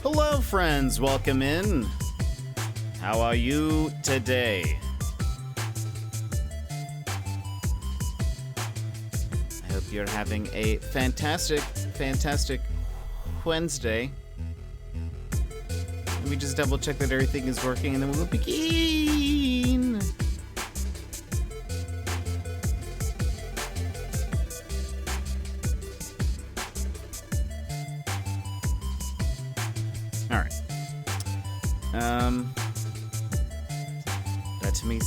Hello, friends. Welcome in. How are you today? I hope you're having a fantastic Wednesday. Let me just double check that everything is working and then we'll begin. All right. Let me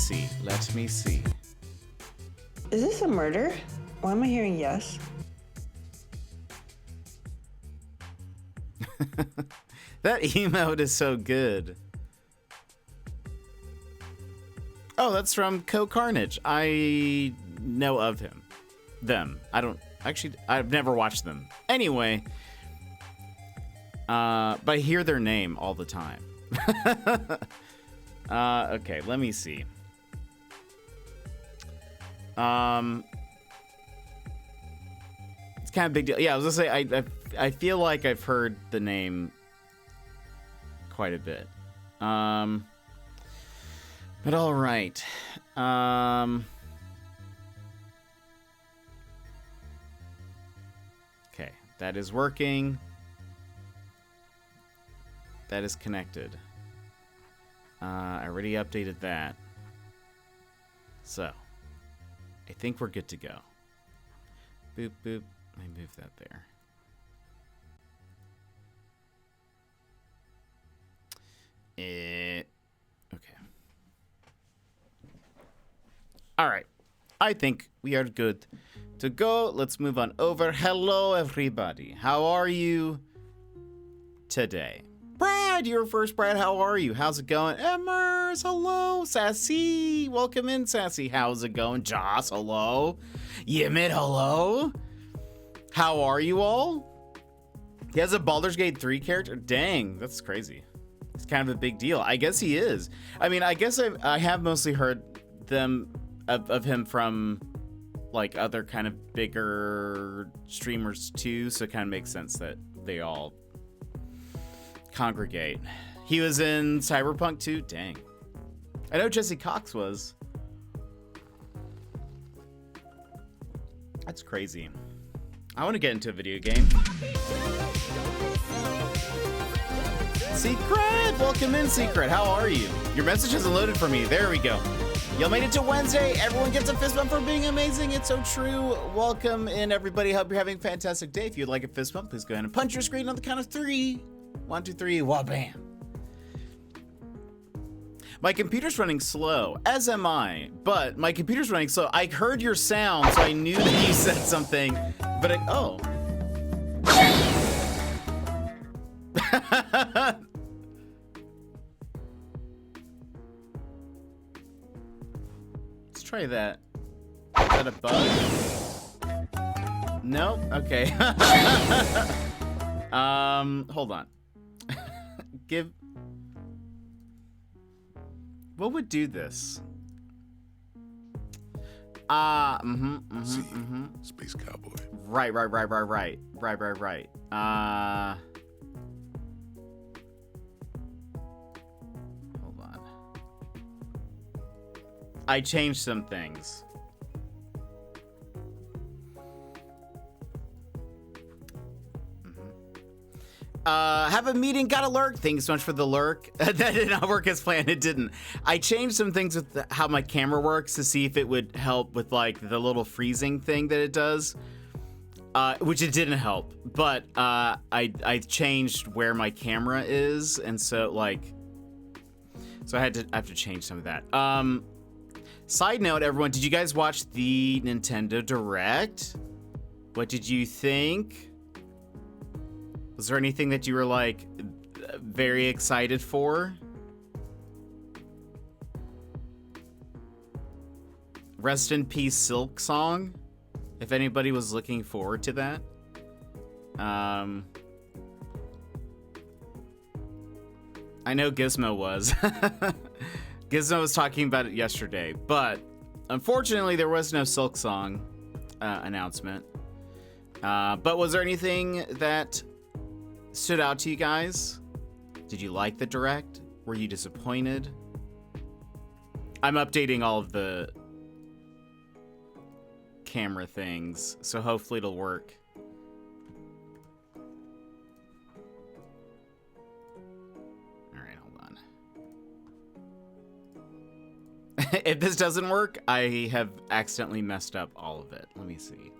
see. Is this a murder? Why am I hearing yes? That emote is so good. Oh, that's from Co-Carnage. I know of them. I've never watched them. Anyway, but I hear their name all the time. Okay, let me see. It's kind of a big deal. Yeah, I was gonna say I feel like I've heard the name quite a bit. But all right. Okay, that is working. That is connected. I already updated that. So, I think we're good to go. Boop, boop. I move that there. Okay. All right. I think we are good to go. Let's move on over. Hello, everybody. How are you today? Brad, you're first. Brad, how are you? How's it going? Emmers, hello. Sassy, welcome in, Sassy. How's it going? Joss, hello. Yimit, hello. How are you all? He has a Baldur's Gate 3 character? Dang, that's crazy. It's kind of a big deal. I guess he is. I mean, I guess I have mostly heard of him from like other kind of bigger streamers too, so it kind of makes sense that they all congregate. He was in Cyberpunk too? Dang. I know Jesse Cox was. That's crazy. I want to get into a video game. Secret! Welcome in, Secret. How are you? Your message hasn't loaded for me. There we go. Y'all made it to Wednesday. Everyone gets a fist bump for being amazing. It's so true. Welcome in, everybody. Hope you're having a fantastic day. If you'd like a fist bump, please go ahead and punch your screen on the count of 3. 1, 2, 3, wah-bam. My computer's running slow, as am I, but my computer's running slow. I heard your sound, so I knew that you said something, but oh. Let's try that. Is that a bug? Nope, okay. Hold on. What would do this? Space Cowboy. Right. Hold on. I changed some things. Have a meeting, got a lurk. Thanks so much for the lurk. That did not work as planned. It didn't. I changed some things with how my camera works to see if it would help with like the little freezing thing that it does, which it didn't help. But I changed where my camera is, and so I have to change some of that. Side note, everyone, did you guys watch the Nintendo Direct? What did you think? Was there anything that you were like very excited for? Rest in Peace Silk Song, if anybody was looking forward to that. I know Gizmo was. Gizmo was talking about it yesterday, but unfortunately there was no Silk Song announcement. But was there anything that stood out to you guys? Did you like the direct? Were you disappointed? I'm updating all of the camera things, so hopefully it'll work. Alright, hold on. If this doesn't work, I have accidentally messed up all of it. Let me see.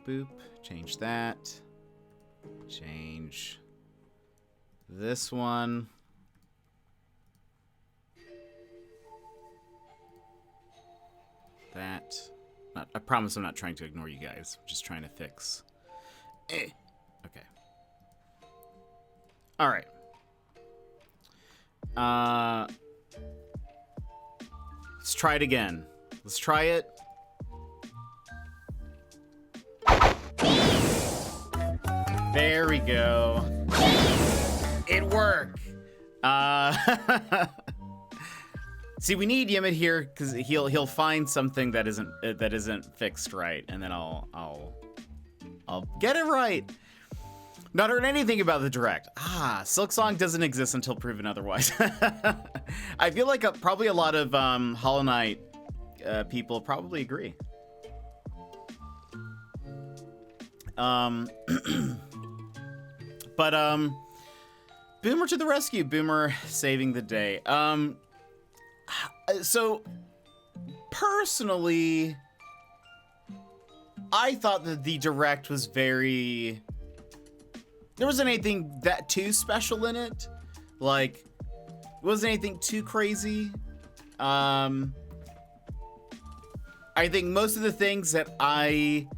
Boop. Change that. Change this one. That. I promise I'm not trying to ignore you guys. I'm just trying to fix. Okay. All right. Let's try it again. Let's try it. There we go. It worked. See, we need Yemit here because he'll find something that isn't fixed right, and then I'll get it right. Not heard anything about the direct. Silksong doesn't exist until proven otherwise. I feel like probably a lot of Hollow Knight people probably agree. But Boomer to the rescue. Boomer saving the day. So personally, I thought that the direct was very. There wasn't anything that too special in it. Like, it wasn't anything too crazy. I think most of the things that I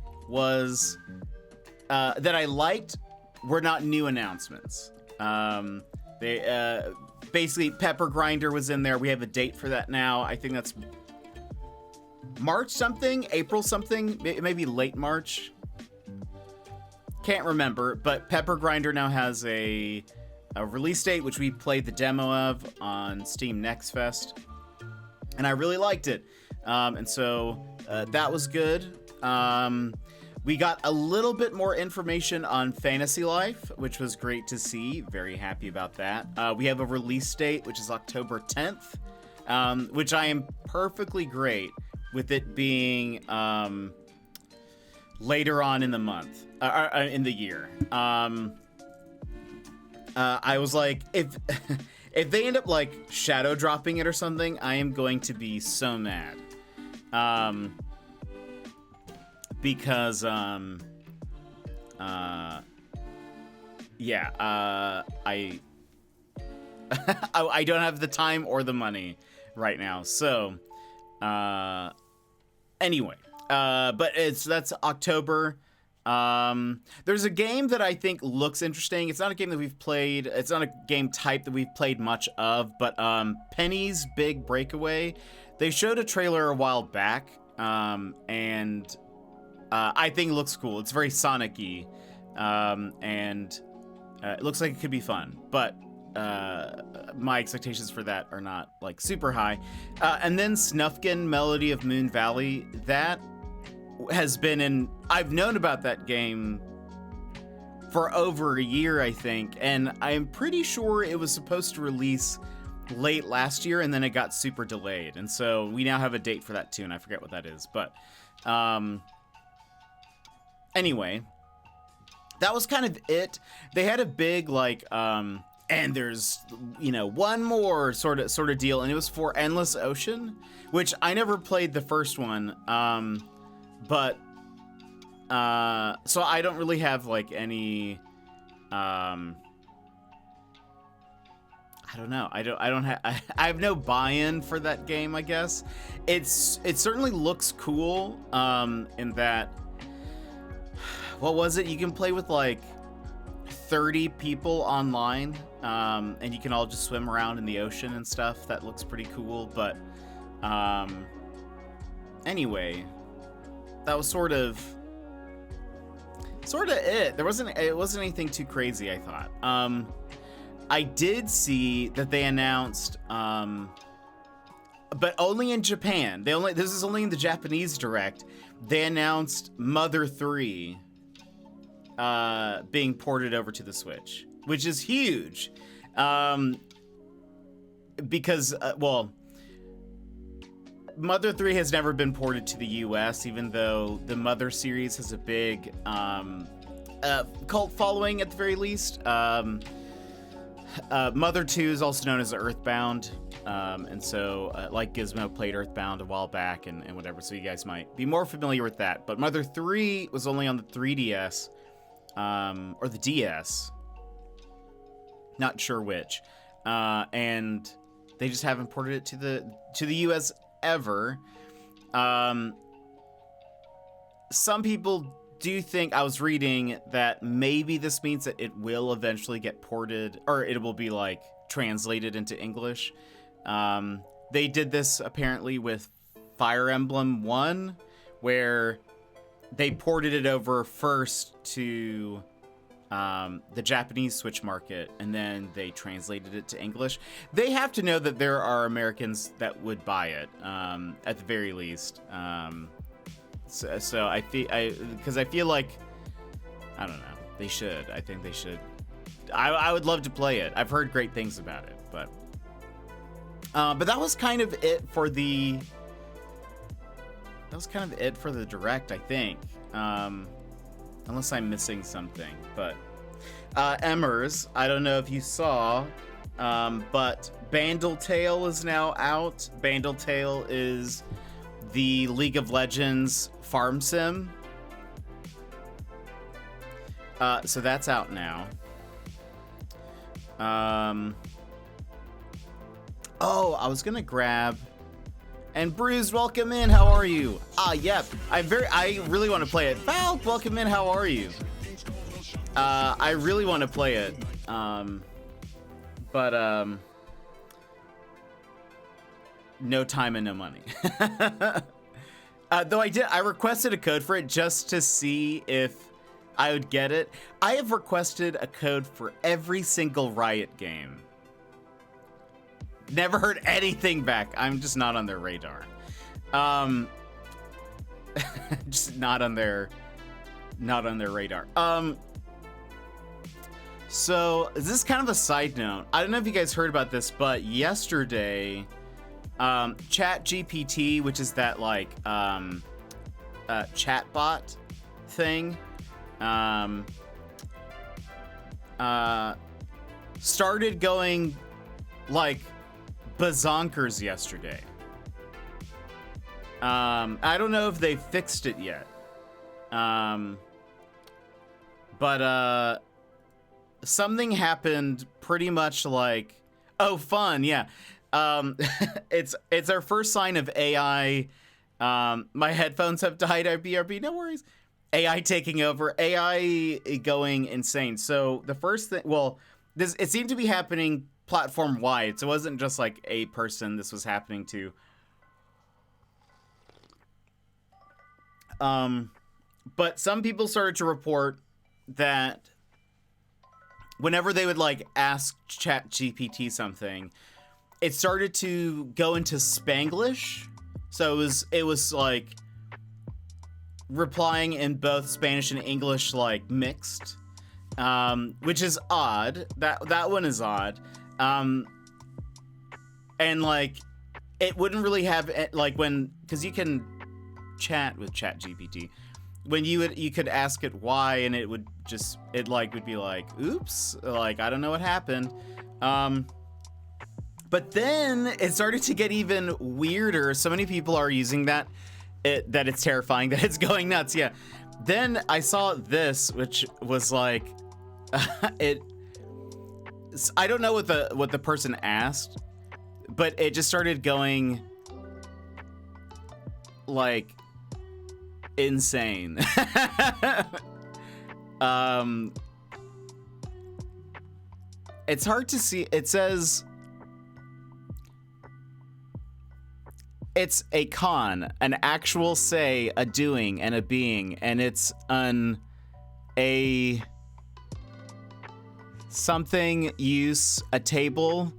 liked were not new announcements. They basically Pepper Grinder was in there. We have a date for that now. I think that's March something, April something, maybe late March. Can't remember, but Pepper Grinder now has a release date, which we played the demo of on Steam Next Fest, and I really liked it. And so that was good. We got a little bit more information on Fantasy Life, which was great to see. Very happy about that. We have a release date, which is October 10th, which I am perfectly great with it being later on in the month, in the year. I was like, if they end up like shadow dropping it or something, I am going to be so mad. Because I I don't have the time or the money right now. So anyway, but that's October. There's a game that I think looks interesting. It's not a game that we've played. It's not a game type that we've played much of, but Penny's Big Breakaway. They showed a trailer a while back, and I think it looks cool. It's very Sonic-y, and it looks like it could be fun, but my expectations for that are not like super high. And then Snufkin Melody of Moon Valley, that has been in. I've known about that game for over a year, I think, and I'm pretty sure it was supposed to release late last year, and then it got super delayed, and so we now have a date for that too, and I forget what that is, but anyway, that was kind of it. They had a big like and there's one more sort of deal, and it was for Endless Ocean, which I never played the first one, but so I don't really have like any I don't know. I don't have. I have no buy-in for that game. I guess it certainly looks cool. In that, what was it? You can play with like 30 people online, and you can all just swim around in the ocean and stuff. That looks pretty cool. But anyway, that was sort of it. It wasn't anything too crazy, I thought. I did see that they announced, but only in Japan. This is only in the Japanese Direct. They announced Mother 3. being ported over to the Switch, which is huge. Because, Mother 3 has never been ported to the US, even though the Mother series has a big cult following at the very least. Mother 2 is also known as Earthbound, and so like Gizmo played Earthbound a while back and whatever, so you guys might be more familiar with that. But Mother 3 was only on the 3DS, or the DS, not sure which, and they just haven't ported it to the US ever. Some people do think, I was reading that maybe this means that it will eventually get ported, or it will be like translated into English. They did this apparently with Fire Emblem 1, where they ported it over first to the Japanese Switch market, and then they translated it to English. They have to know that there are Americans that would buy it, at the very least. So I feel like, I don't know, they should. I think they should. I would love to play it. I've heard great things about it, but that was kind of it for the. That was kind of it for the Direct, I think. Unless I'm missing something, but Emmers, I don't know if you saw, but Bandletale is now out. Bandletale is the League of Legends farm sim. So that's out now. Oh, I was gonna grab. And Bruce, welcome in. How are you? Yep. I really want to play it. Val, welcome in. How are you? I really want to play it. But no time and no money. Though I requested a code for it just to see if I would get it. I have requested a code for every single Riot game. Never heard anything back. I'm just not on their radar. Just not on their radar. So this is kind of a side note. I don't know if you guys heard about this, but yesterday, ChatGPT, which is that like chatbot thing, started going like bazonkers yesterday. I don't know if they fixed it yet. But something happened pretty much like, oh, fun, yeah. It's our first sign of AI. My headphones have died. BRB, no worries. AI taking over. AI going insane. So the first thing, it seemed to be happening platform wide, so it wasn't just like a person this was happening to. But some people started to report that whenever they would like ask ChatGPT something, it started to go into Spanglish. So it was like replying in both Spanish and English, like mixed, which is odd. That one is odd. And like it wouldn't really have like because you can chat with ChatGPT. When you could ask it why, and it would be like, oops, like I don't know what happened. But then it started to get even weirder. So many people are using that it's terrifying, that it's going nuts. Yeah. Then I saw this, which was like, I don't know what the person asked, but it just started going like insane. It's hard to see. It says it's a con, an actual say, a doing, and a being, and it's a something use, a table,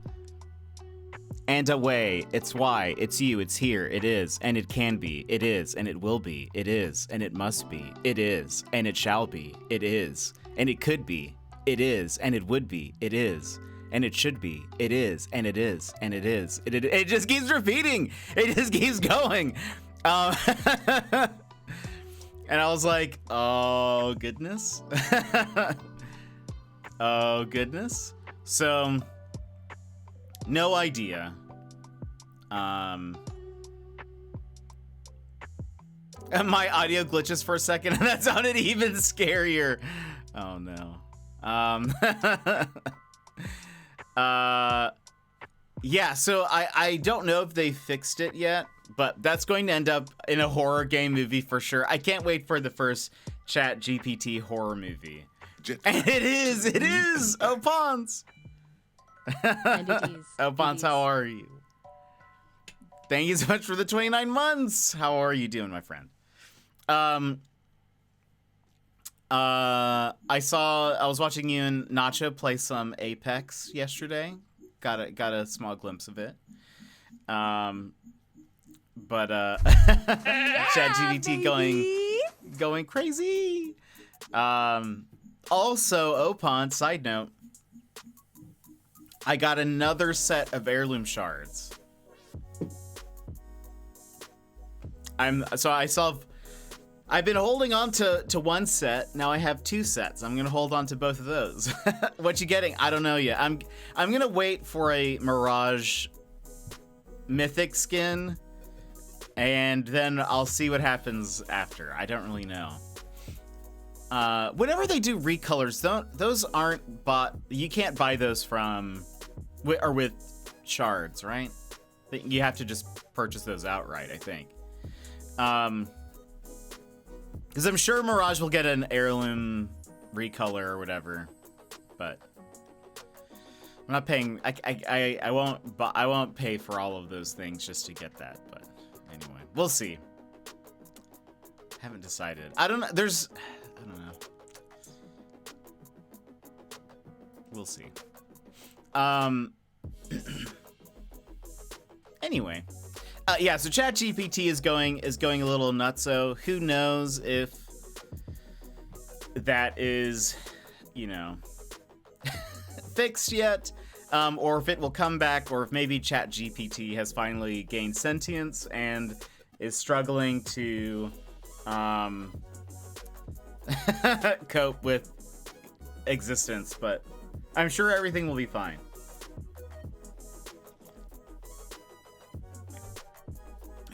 and away. It's why. It's you. It's here. It is. And it can be. It is. And it will be. It is. And it must be. It is. And it shall be. It is. And it could be. It is. And it would be. It is. And it should be. It is. And it is. And it is. It just keeps repeating. It just keeps going. And I was like, oh, goodness. Oh, goodness. So, no idea. My audio glitches for a second, and that sounded even scarier. Oh, no. Yeah, so I don't know if they fixed it yet, but that's going to end up in a horror game movie for sure. I can't wait for the first ChatGPT horror movie. And it is! Oh, Pons! And it is. Oh, Pons, how are you? Thank you so much for the 29 months! How are you doing, my friend? I was watching you and Nacho play some Apex yesterday. Got a small glimpse of it. But ChatGPT going crazy. Also, Opon, side note, I got another set of heirloom shards. I've been holding on to one set. Now I have two sets. I'm gonna hold on to both of those. What you getting? I don't know yet. I'm gonna wait for a Mirage mythic skin, and then I'll see what happens after. I don't really know. Whenever they do recolors, those aren't bought. You can't buy those from or with shards, right? You have to just purchase those outright, I think. Because I'm sure Mirage will get an heirloom recolor or whatever, but I'm not paying. I won't pay for all of those things just to get that. But anyway, we'll see. Haven't decided. I don't know. I don't know. We'll see. Anyway. Yeah, so ChatGPT is going a little nutso. Who knows if that is, fixed yet, or if it will come back, or if maybe ChatGPT has finally gained sentience and is struggling to cope with existence. But I'm sure everything will be fine.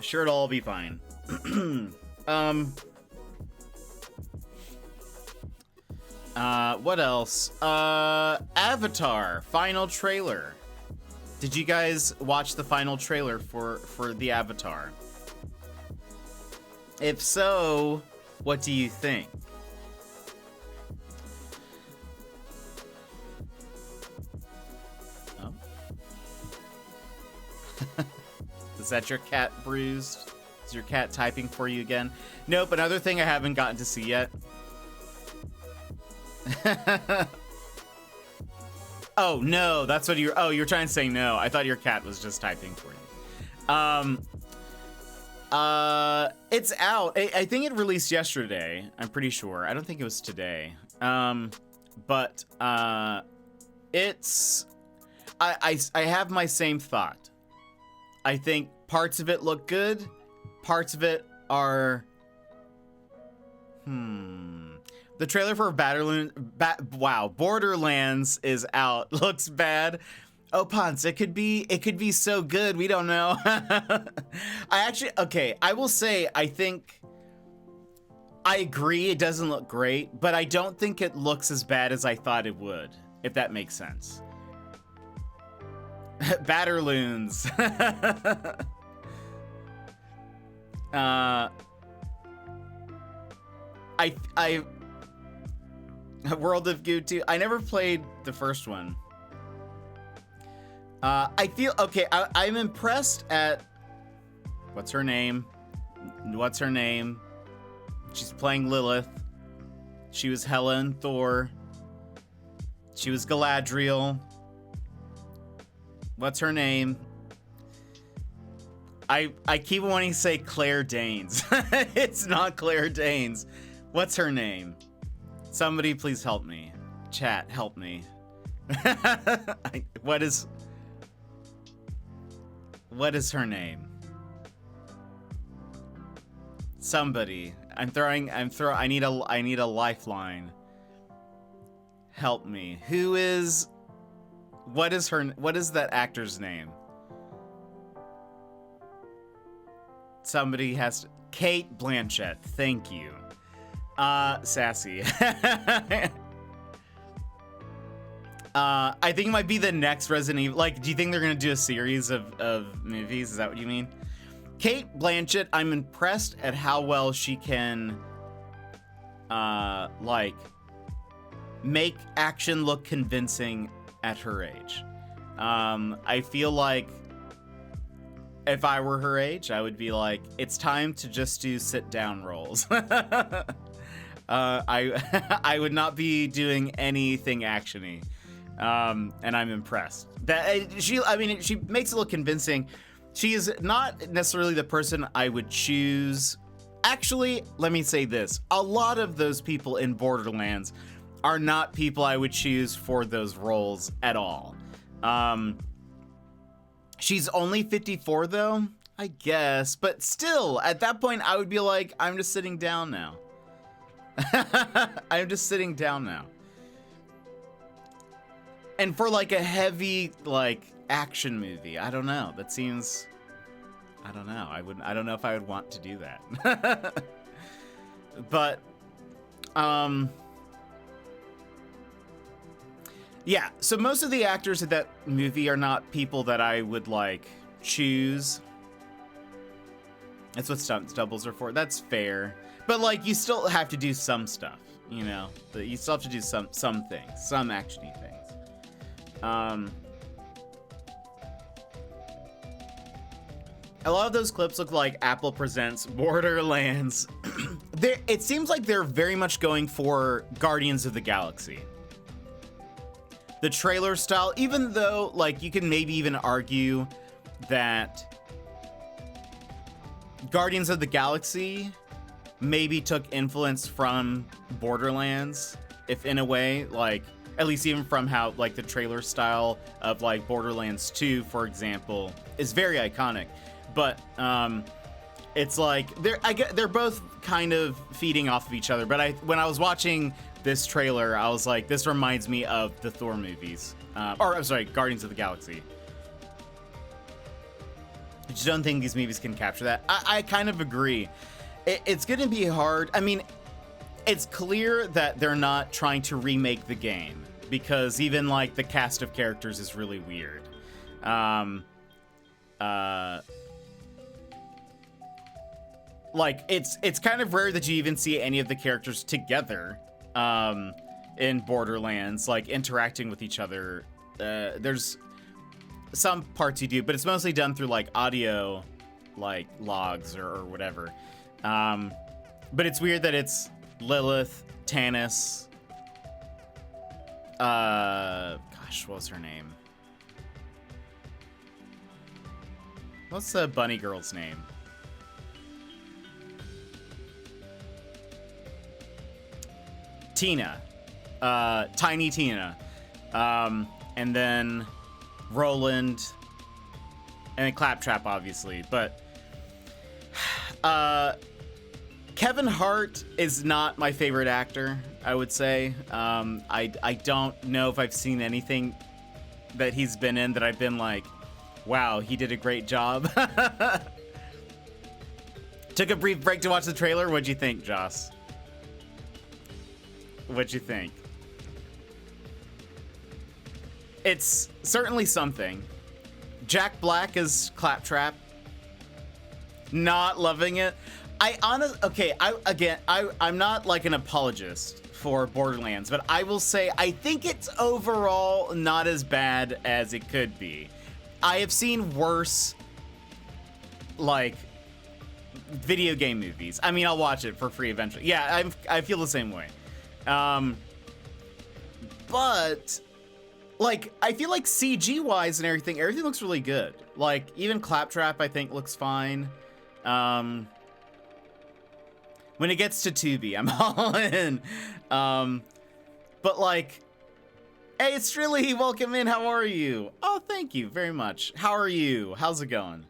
Sure, it'll all be fine. What else? Avatar final trailer. Did you guys watch the final trailer for the Avatar? If so, what do you think? Oh. Is that your cat bruised? Is your cat typing for you again? Nope, another thing I haven't gotten to see yet. Oh, no, that's what you're... Oh, you're trying to say no. I thought your cat was just typing for you. It's out. I think it released yesterday. I'm pretty sure. I don't think it was today. But it's... I have my same thought. I think parts of it look good. Parts of it are... The trailer for Borderlands is out. Looks bad. Oh, Ponce, it could be so good. We don't know. I will say, I think... I agree it doesn't look great, but I don't think it looks as bad as I thought it would, if that makes sense. Batterloons. World of Goo 2. I never played the first one. I feel okay. I'm impressed at what's her name? She's playing Lilith. She was Hela in Thor. She was Galadriel. What's her name? I keep wanting to say Claire Danes. It's not Claire Danes. What's her name? Somebody please help me. Chat, help me. What is her name? Somebody. I need a lifeline. Help me. What is that actor's name? Somebody has to, Kate Blanchett. Thank you. Sassy. I think it might be the next Resident Evil. Like, do you think they're gonna do a series of movies? Is that what you mean? Kate Blanchett, I'm impressed at how well she can, like, make action look convincing at her age. I feel like if I were her age, I would be like, it's time to just do sit-down roles. I would not be doing anything actiony. And I'm impressed that she makes it look convincing. She is not necessarily the person I would choose. Actually, let me say this. A lot of those people in Borderlands are not people I would choose for those roles at all. She's only 54 though, I guess, but still at that point I would be like, I'm just sitting down now. I'm just sitting down now. And for like a heavy like action movie, I don't know. That seems, I don't know. I don't know if I would want to do that. But yeah, so most of the actors in that movie are not people that I would like choose. That's what stunt doubles are for. That's fair. But like you still have to do some stuff, you know? You still have to do some things, some actiony things. A lot of those clips look like Apple presents Borderlands. It seems like they're very much going for Guardians of the Galaxy. The trailer style, even though like you can maybe even argue that Guardians of the Galaxy maybe took influence from Borderlands, if in a way, like at least even from how like the trailer style of like Borderlands 2, for example, is very iconic. But it's like they're both kind of feeding off of each other. But when I was watching this trailer, I was like, this reminds me of the Thor movies, or I'm sorry, Guardians of the Galaxy. I just don't think these movies can capture that. I kind of agree. It's going to be hard. I mean, it's clear that they're not trying to remake the game because even like the cast of characters is really weird. Like it's kind of rare that you even see any of the characters together in Borderlands, like interacting with each other. There's some parts you do, but it's mostly done through like audio, like logs or whatever. But it's weird that it's Lilith, Tannis, gosh, what was her name? What's the bunny girl's name? Tina, Tiny Tina, and then Roland, and then Claptrap, obviously. But Kevin Hart is not my favorite actor, I would say. I don't know if I've seen anything that he's been in that I've been like, wow, he did a great job. Took a brief break to watch the trailer. What'd you think, Joss? What'd you think? It's certainly something. Jack Black is Claptrap. Not loving it. I'm not like an apologist for Borderlands, but I will say I think it's overall not as bad as it could be. I have seen worse, like, video game movies. I mean, I'll watch it for free eventually. Yeah, I feel the same way. But like, I feel like CG wise and everything looks really good. Like, even Claptrap, I think, looks fine. When it gets to Tubi, I'm all in. But like, hey, it's Trilly, welcome in, how are you? Oh, thank you very much. How are you? How's it going?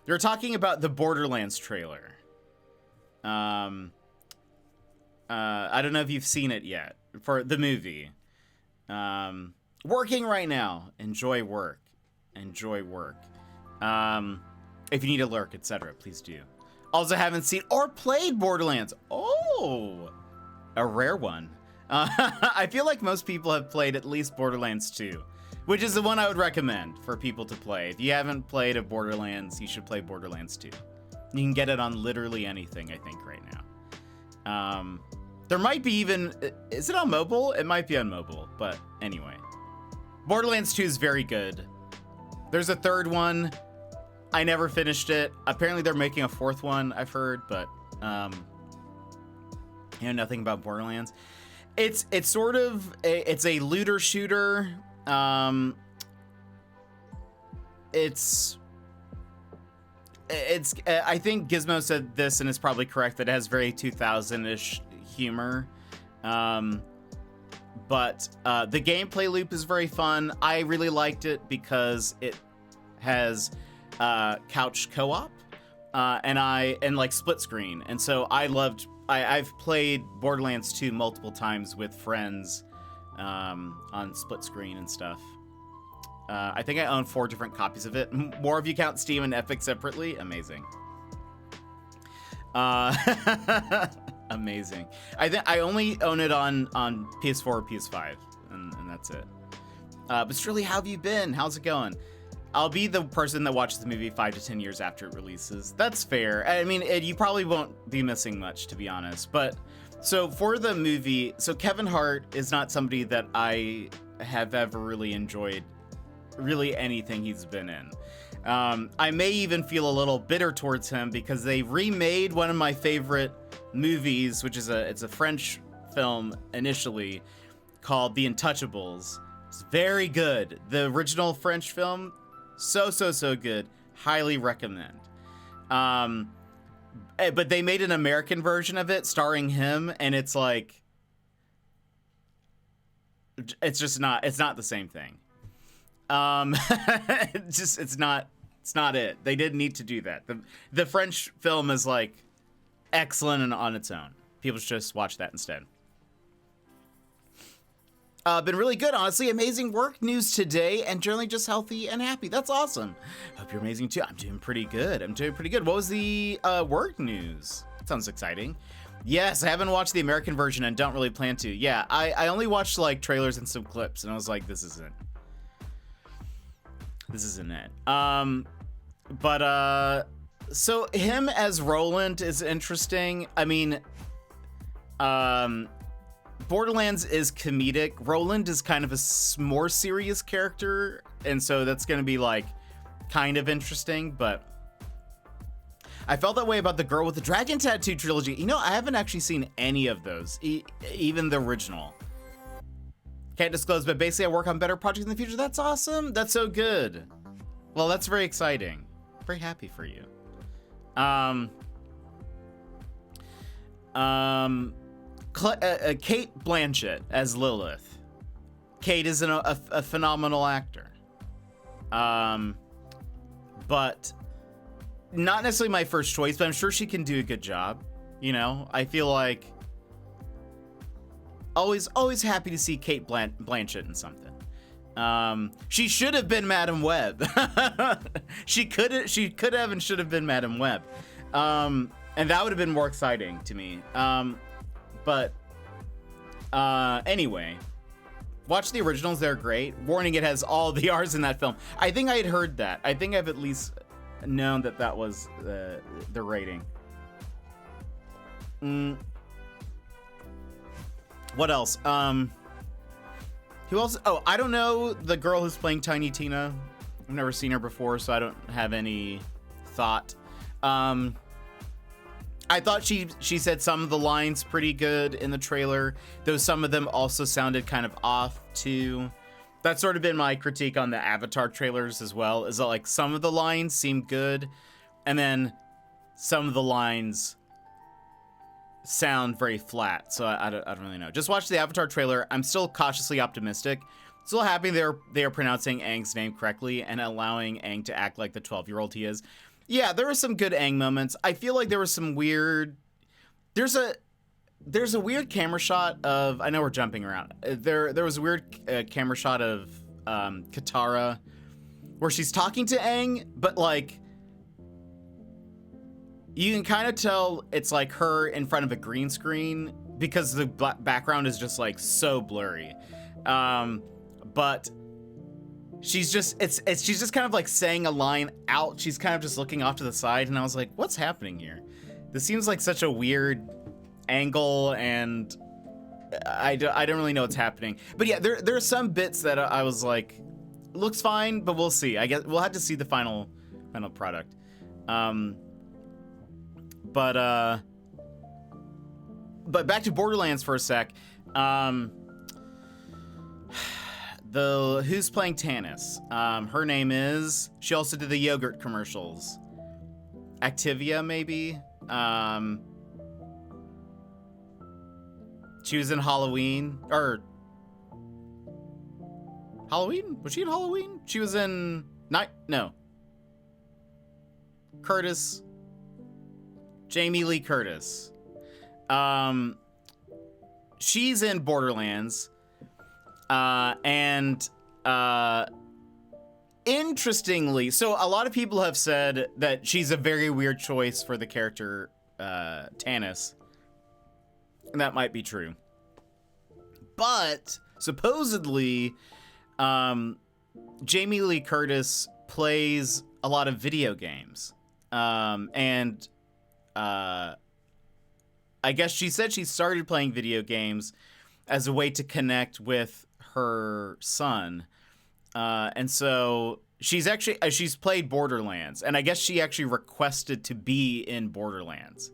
You're talking about the Borderlands trailer. I don't know if you've seen it yet, for the movie. Working right now. Enjoy work. Enjoy work. If you need a lurk, etc., please do. Also haven't seen or played Borderlands. Oh, a rare one. I feel like most people have played at least Borderlands 2, which is the one I would recommend for people to play. If you haven't played a Borderlands, you should play Borderlands 2. You can get it on literally anything, I think, right now. There might be even... Is it on mobile? It might be on mobile, but anyway. Borderlands 2 is very good. There's a third one. I never finished it. Apparently they're making a fourth one, I've heard, but... you know nothing about Borderlands. It's sort of... It's a looter shooter. It's I think Gizmo said this, and is probably correct, that it has very 2000-ish humor. But the gameplay loop is very fun. I really liked it because it has couch co-op and like split screen. And so I've played Borderlands 2 multiple times with friends on split screen and stuff. I think I own 4 different copies of it. More if you count Steam and Epic separately. Amazing. Amazing. I think I only own it on PS4 or PS5, and that's it. But Shirley, how have you been? How's it going? I'll be the person that watches the movie 5 to 10 years after it releases. That's fair. I mean, you probably won't be missing much, to be honest. But so for the movie, so Kevin Hart is not somebody that I have ever really enjoyed really anything he's been in. I may even feel a little bitter towards him because they remade one of my favorite movies, which is it's a French film initially called The Untouchables. It's very good. The original French film, so good. Highly recommend. But they made an American version of it starring him, and it's like, it's not the same thing. It's not it. They didn't need to do that. The French film is like excellent and on its own. People should just watch that instead. Been really good, honestly. Amazing work news today, and generally just healthy and happy. That's awesome. Hope you're amazing too. I'm doing pretty good. What was the work news? Sounds exciting. Yes, I haven't watched the American version and don't really plan to. Yeah, I only watched like trailers and some clips, and I was like, this isn't it. So him as Roland is interesting. I mean, Borderlands is comedic. Roland is kind of a more serious character, and so that's going to be like kind of interesting, but I felt that way about the Girl with the Dragon Tattoo trilogy. You know, I haven't actually seen any of those, even the original. Can't disclose, but basically I work on better projects in the future. That's awesome. That's so good. Well, that's very exciting. Very happy for you. Kate Blanchett as Lilith. Kate is a phenomenal actor. But not necessarily my first choice, but I'm sure she can do a good job. You know, I feel like always happy to see Kate Blanchett in something. She should have been Madam Web. she could have and should have been Madam Web. And that would have been more exciting to me. Anyway, watch the originals, they're great. Warning, it has all the R's in that film. I think I had heard that. I think I've at least known that was the rating. What else? Who else? Oh, I don't know the girl who's playing Tiny Tina. I've never seen her before, so I don't have any thought. I thought she said some of the lines pretty good in the trailer, though some of them also sounded kind of off too. That's sort of been my critique on the Avatar trailers as well, is that like some of the lines seem good, and then some of the lines sound very flat. So I don't really know. Just watch the Avatar trailer. I'm still cautiously optimistic. Still happy they are pronouncing Aang's name correctly and allowing Aang to act like the 12-year-old he is. Yeah, there were some good Aang moments. I feel like there was some weird. There's a weird camera shot of. I know we're jumping around. There was a weird camera shot of Katara, where she's talking to Aang, but like you can kind of tell it's like her in front of a green screen because the background is just like so blurry. But she's just she's just kind of like saying a line out. She's kind of just looking off to the side, and I was like, what's happening here? This seems like such a weird angle, and I don't really know what's happening. But yeah, there are some bits that I was like, looks fine, but we'll see. I guess we'll have to see the final product. But back to Borderlands for a sec. Who's playing Tannis? Her name is. She also did the yogurt commercials. Activia, maybe. She was in Halloween, or Halloween? Was she in Halloween? She was in Curtis. Jamie Lee Curtis. She's in Borderlands. And interestingly, so a lot of people have said that she's a very weird choice for the character Tannis. And that might be true. But supposedly, Jamie Lee Curtis plays a lot of video games. And I guess she said she started playing video games as a way to connect with her son. And so she's played Borderlands, and I guess she actually requested to be in Borderlands.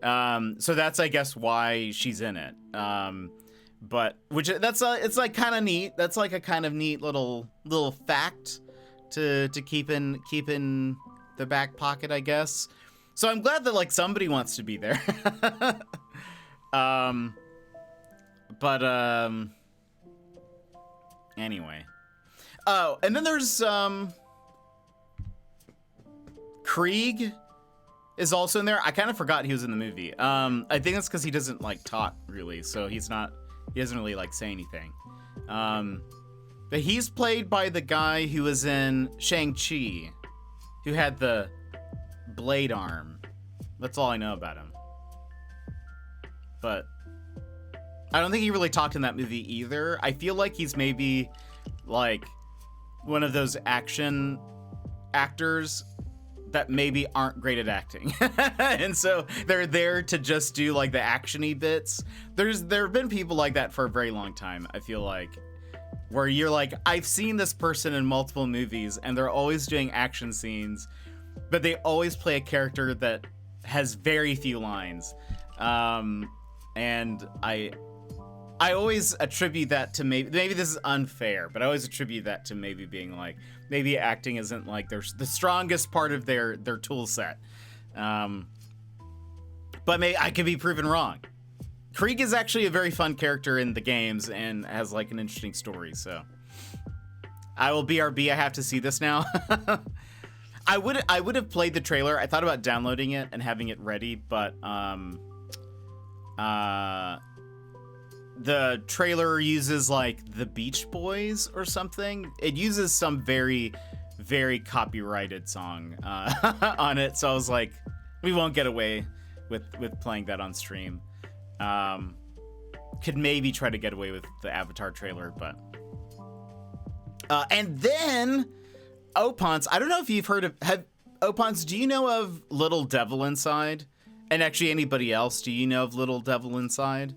So that's, I guess, why she's in it. But it's like kind of neat. That's like a kind of neat little fact to keep in the back pocket, I guess. So I'm glad that like somebody wants to be there. Anyway. Oh, and then there's Krieg is also in there. I kind of forgot he was in the movie. I think that's because he doesn't like talk really, so he doesn't really like say anything. But he's played by the guy who was in Shang-Chi, who had the blade arm. That's all I know about him. But I don't think he really talked in that movie either. I feel like he's maybe like one of those action actors that maybe aren't great at acting. And so they're there to just do like the action-y bits. There have been people like that for a very long time, I feel like, where you're like, I've seen this person in multiple movies and they're always doing action scenes, but they always play a character that has very few lines. And I always attribute that to maybe this is unfair, but I always attribute that to maybe being like, maybe acting isn't like the strongest part of their tool set. But maybe I could be proven wrong. Krieg is actually a very fun character in the games and has like an interesting story. So I will BRB. I have to see this now. I would have played the trailer. I thought about downloading it and having it ready, but the trailer uses like the Beach Boys or something. It uses some very, very copyrighted song on it. So I was like, we won't get away with playing that on stream. Could maybe try to get away with the Avatar trailer, but and then Opons. I don't know if you've heard of Opons. Do you know of Little Devil Inside? And actually, anybody else? Do you know of Little Devil Inside?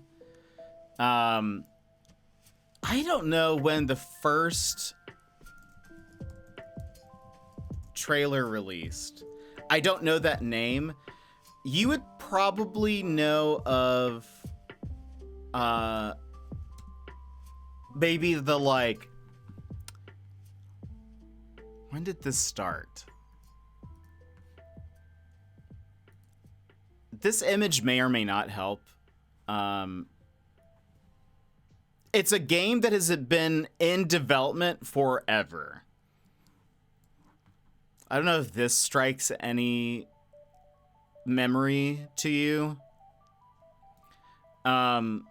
I don't know when the first trailer released. I don't know that name. You would probably know of maybe the like When did this start? This image may or may not help. It's a game that has been in development forever. I don't know if this strikes any memory to you. Oh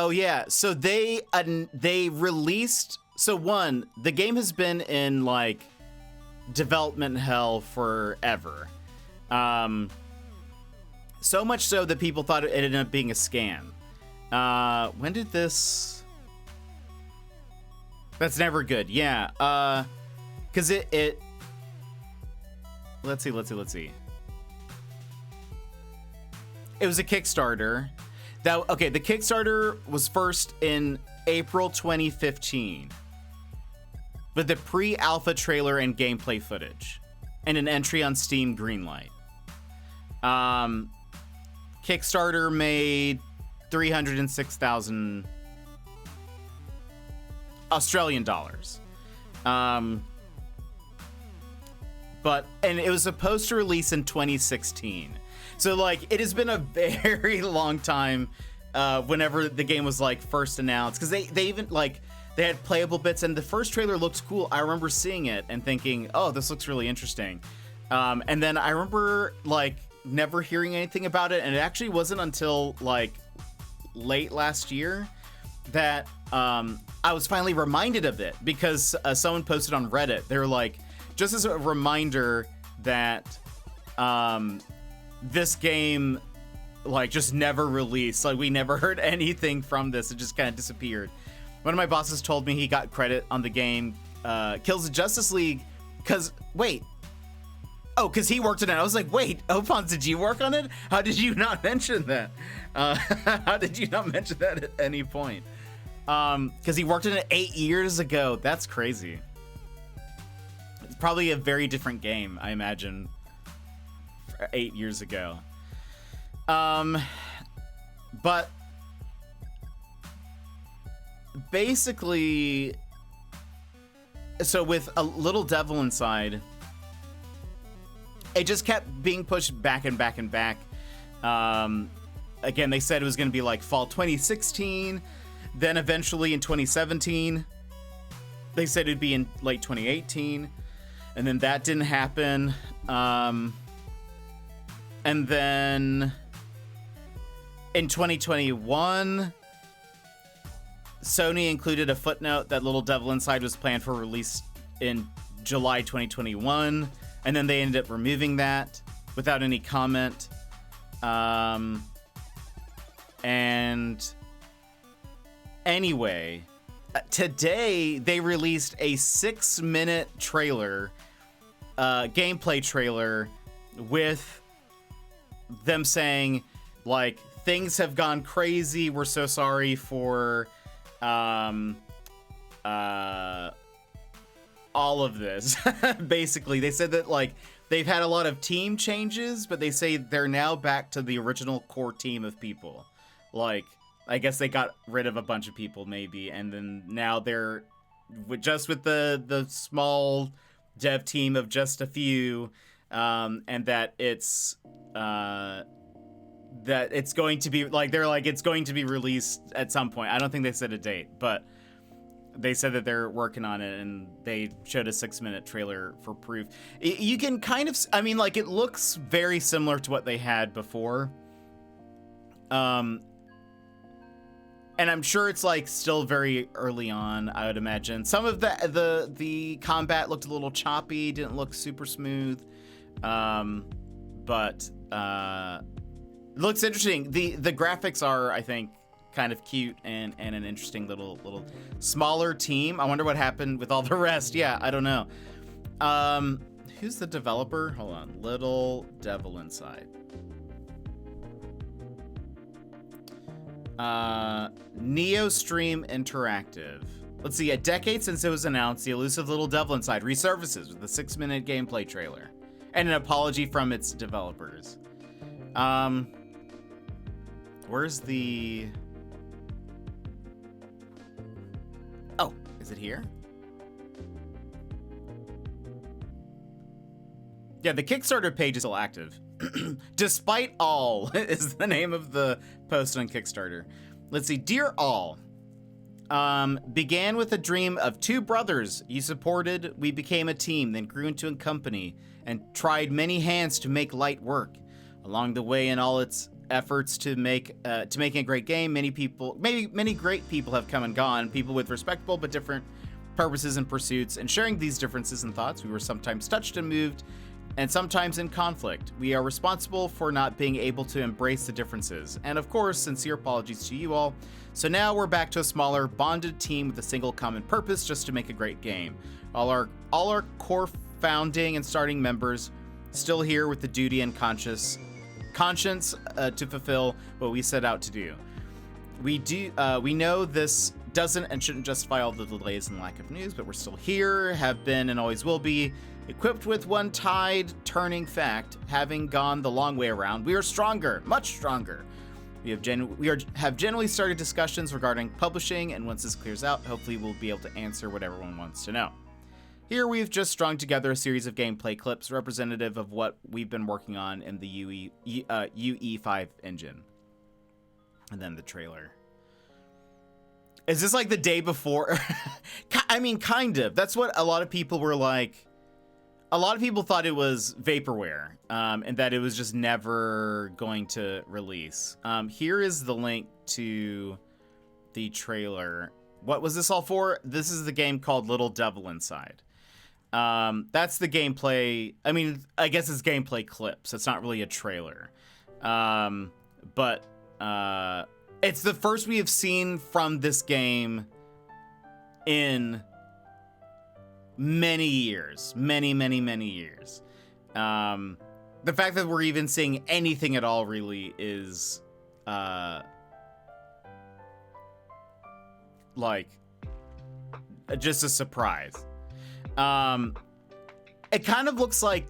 yeah, so they released. So one, the game has been in like development hell forever. So much so that people thought it ended up being a scam. When did this? That's never good. Yeah. Cause it. Let's see. It was a Kickstarter. The Kickstarter was first in April 2015. With the pre-alpha trailer and gameplay footage. And an entry on Steam Greenlight. Kickstarter made 306,000 Australian dollars. And it was supposed to release in 2016. So like it has been a very long time whenever the game was like first announced, because they even like they had playable bits and the first trailer looked cool. I remember seeing it and thinking, oh, this looks really interesting. And then I remember like never hearing anything about it, and it actually wasn't until like late last year that I was finally reminded of it, because someone posted on Reddit. They were like, just as a reminder that this game like just never released, like we never heard anything from this. It just kind of disappeared. One of my bosses told me he got credit on the game Kills the Justice League because he worked on it. I was like, wait, Opons, did you work on it? How did you not mention that? How did you not mention that at any point? Because he worked on it 8 years ago. That's crazy. It's probably a very different game, I imagine, 8 years ago. But basically, so with A Little Devil Inside, it just kept being pushed back and back and back. Again, they said it was going to be like fall 2016. Then eventually in 2017, they said it'd be in late 2018. And then that didn't happen. And then in 2021, Sony included a footnote that Little Devil Inside was planned for release in July 2021. And then they ended up removing that without any comment. And anyway, today they released a 6-minute trailer, gameplay trailer, with them saying, like, things have gone crazy. We're so sorry for all of this. Basically, they said that like they've had a lot of team changes, but they say they're now back to the original core team of people. Like, I guess they got rid of a bunch of people maybe, and then now they're with the small dev team of just a few, and that it's going to be like, they're like, it's going to be released at some point. I don't think they said a date, but they said that they're working on it, and they showed a 6-minute trailer for proof. You can kind of, I mean, like, it looks very similar to what they had before. And I'm sure it's like still very early on, I would imagine. Some of the combat looked a little choppy, didn't look super smooth. But it looks interesting. The graphics are, I think, kind of cute and an interesting little smaller team. I wonder what happened with all the rest. Yeah, I don't know. Who's the developer? Hold on. Little Devil Inside. Neostream Interactive. Let's see, a decade since it was announced, the elusive Little Devil Inside resurfaces with a 6-minute gameplay trailer and an apology from its developers. Where's the... Oh, is it here? Yeah, the Kickstarter page is still active. Despite all is the name of the post on Kickstarter. Let's see. Dear all, began with a dream of two brothers you supported. We became a team, then grew into a company and tried many hands to make light work. Along the way, in all its efforts to making a great game, many great people have come and gone. People with respectable but different purposes and pursuits. And sharing these differences and thoughts, we were sometimes touched and moved, and sometimes in conflict. We are responsible for not being able to embrace the differences. And of course, sincere apologies to you all. So now we're back to a smaller, bonded team with a single common purpose, just to make a great game. All our core founding and starting members still here with the duty and conscience to fulfill what we set out to do. We know this doesn't and shouldn't justify all the delays and lack of news, but we're still here, have been, and always will be, equipped with one tide turning fact. Having gone the long way around, we are stronger, much stronger. We have generally started discussions regarding publishing, and once this clears out, hopefully we'll be able to answer what everyone wants to know. Here we've just strung together a series of gameplay clips representative of what we've been working on in the UE5 engine. And then the trailer. Is this like the day before? I mean, kind of. That's what a lot of people were like. A lot of people thought it was vaporware, and that it was just never going to release. Here is the link to the trailer. What was this all for? This is the game called Little Devil Inside. That's the gameplay. I mean, I guess it's gameplay clips. It's not really a trailer. But it's the first we have seen from this game in many years. Many years. The fact that we're even seeing anything at all really is like just a surprise. It kind of looks like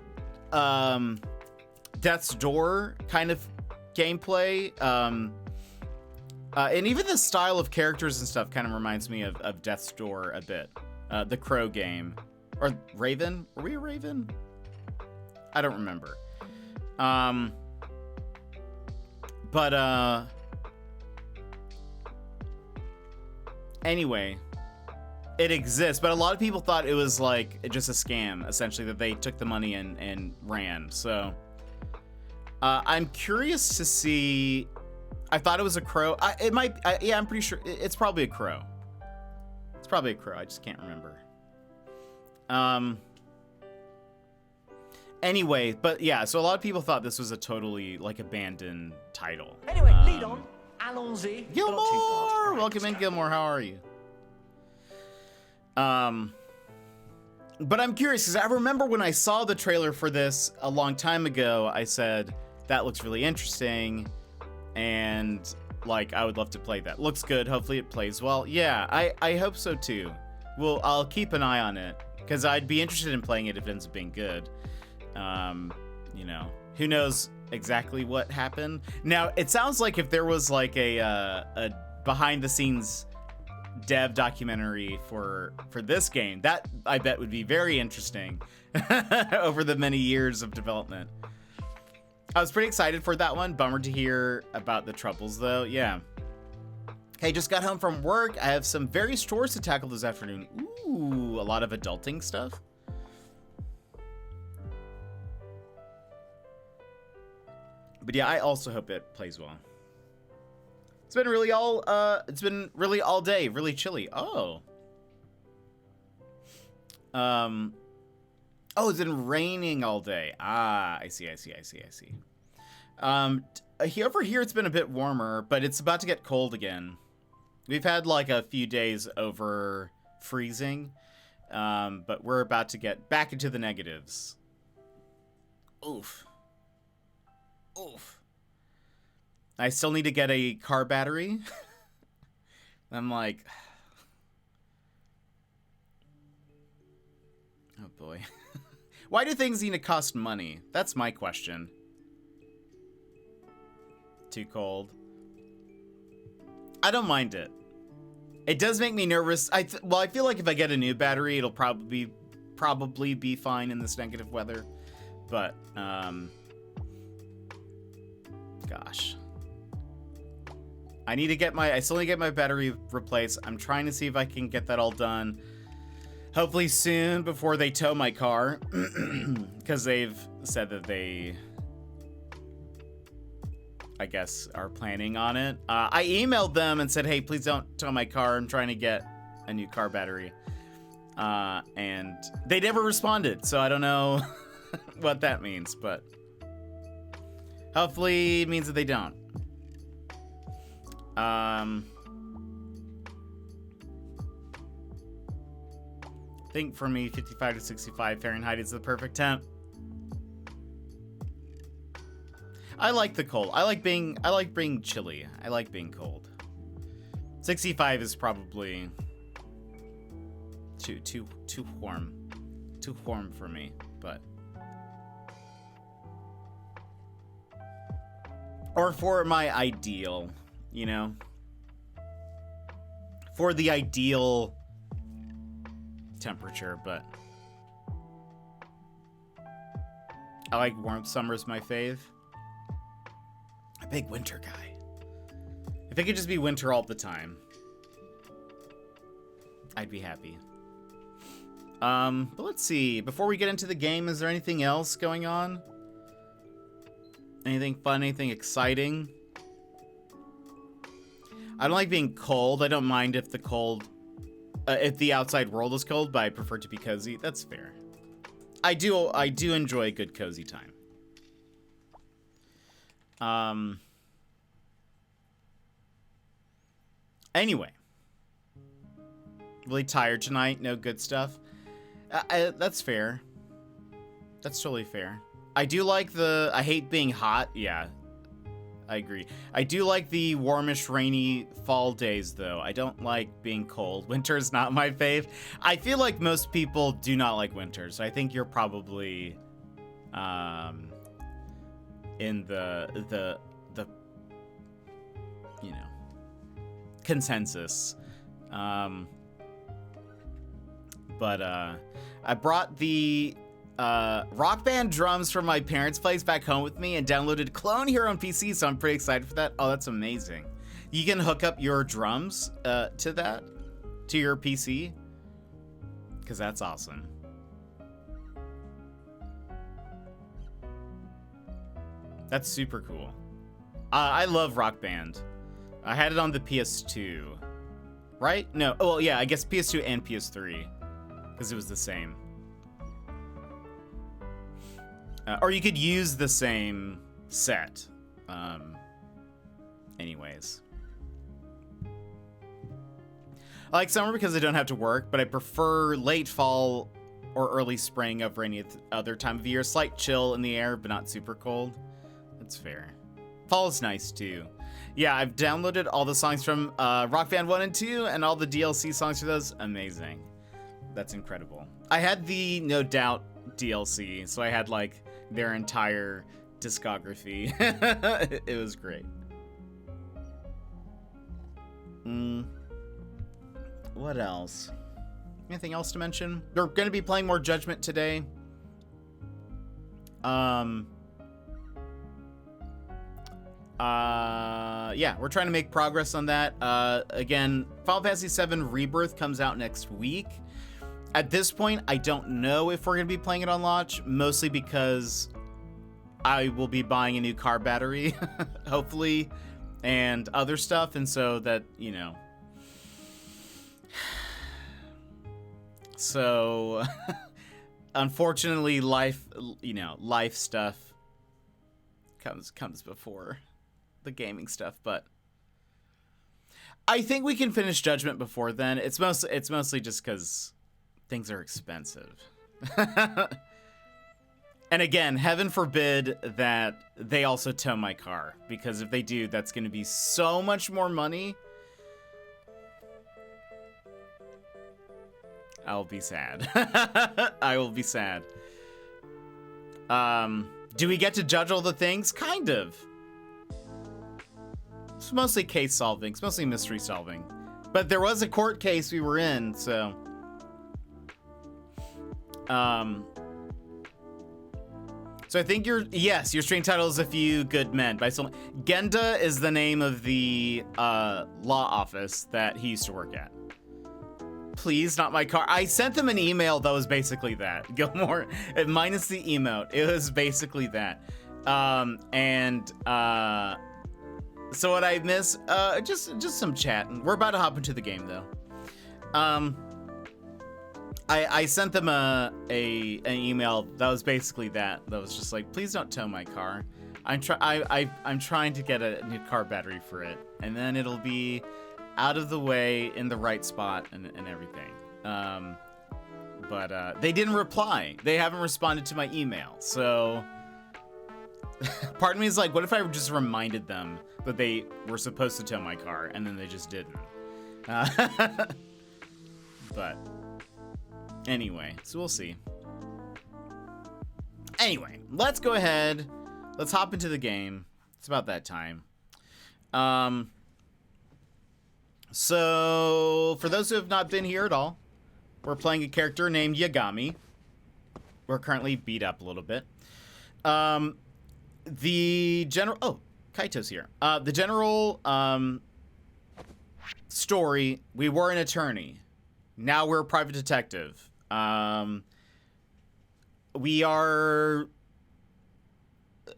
Death's Door kind of gameplay. And even the style of characters and stuff kind of reminds me of Death's Door a bit. The Crow game. Or Raven? Were we a Raven? I don't remember. Anyway, it exists, but a lot of people thought it was like just a scam, essentially, that they took the money and ran. So I'm curious to see. I thought it was a crow. Yeah, I'm pretty sure it's probably a crow. It's probably a crow. I just can't remember. Anyway, but yeah, so a lot of people thought this was a totally like abandoned title. Anyway, lead on. Allons-y. Gilmore! Welcome in, Gilmore. How are you? But I'm curious because I remember when I saw the trailer for this a long time ago, I said, that looks really interesting. And like, I would love to play that. Looks good. Hopefully it plays well. Yeah, I hope so too. Well, I'll keep an eye on it because I'd be interested in playing it if it ends up being good. You know, who knows exactly what happened. Now, it sounds like if there was like a behind the scenes dev documentary for this game, that I bet would be very interesting over the many years of development. I was pretty excited for that one. Bummer to hear about the troubles though. Yeah. Hey, just got home from work. I have some various chores to tackle this afternoon. Ooh, a lot of adulting stuff. But yeah, I also hope it plays well. It's been really all day, really chilly. Oh. Oh, it's been raining all day. Ah, I see. Over here it's been a bit warmer, but it's about to get cold again. We've had like a few days over freezing, but we're about to get back into the negatives. Oof. I still need to get a car battery. I'm like, oh boy. Why do things need to cost money? That's my question. Too cold. I don't mind it. It does make me nervous. I feel like if I get a new battery, it'll probably be fine in this negative weather. But, gosh. I still need to get my battery replaced. I'm trying to see if I can get that all done. Hopefully soon before they tow my car. Because they've said that they, I guess, are planning on it. I emailed them and said, hey, please don't tow my car. I'm trying to get a new car battery. And they never responded. So I don't know what that means. But hopefully it means that they don't. I think for me, 55 to 65 Fahrenheit is the perfect temp. I like the cold. I like being chilly. I like being cold. 65 is probably too warm. Too warm for me, but or for my ideal, you know? For the ideal temperature, but I like warm. Summer's my fave. A big winter guy. If it could just be winter all the time, I'd be happy. But let's see. Before we get into the game, is there anything else going on? Anything fun? Anything exciting? I don't like being cold. I don't mind if if the outside world is cold, but I prefer to be cozy. That's fair. I do enjoy a good cozy time. Anyway. Really tired tonight. No good stuff. That's fair. That's totally fair. I do like I hate being hot. Yeah. I agree. I do like the warmish, rainy fall days, though. I don't like being cold. Winter is not my fave. I feel like most people do not like winter, so I think you're probably in the you know, consensus. But I brought the Rock Band drums from my parents' place back home with me and downloaded Clone here on PC, so I'm pretty excited for that. Oh, that's amazing. You can hook up your drums to your PC, because that's awesome. That's super cool. I love Rock Band. I had it on the PS2, right? No, oh, well, yeah, I guess PS2 and PS3, because it was the same. Or you could use the same set. Anyways. I like summer because I don't have to work, but I prefer late fall or early spring over any other time of year. Slight chill in the air, but not super cold. That's fair. Fall is nice, too. Yeah, I've downloaded all the songs from Rock Band 1 and 2, and all the DLC songs for those. Amazing. That's incredible. I had the No Doubt DLC, so I had, like, their entire discography. It was great. What else? Anything else to mention? We're going to be playing more Judgment today. Yeah, we're trying to make progress on that. Again, Final Fantasy VII Rebirth comes out next week. At this point, I don't know if we're going to be playing it on launch, mostly because I will be buying a new car battery, hopefully, and other stuff, and so that, you know. So, unfortunately, life stuff comes before the gaming stuff, but I think we can finish Judgment before then. It's mostly just because things are expensive. And again, heaven forbid that they also tow my car, because if they do, that's going to be so much more money. I'll be sad. I will be sad. Do we get to judge all the things? Kind of. It's mostly case solving. It's mostly mystery solving. But there was a court case we were in, so... So I think your string title is A Few Good Men. By someone. Genda is the name of the law office that he used to work at. Please, not my car. I sent them an email that was basically that. Gilmore, minus the emote. It was basically that. So what I miss, just some chatting. We're about to hop into the game though. I sent them an email that was basically that. That was just like, please don't tow my car. I'm trying to get a new car battery for it, and then it'll be out of the way in the right spot and everything. But they didn't reply. They haven't responded to my email. So part of me is like, what if I just reminded them that they were supposed to tow my car and then they just didn't? But anyway, so we'll see. Anyway, let's go ahead. Let's hop into the game. It's about that time. So for those who have not been here at all, we're playing a character named Yagami. We're currently beat up a little bit. The general... Oh, Kaito's here. The general story, we were an attorney. Now we're a private detective. We are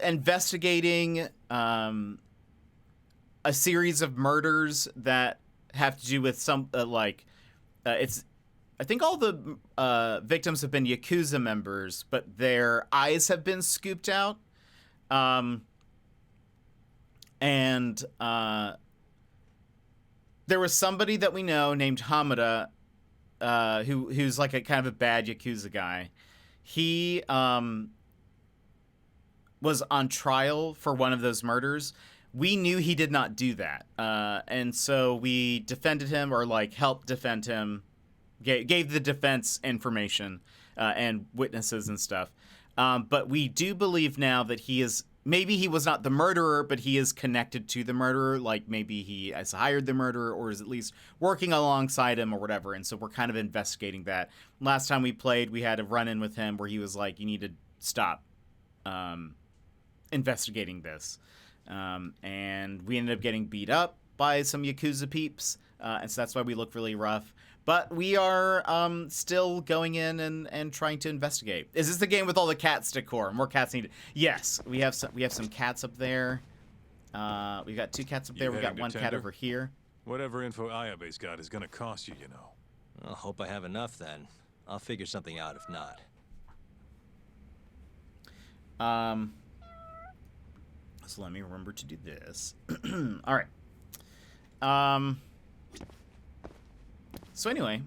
investigating a series of murders that have to do with some, it's... I think all the victims have been Yakuza members, but their eyes have been scooped out. And there was somebody that we know named Hamada, who's like a kind of a bad Yakuza guy. He was on trial for one of those murders. We knew he did not do that. And so we defended him, or like helped defend him, gave the defense information and witnesses and stuff. But we do believe now that he is, maybe he was not the murderer, but he is connected to the murderer. Like maybe he has hired the murderer or is at least working alongside him or whatever. And so we're kind of investigating that. Last time we played, we had a run-in with him where he was like, you need to stop investigating this. And we ended up getting beat up by some Yakuza peeps. And so that's why we look really rough. But we are still going in and trying to investigate. Is this the game with all the cats decor? More cats needed. Yes, we have some cats up there. We've got 2 cats up there. We got 1 cat over here. Whatever info Ayabe's got is gonna cost you, you know. I hope I have enough then. I'll figure something out if not. So let me remember to do this. All right. So anyway,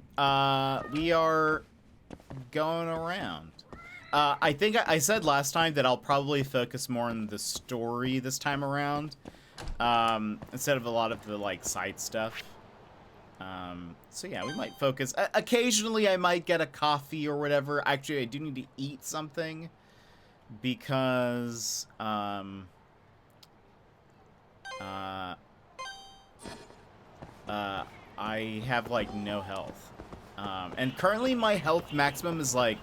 we are going around. I think I said last time that I'll probably focus more on the story this time around, instead of a lot of the like side stuff. So yeah, we might focus. Occasionally, I might get a coffee or whatever. Actually, I do need to eat something because I have like no health, and currently my health maximum is like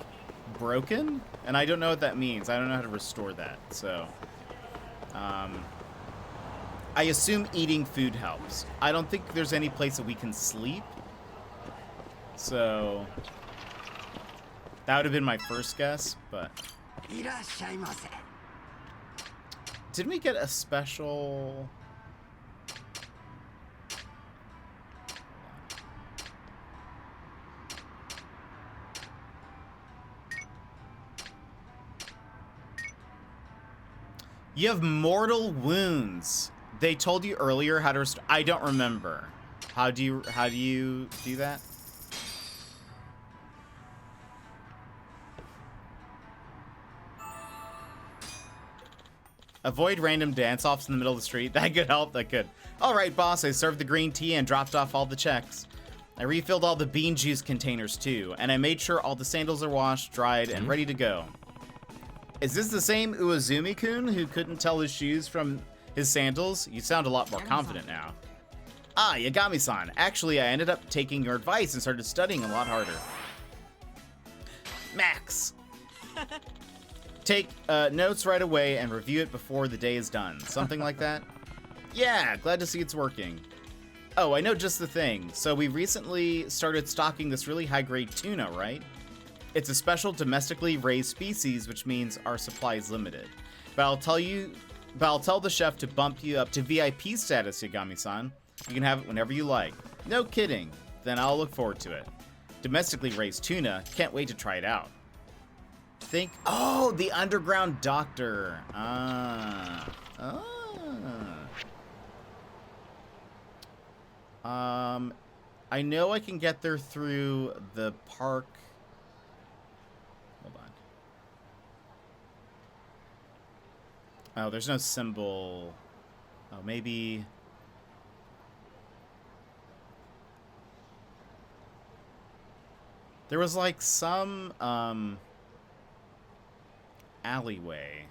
broken, and I don't know what that means. I don't know how to restore that. So I assume eating food helps. I don't think there's any place that we can sleep, so that would have been my first guess. But didn't we get a special? You have mortal wounds. They told you earlier how to restore. I don't remember. How do you do that? Avoid random dance-offs in the middle of the street. That could help. That could. All right, boss. I served the green tea and dropped off all the checks. I refilled all the bean juice containers too, and I made sure all the sandals are washed, dried, and ready to go. Is this the same Uazumi-kun who couldn't tell his shoes from his sandals? You sound a lot more confident now. Ah, Yagami-san. Actually, I ended up taking your advice and started studying a lot harder. Max. Take notes right away and review it before the day is done. Something like that? Yeah, glad to see it's working. Oh, I know just the thing. So we recently started stocking this really high-grade tuna, right? It's a special domestically raised species, which means our supply is limited. But I'll tell the chef to bump you up to VIP status, Yagami-san. You can have it whenever you like. No kidding. Then I'll look forward to it. Domestically raised tuna. Can't wait to try it out. Oh, the underground doctor. I know I can get there through the park. Hold on. Oh, there's no symbol. Oh, maybe. There was like some alleyway.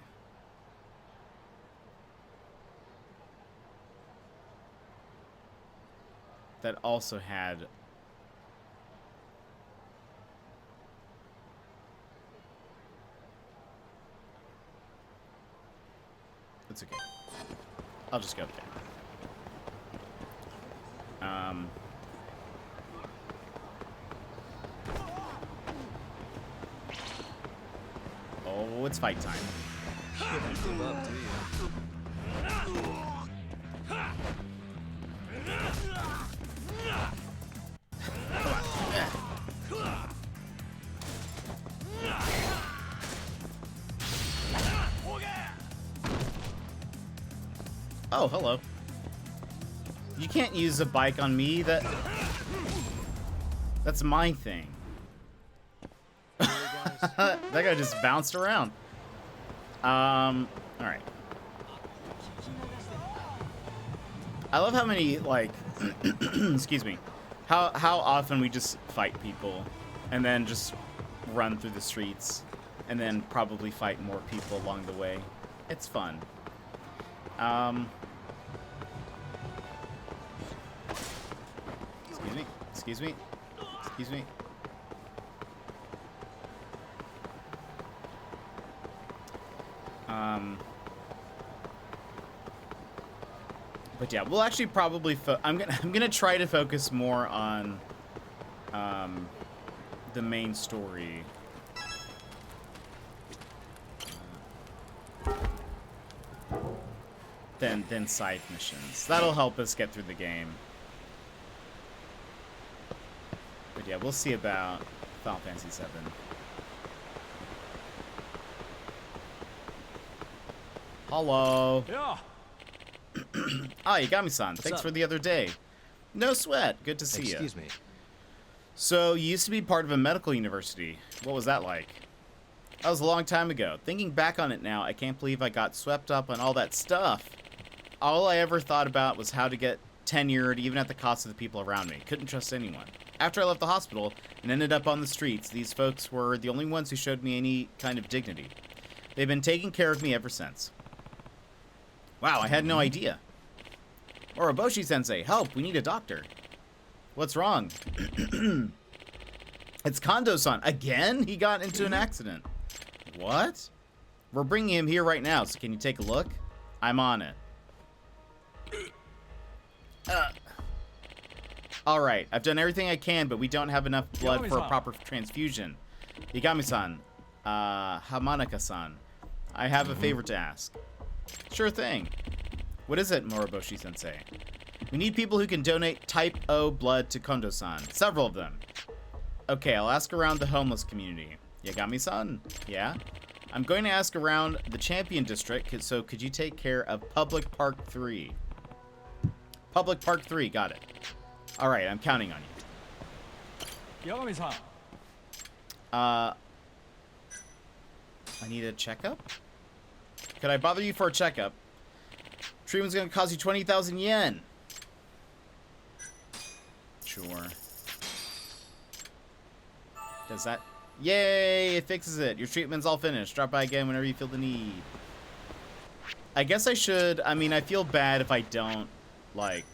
That also had it's okay. I'll just go there. Oh, it's fight time. Give up, do you? Oh, hello. You can't use a bike on me. That's my thing. That guy just bounced around. All right. I love how many, like, excuse me, how often we just fight people and then just run through the streets and then probably fight more people along the way. It's fun. Excuse me. Excuse me. Excuse me. But yeah, we'll actually probably I'm gonna try to focus more on the main story. Than side missions. That'll help us get through the game. But yeah, we'll see about Final Fantasy VII. Hello. Yeah. Ah, Yagami-san. Thanks up? for the other day. No sweat. Good to see you. Excuse me. So, you used to be part of a medical university. What was that like? That was a long time ago. Thinking back on it now, I can't believe I got swept up on all that stuff. All I ever thought about was how to get tenured, even at the cost of the people around me. Couldn't trust anyone. After I left the hospital and ended up on the streets, these folks were the only ones who showed me any kind of dignity. They've been taking care of me ever since. Wow, I had no idea. Oroboshi-sensei, help, we need a doctor. What's wrong? It's Kondo-san. Again? He got into an accident. What? We're bringing him here right now, so can you take a look? I'm on it. Alright, I've done everything I can, but we don't have enough blood for a proper transfusion. Yagami-san, Hamanaka-san, I have a favor to ask. Sure thing. What is it, Moroboshi-sensei? We need people who can donate type O blood to Kondo-san. Several of them. Okay, I'll ask around the homeless community. Yagami-san? Yeah? I'm going to ask around the Champion District, so could you take care of Public Park 3? Public Park 3, got it. Alright, I'm counting on you. Yagami-san. I need a checkup? Could I bother you for a checkup? Treatment's gonna cost you 20,000 yen. Sure. Does that... Yay! It fixes it. Your treatment's all finished. Drop by again whenever you feel the need. I guess I should... I mean, I feel bad if I don't, like...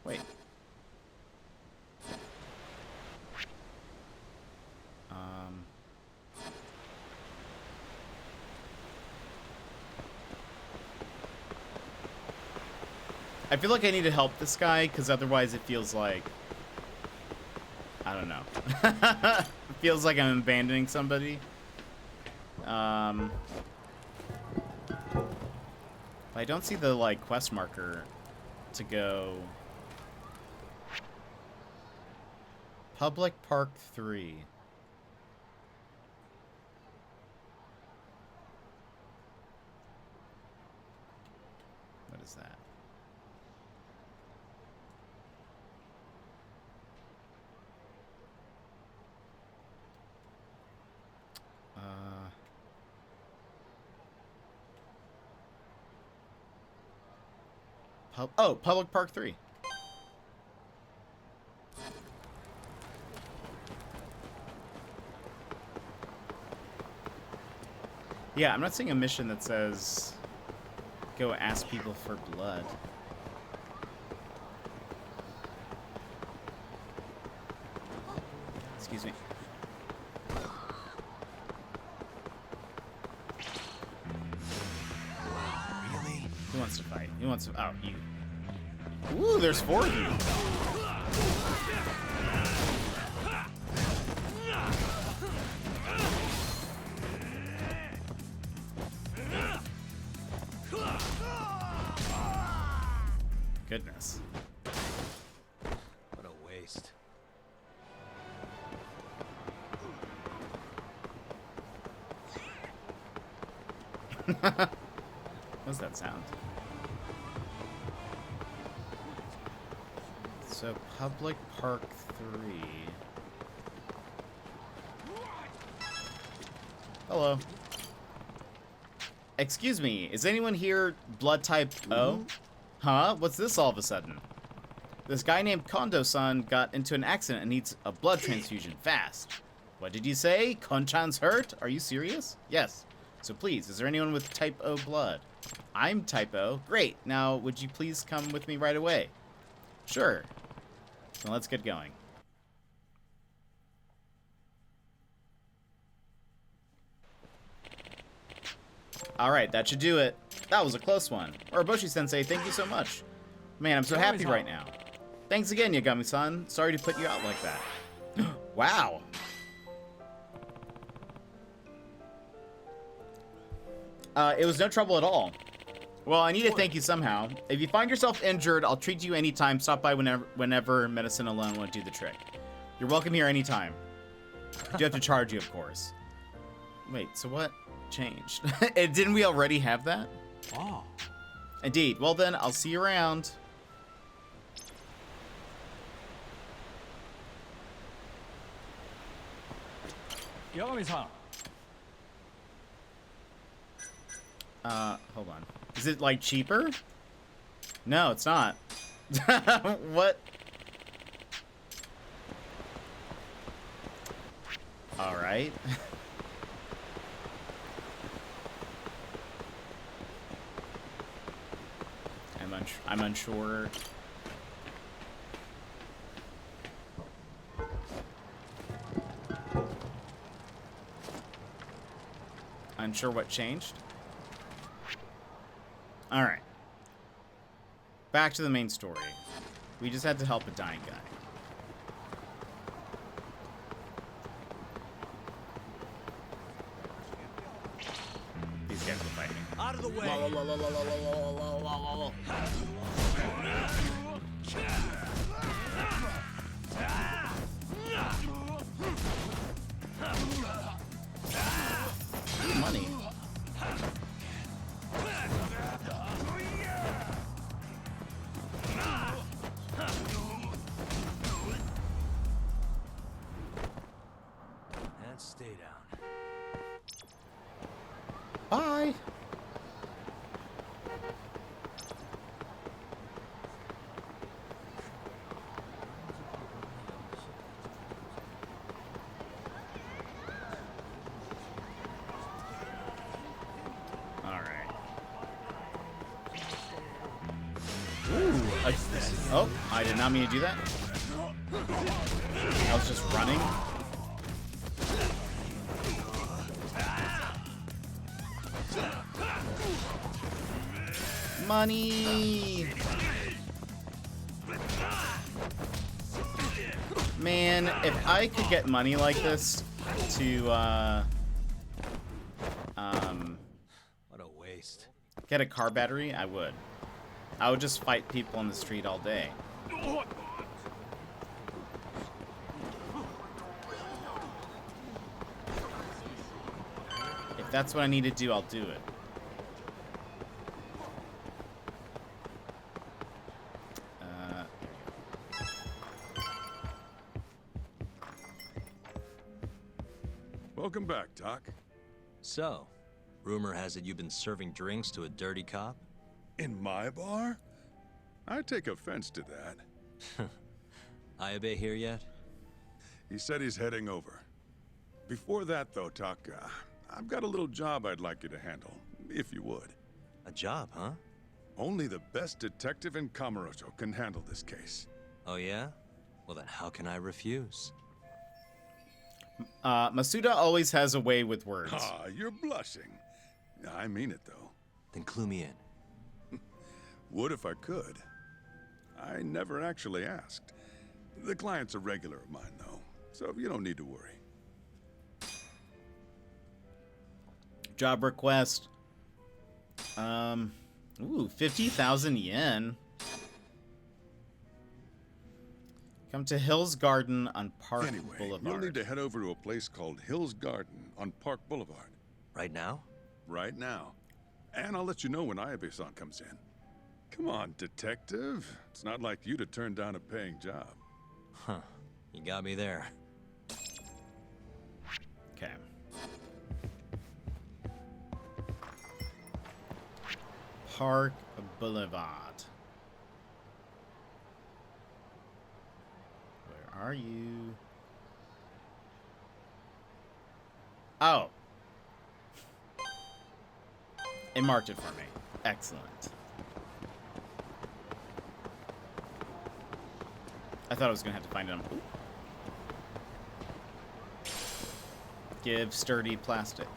Wait. I feel like I need to help this guy, because otherwise it feels like... I don't know. It feels like I'm abandoning somebody. I don't see the, like, quest marker to go... Public Park 3. What is that? Public Park 3. Yeah, I'm not seeing a mission that says go ask people for blood. Excuse me. Really? Who wants to fight? Who wants to... Oh, you. Ooh, there's 4 of you. Goodness. What a waste. What's that sound? So, Public Park 3. Hello. Excuse me, is anyone here blood type O? Huh? What's this all of a sudden? This guy named Kondo-san got into an accident and needs a blood transfusion fast. What did you say? Konchan's hurt? Are you serious? Yes. So please, is there anyone with type O blood? I'm type O. Great. Now, would you please come with me right away? Sure. Then let's get going. Alright, that should do it. That was a close one. Oroboshi-sensei, thank you so much. Man, I'm so happy right now. Thanks again, Yagami-san. Sorry to put you out like that. Wow. It was no trouble at all. Well, I need to thank you somehow. If you find yourself injured, I'll treat you anytime. Stop by whenever medicine alone won't do the trick. You're welcome here anytime. I do have to charge you, of course. Wait, so what changed? Didn't we already have that? Oh. Indeed. Well then, I'll see you around. Yagami-san. Hold on. Is it, like, cheaper? No, it's not. What? Alright. I'm unsure. Unsure what changed? Alright. Back to the main story. We just had to help a dying guy. These guys will fight me. Out of the way. Money. And stay down. Bye. Oh, I did not mean to do that. I was just running. Money! Man, if I could get money like this to, What a waste. get a car battery, I would. I would just fight people on the street all day. If that's what I need to do, I'll do it. Welcome back, Doc. So, rumor has it you've been serving drinks to a dirty cop? In my bar? I take offense to that. Ayabe here yet? He said he's heading over. Before that, though, Doc, I've got a little job I'd like you to handle, if you would. A job, huh? Only the best detective in Kamurocho can handle this case. Oh yeah? Well then how can I refuse? Masuda always has a way with words. Ah, you're blushing. I mean it, though. Then clue me in. Would if I could. I never actually asked. The client's a regular of mine, though, so you don't need to worry. Job request. Ooh, 50,000 yen. Come to Hills Garden on Park Anyway, Boulevard. you'll need to head over to a place called Hills Garden on Park Boulevard. Right now? Right now. And I'll let you know when Ayabe-san comes in. Come on, detective. It's not like you to turn down a paying job. Huh. You got me there. Okay. Park Boulevard. Where are you? Oh. It marked it for me. Excellent. I thought I was going to have to find them. Give sturdy plastic.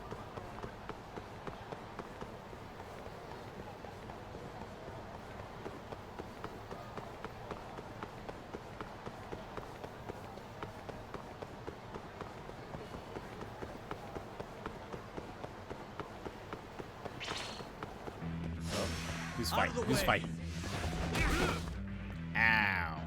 Who's fighting? Who's fighting? Ow.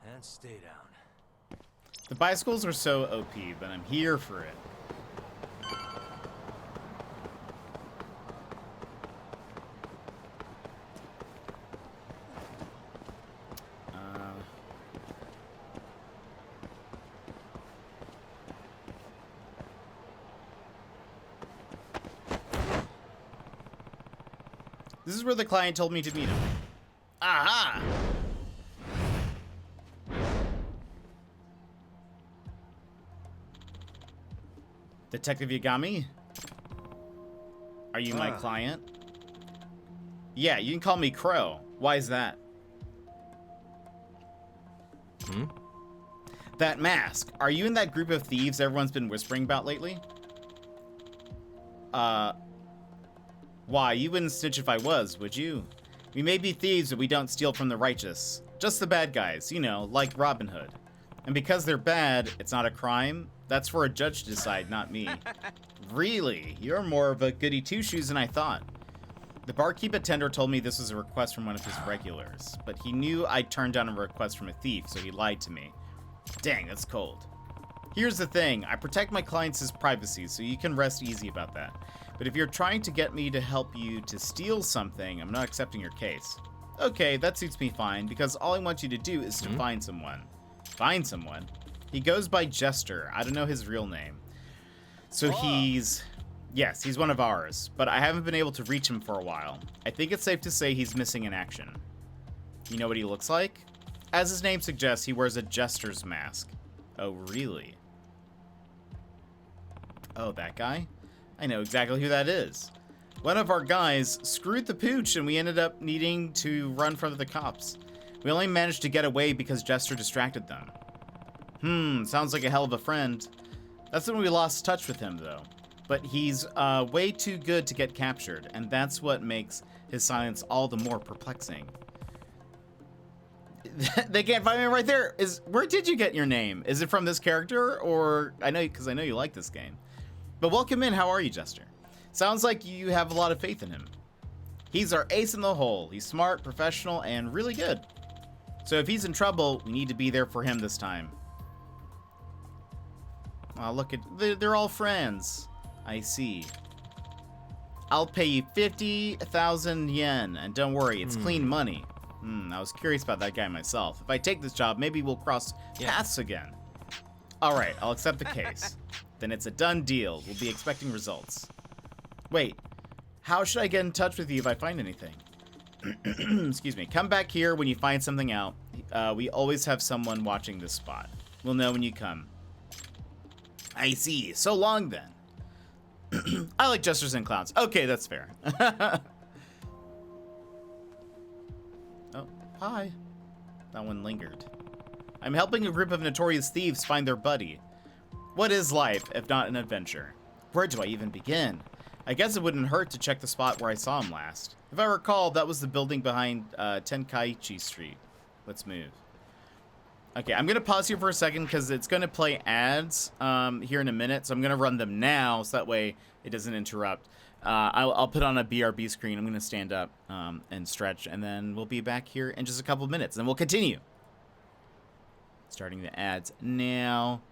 And stay down. The bicycles are so OP, but I'm here for it. This is where the client told me to meet him. Aha! Detective Yagami? Are you my client? Yeah, you can call me Crow. Why is that? Hmm? That mask. Are you in that group of thieves everyone's been whispering about lately? Why, you wouldn't snitch if I was, would you? We may be thieves, but we don't steal from the righteous. Just the bad guys, you know, like Robin Hood. And because they're bad, it's not a crime? That's for a judge to decide, not me. Really? You're more of a goody two-shoes than I thought. The barkeep at Tender told me this was a request from one of his regulars, but he knew I'd turned down a request from a thief, so he lied to me. Dang, that's cold. Here's the thing, I protect my clients' privacy, so you can rest easy about that. But if you're trying to get me to help you to steal something, I'm not accepting your case. Okay, that suits me fine, because all I want you to do is to find someone. Find someone? He goes by Jester. I don't know his real name. So he's... Yes, he's one of ours, but I haven't been able to reach him for a while. I think it's safe to say he's missing in action. You know what he looks like? As his name suggests, he wears a Jester's mask. Oh, really? Oh, that guy? I know exactly who that is. One of our guys screwed the pooch and we ended up needing to run from the cops. We only managed to get away because Jester distracted them. Sounds like a hell of a friend. That's when we lost touch with him, though. But he's way too good to get captured, and that's what makes his silence all the more perplexing. They can't find me right there. Where did you get your name? Is it from this character, or because I know you like this game. But welcome in. How are you, Jester? Sounds like you have a lot of faith in him. He's our ace in the hole. He's smart, professional, and really good. So if he's in trouble, we need to be there for him this time. Oh, look at they're all friends. I see. I'll pay you 50,000 yen, and don't worry, it's clean money. I was curious about that guy myself. If I take this job, maybe we'll cross paths again. All right, I'll accept the case. Then it's a done deal. We'll be expecting results. Wait, how should I get in touch with you if I find anything? Excuse me. Come back here when you find something out. We always have someone watching this spot. We'll know when you come. I see. So long then. I like jesters and clowns. Okay, that's fair. Oh, hi. That one lingered. I'm helping a group of notorious thieves find their buddy. What is life if not an adventure? Where do I even begin? I guess it wouldn't hurt to check the spot where I saw him last. If I recall, that was the building behind Tenkaichi Street. Let's move. Okay, I'm going to pause here for a second because it's going to play ads here in a minute. So I'm going to run them now so that way it doesn't interrupt. I'll put on a BRB screen. I'm going to stand up and stretch, and then we'll be back here in just a couple of minutes. And we'll continue. Starting the ads now.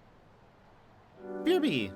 BRB.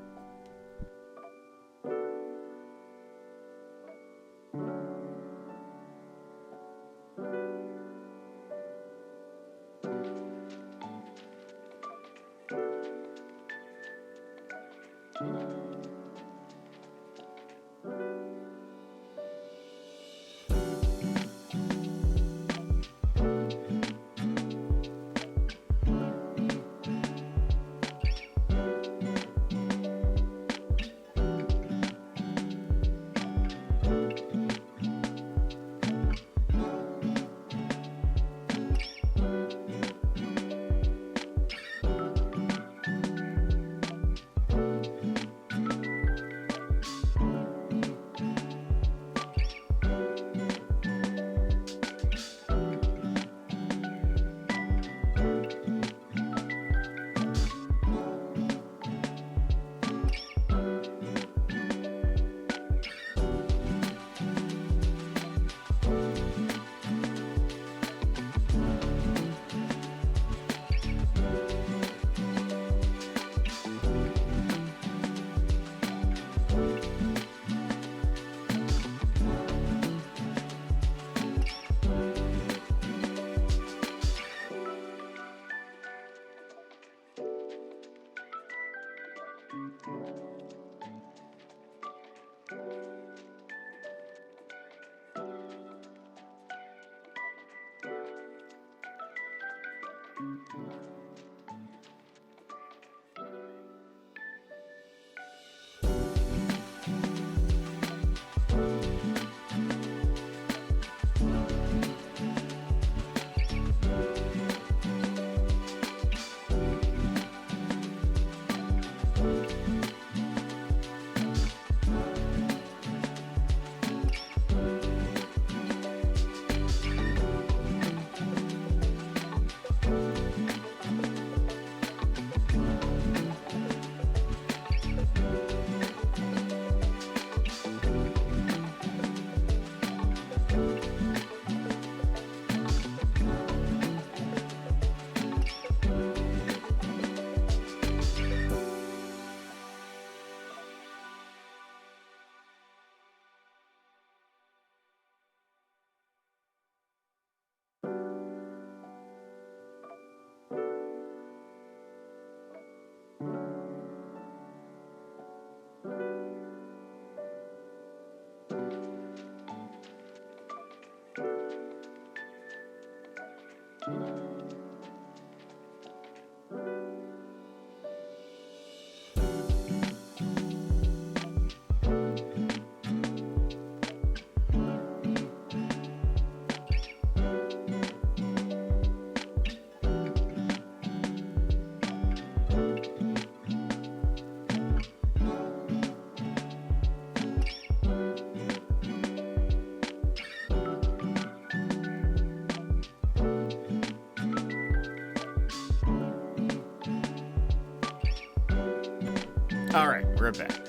All right, we're back.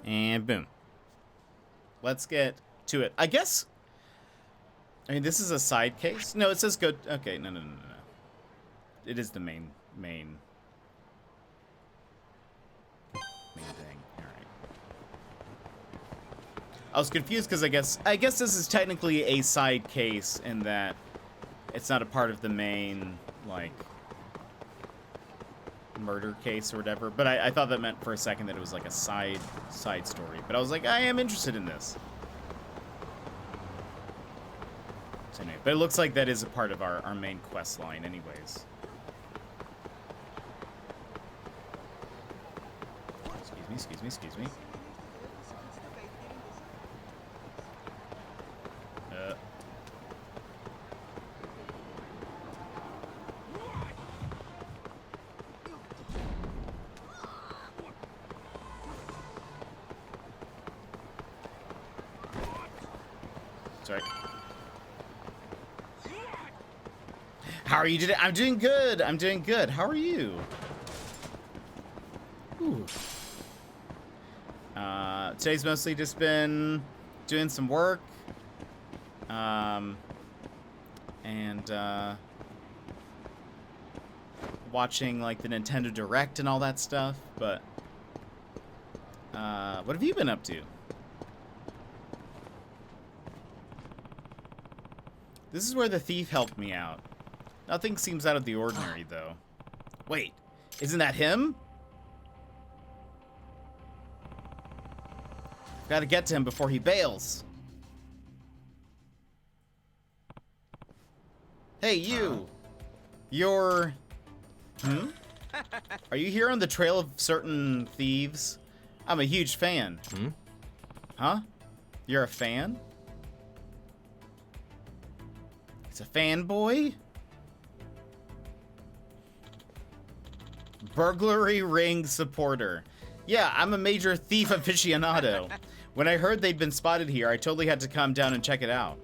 And boom. Let's get to it. I guess. I mean, this is a side case. No, it says go. Okay, no. It is the main thing. All right. I was confused because I guess this is technically a side case in that it's not a part of the main like murder case or whatever. But I thought that meant for a second that it was like a side story. But I was like, I am interested in this. So anyway, but it looks like that is a part of our main quest line, anyways. Excuse me. Sorry. How are you today? I'm doing good. How are you? Ooh. Today's mostly just been doing some work. And watching like the Nintendo Direct and all that stuff. But what have you been up to? This is where the thief helped me out. Nothing seems out of the ordinary, though. Wait, isn't that him? Gotta get to him before he bails. Hey, you! You're... Are you here on the trail of certain thieves? I'm a huge fan. Huh? You're a fan? He's a fanboy? Burglary ring supporter. Yeah, I'm a major thief aficionado. When I heard they'd been spotted here, I totally had to come down and check it out.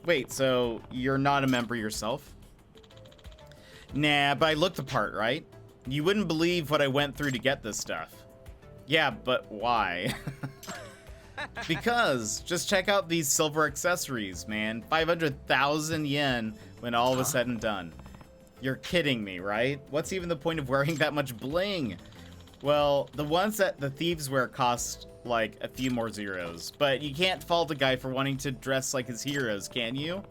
Wait, so you're not a member yourself? Nah, but I look the part, right? You wouldn't believe what I went through to get this stuff. Yeah, but why? Because, just check out these silver accessories, man. 500,000 yen when all was said and done. You're kidding me, right? What's even the point of wearing that much bling? Well, the ones that the thieves wear cost like a few more zeros, but you can't fault a guy for wanting to dress like his heroes, can you?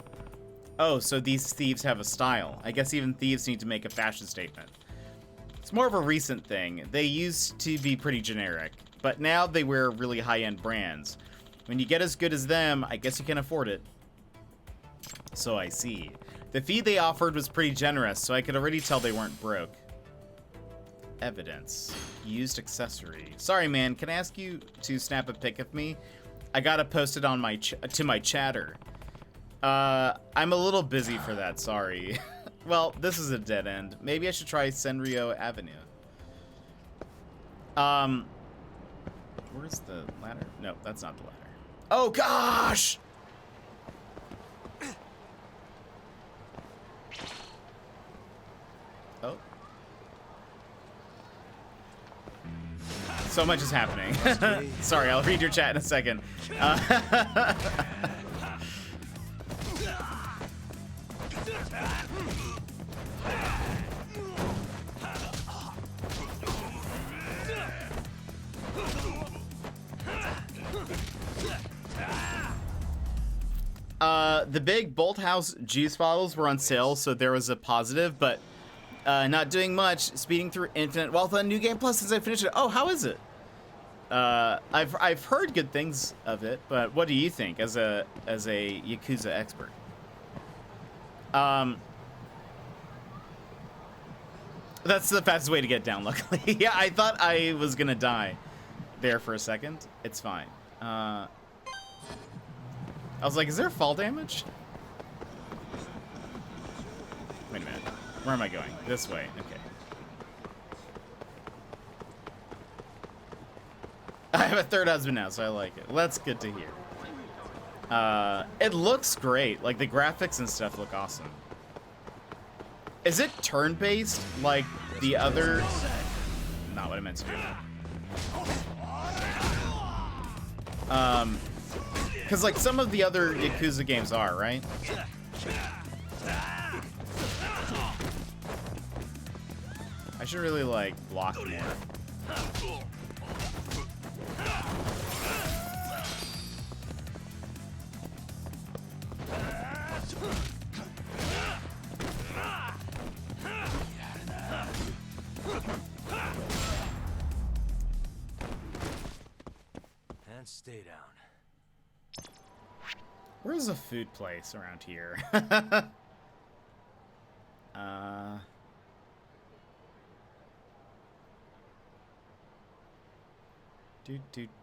Oh, so these thieves have a style. I guess even thieves need to make a fashion statement. It's more of a recent thing. They used to be pretty generic, but now they wear really high-end brands. When you get as good as them, I guess you can afford it. So I see. The fee they offered was pretty generous, so I could already tell they weren't broke. Evidence. Used accessory. Sorry, man. Can I ask you to snap a pic of me? I gotta post it on my to my chatter. I'm a little busy for that. Sorry. Well, this is a dead end. Maybe I should try Senryo Avenue. Where's the ladder? No, that's not the ladder. Oh gosh! Oh. So much is happening. Sorry, I'll read your chat in a second. The big Bolt House juice bottles were on sale, so there was a positive, but not doing much. Speeding through Infinite Wealth on New Game Plus since I finished it. Oh, how is it? I've heard good things of it, but what do you think as a Yakuza expert? That's the fastest way to get down, luckily. Yeah, I thought I was gonna die there for a second. It's fine. I was like, is there fall damage? Wait a minute. Where am I going? This way. Okay. I have a third husband now, so I like it. Well, that's good to hear. It looks great. Like, the graphics and stuff look awesome. Is it turn-based like the other... Not what I meant to do. Because, like, some of the other Yakuza games are, right? I should really, like, block more. And stay down. Where's a food place around here?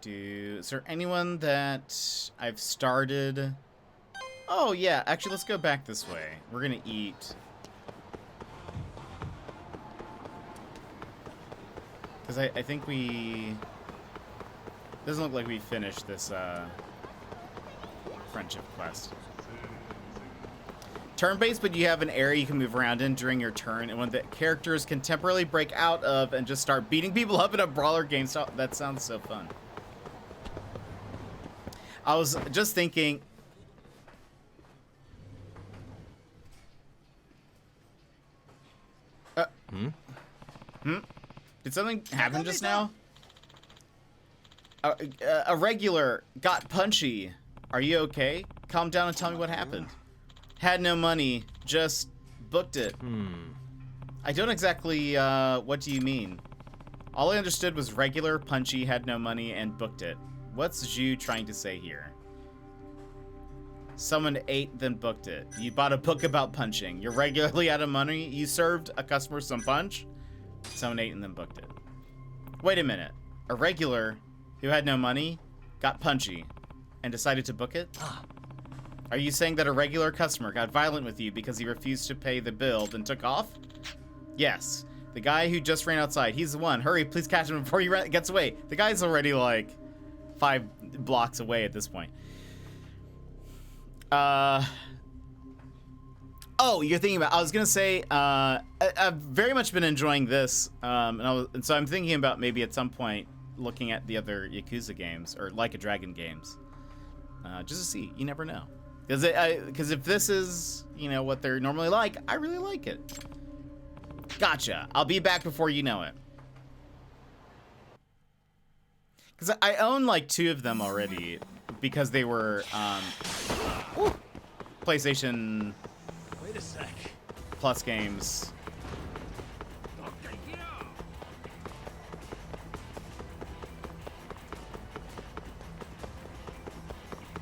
Is there anyone that I've started? Oh, yeah. Actually, let's go back this way. We're gonna eat. Because I think we... Doesn't look like we finished this, friendship quest. Turn-based, but you have an area you can move around in during your turn, and when the characters can temporarily break out of and just start beating people up in a brawler game. So that sounds so fun. I was just thinking... Did something happen just now? A regular got punchy. Are you okay? Calm down and tell me what happened. Had no money, just booked it. I don't exactly, what do you mean? All I understood was regular, punchy, had no money, and booked it. What's Zhu trying to say here? Someone ate, then booked it. You bought a book about punching. You're regularly out of money. You served a customer some punch. Someone ate and then booked it. Wait a minute. A regular who had no money got punchy and decided to book it? Are you saying that a regular customer got violent with you because he refused to pay the bill, then took off? Yes. The guy who just ran outside. He's the one. Hurry, please catch him before he gets away. The guy's already like 5 blocks away at this point. Oh, you're thinking about... I was going to say, I've very much been enjoying this. And so I'm thinking about maybe at some point looking at the other Yakuza games or Like a Dragon games. Just to see. You never know. Because if this is, you know, what they're normally like, I really like it. Gotcha. I'll be back before you know it. Because I own like 2 of them already because they were PlayStation Wait a sec. Plus games.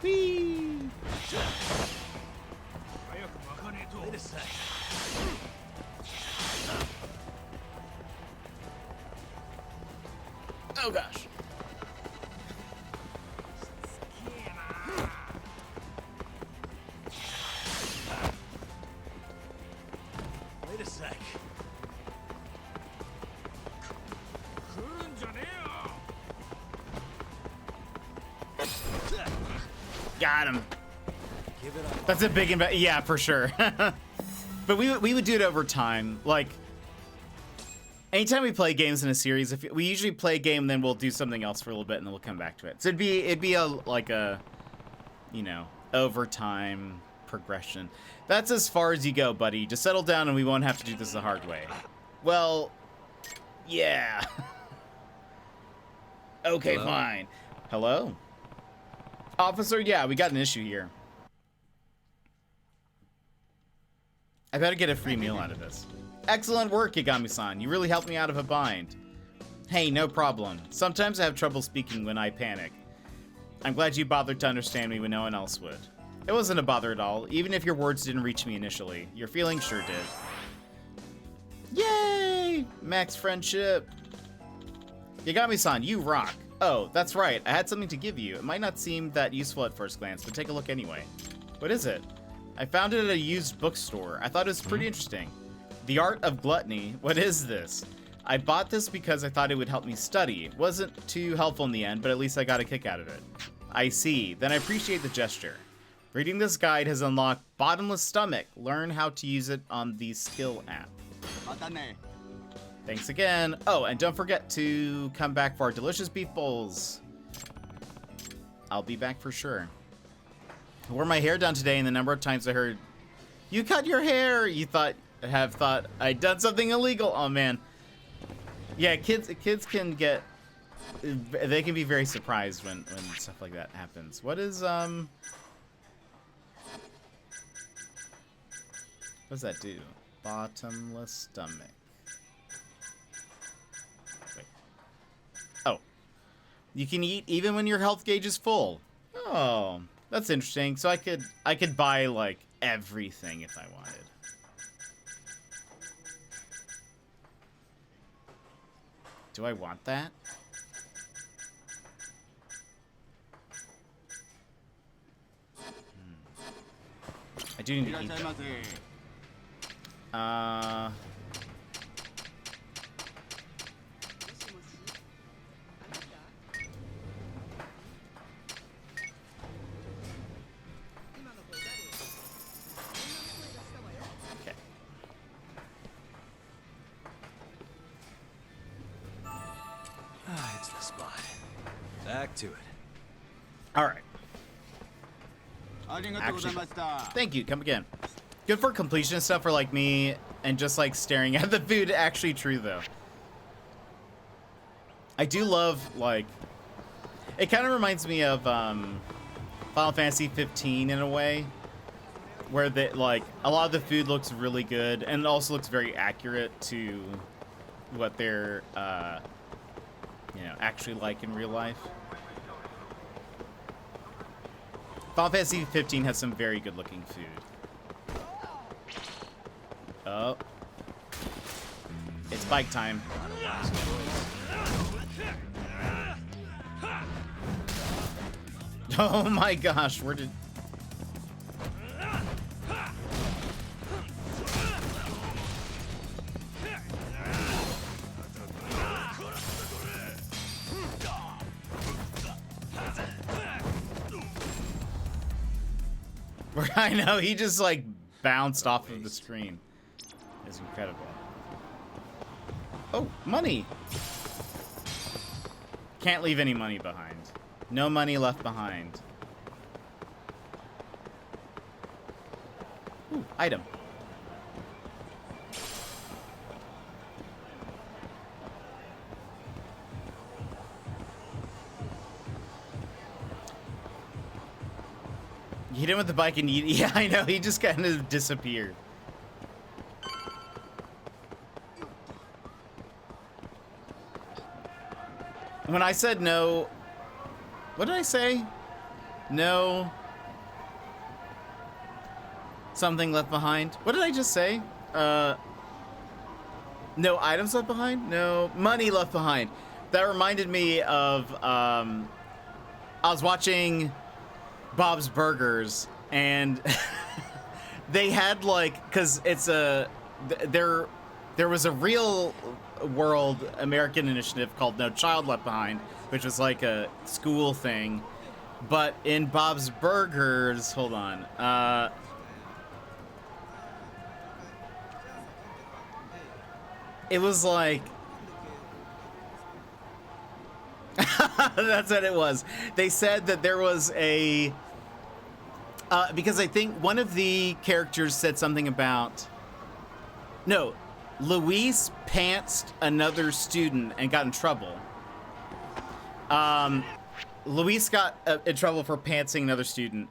Whee! Wait a sec. Oh gosh. Wait a sec. Got him. Give it up. That's a big investment. Yeah, for sure. But we would do it over time. Like, anytime we play games in a series, if we usually play a game, then we'll do something else for a little bit, and then we'll come back to it. So it'd be like a, you know, over time progression. That's as far as you go, buddy. Just settle down, and we won't have to do this the hard way. Well, yeah. Okay, Hello? fine. Hello? Officer, yeah, we got an issue here. I better get a free meal out of this. Excellent work, Yagami-san. You really helped me out of a bind. Hey, no problem. Sometimes I have trouble speaking when I panic. I'm glad you bothered to understand me when no one else would. It wasn't a bother at all, even if your words didn't reach me initially. Your feelings sure did. Yay! Max friendship. Yagami-san, you rock. Oh, that's right. I had something to give you. It might not seem that useful at first glance, but take a look anyway. What is it? I found it at a used bookstore. I thought it was pretty interesting. The Art of Gluttony. What is this? I bought this because I thought it would help me study. It wasn't too helpful in the end, but at least I got a kick out of it. I see. Then I appreciate the gesture. Reading this guide has unlocked Bottomless Stomach. Learn how to use it on the skill app. Thanks again. Oh, and don't forget to come back for our delicious beef bowls. I'll be back for sure. I wore my hair down today, and the number of times I heard, "You cut your hair," you have thought I'd done something illegal. Oh man. Yeah, kids can get, they can be very surprised when stuff like that happens. What does that do? Bottomless stomach. Wait. Oh. You can eat even when your health gauge is full. Oh, that's interesting. So I could buy like everything if I wanted. Do I want that? I do need to eat them. Okay. It's the spot. Back to it. All right. Actually, thank you. Come again. Good for completion stuff for like me and just like staring at the food. Actually true though. I do love like, it kind of reminds me of Final Fantasy 15 in a way, where like a lot of the food looks really good and it also looks very accurate to what they're actually like in real life. Final Fantasy 15 has some very good looking food. Oh. It's bike time. Oh my gosh, where did... I know, he just like bounced off of the screen. It's incredible. Oh, money! Can't leave any money behind. No money left behind. Ooh, item. You hit him with the bike and yeah, I know, he just kind of disappeared. When I said no, what did I say? No. Something left behind. What did I just say? No items left behind? No money left behind. That reminded me of, I was watching Bob's Burgers and they had like, cause it's there was a real world American initiative called No Child Left Behind, which was like a school thing. But in Bob's Burgers, hold on. It was like, that's what it was. They said that there was a, because I think one of the characters said something about, no, Luis pantsed another student and got in trouble. Luis got in trouble for pantsing another student,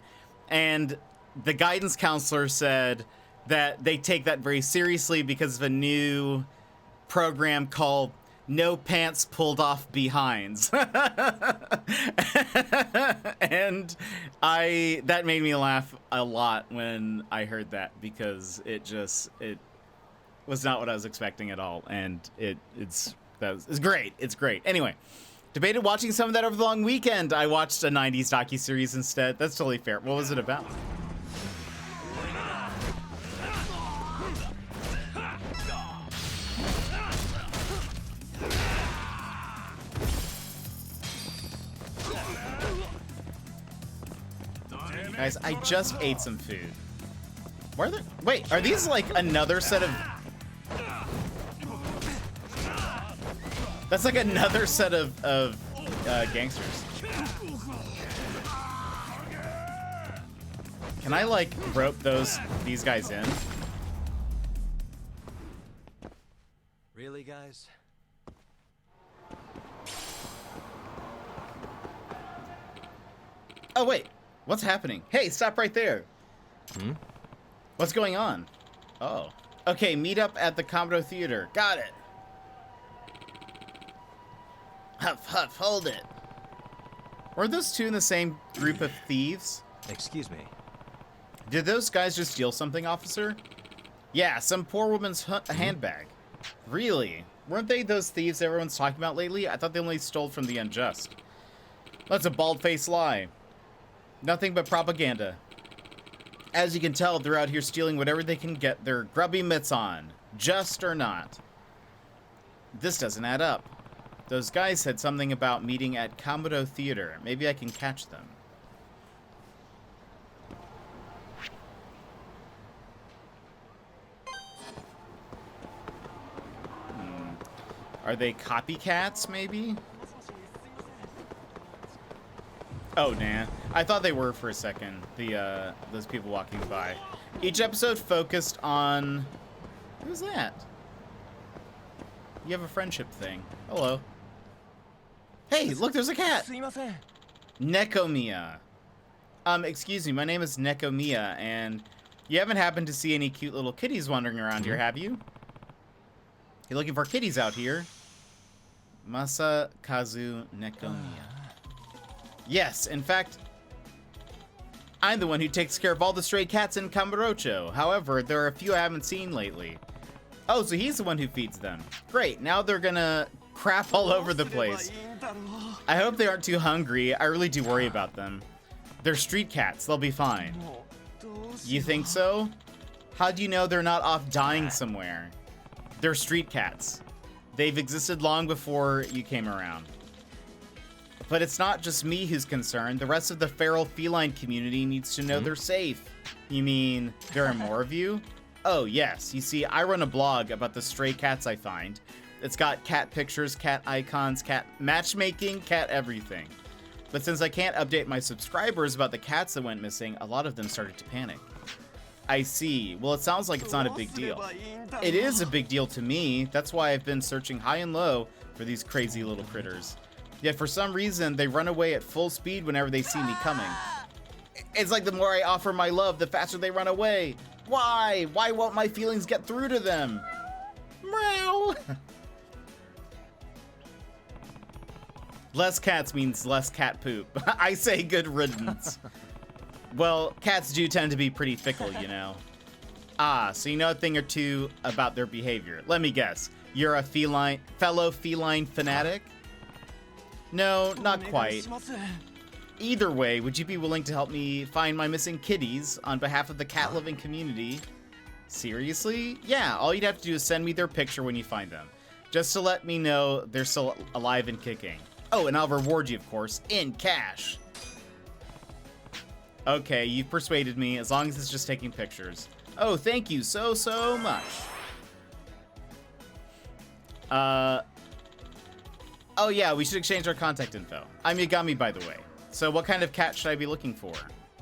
and the guidance counselor said that they take that very seriously because of a new program called No Pants Pulled Off Behinds. And that made me laugh a lot when I heard that, because it was not what I was expecting at all, and it's great. It's great. Anyway, debated watching some of that over the long weekend. I watched a 90s docuseries instead. That's totally fair. What was it about? Guys, I just ate some food. Where are they? Wait, are these like another set of... That's like another set of gangsters. Can I like rope these guys in? Really, guys? Oh wait, what's happening? Hey, stop right there. What's going on? Oh. Okay, meet up at the Commodore Theater. Got it. Huff, huff, hold it. Were those two in the same group of thieves? Excuse me. Did those guys just steal something, officer? Yeah, some poor woman's handbag. Really? Weren't they those thieves everyone's talking about lately? I thought they only stole from the unjust. That's a bald-faced lie. Nothing but propaganda. As you can tell, they're out here stealing whatever they can get their grubby mitts on. Just or not. This doesn't add up. Those guys said something about meeting at Commodore Theater. Maybe I can catch them. Are they copycats, maybe? Oh, nah. I thought they were for a second, those people walking by. Each episode focused on... Who's that? You have a friendship thing. Hello. Hey, look, there's a cat! Nekomiya. Excuse me, my name is Nekomiya, and you haven't happened to see any cute little kitties wandering around here, have you? You're looking for kitties out here. Masakazu Nekomiya. Yes, in fact, I'm the one who takes care of all the stray cats in Kamurocho. However, there are a few I haven't seen lately. Oh, so he's the one who feeds them. Great, now they're gonna crap all over the place. I hope they aren't too hungry. I really do worry about them. They're street cats, they'll be fine. You think so? How do you know they're not off dying somewhere? They're street cats. They've existed long before you came around. But it's not just me who's concerned. The rest of the feral feline community needs to know they're safe. You mean there are more of you? Oh, yes. You see, I run a blog about the stray cats I find. It's got cat pictures, cat icons, cat matchmaking, cat everything. But since I can't update my subscribers about the cats that went missing, a lot of them started to panic. I see. Well, it sounds like it's not a big deal. It is a big deal to me. That's why I've been searching high and low for these crazy little critters. Yet for some reason, they run away at full speed whenever they see me coming. It's like the more I offer my love, the faster they run away. Why? Why won't my feelings get through to them? Meow. Less cats means less cat poop. I say good riddance. Well, cats do tend to be pretty fickle, you know. Ah, so you know a thing or two about their behavior. Let me guess. You're a fellow feline fanatic? No, not quite. Either way, would you be willing to help me find my missing kitties on behalf of the cat-loving community? Seriously? Yeah, all you'd have to do is send me their picture when you find them. Just to let me know they're still alive and kicking. Oh, and I'll reward you, of course, in cash. Okay, you've persuaded me, as long as it's just taking pictures. Oh, thank you so much. Oh yeah, we should exchange our contact info. I'm Yagami, by the way. So what kind of cat should I be looking for?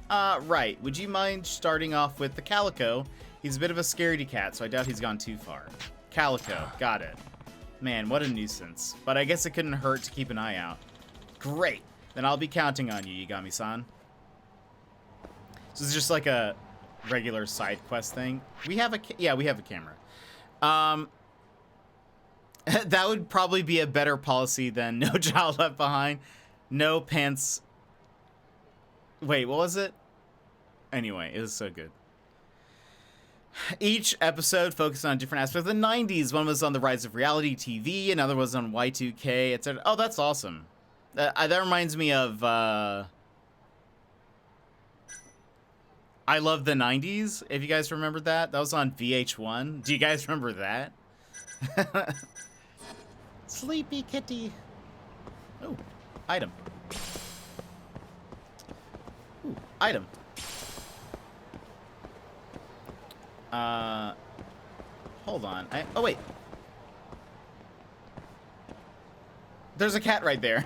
Right. Would you mind starting off with the Calico? He's a bit of a scaredy cat, so I doubt he's gone too far. Calico, got it. Man, what a nuisance. But I guess it couldn't hurt to keep an eye out. Great. Then I'll be counting on you, Yagami-san. So this is just like a regular side quest thing. We have a camera. That would probably be a better policy than No Child Left Behind. No pants. Wait, what was it? Anyway, it was so good. Each episode focused on a different aspect of the 90s. One was on the rise of reality TV, another was on Y2K, etc. Oh, that's awesome. That reminds me of I Love the 90s, if you guys remember that. That was on VH1. Do you guys remember that? Sleepy kitty. Oh, item. Ooh, item. Hold on. Oh, wait. There's a cat right there.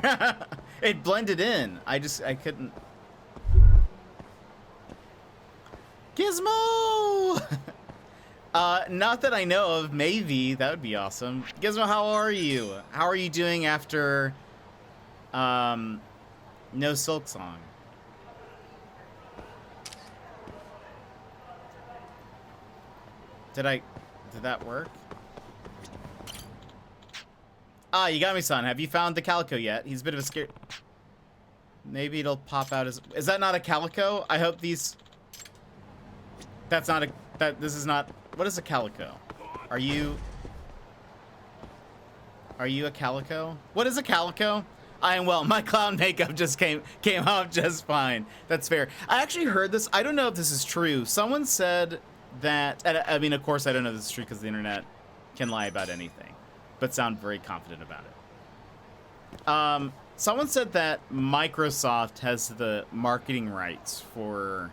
It blended in. I couldn't. Gizmo! Not that I know of. Maybe. That would be awesome. Gizmo, how are you? How are you doing after, No Silk Song? Did that work? Ah, you got me, son. Have you found the calico yet? He's a bit of a scare. Maybe it'll pop out as... Is that not a calico? I hope these... That's not a... This is not... What is a calico? Are you a calico? What is a calico? I am well. My clown makeup just came off just fine. That's fair. I actually heard this. I don't know if this is true. Someone said that... And I mean, of course, I don't know if this is true because the internet can lie about anything, but sound very confident about it. Someone said that Microsoft has the marketing rights for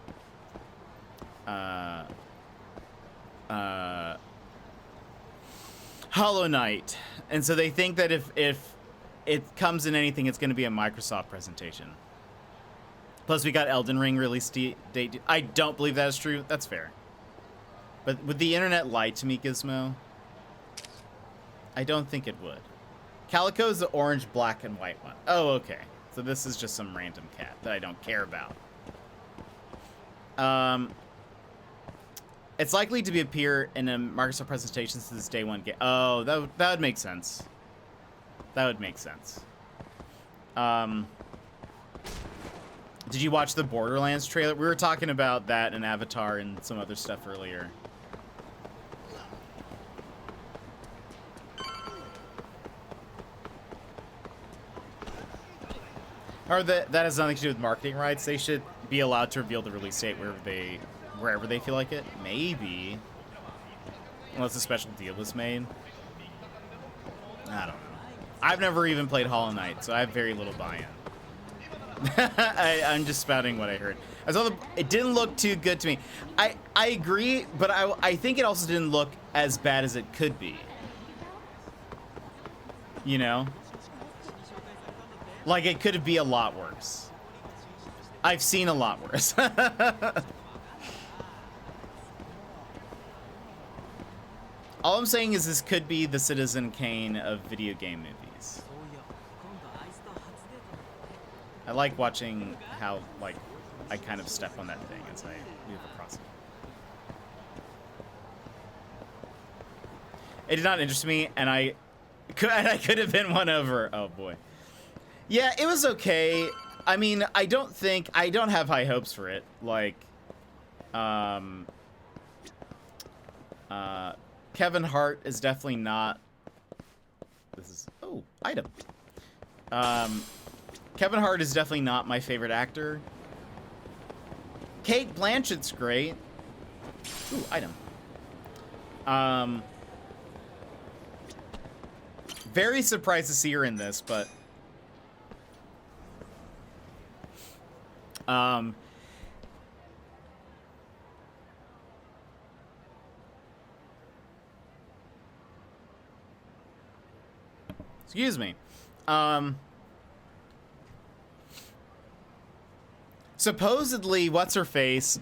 Hollow Knight, and so they think that if it comes in anything, it's going to be a Microsoft presentation. Plus, we got Elden Ring release date. I don't believe that is true. That's fair. But would the internet lie to me, Gizmo? I don't think it would. Calico is the orange, black, and white one. Oh, okay. So this is just some random cat that I don't care about. It's likely to appear in a Microsoft presentation since this day one game. Oh, that would make sense. That would make sense. Did you watch the Borderlands trailer? We were talking about that and Avatar and some other stuff earlier. Or that has nothing to do with marketing rights. They should be allowed to reveal the release date wherever they feel like it. Maybe. Unless a special deal was made. I don't know. I've never even played Hollow Knight, so I have very little buy-in. I'm just spouting what I heard. It didn't look too good to me. I agree, but I think it also didn't look as bad as it could be. You know? Like, it could be a lot worse. I've seen a lot worse. All I'm saying is this could be the Citizen Kane of video game movies. I like watching how, like, I kind of step on that thing as I move across it. It did not interest me, and I could have been won over. Oh, boy. Yeah, it was okay. I mean, I don't have high hopes for it. Like, Kevin Hart is definitely not. Item. Kevin Hart is definitely not my favorite actor. Kate Blanchett's great. Ooh, item. Very surprised to see her in this, but excuse me. Supposedly, what's her face?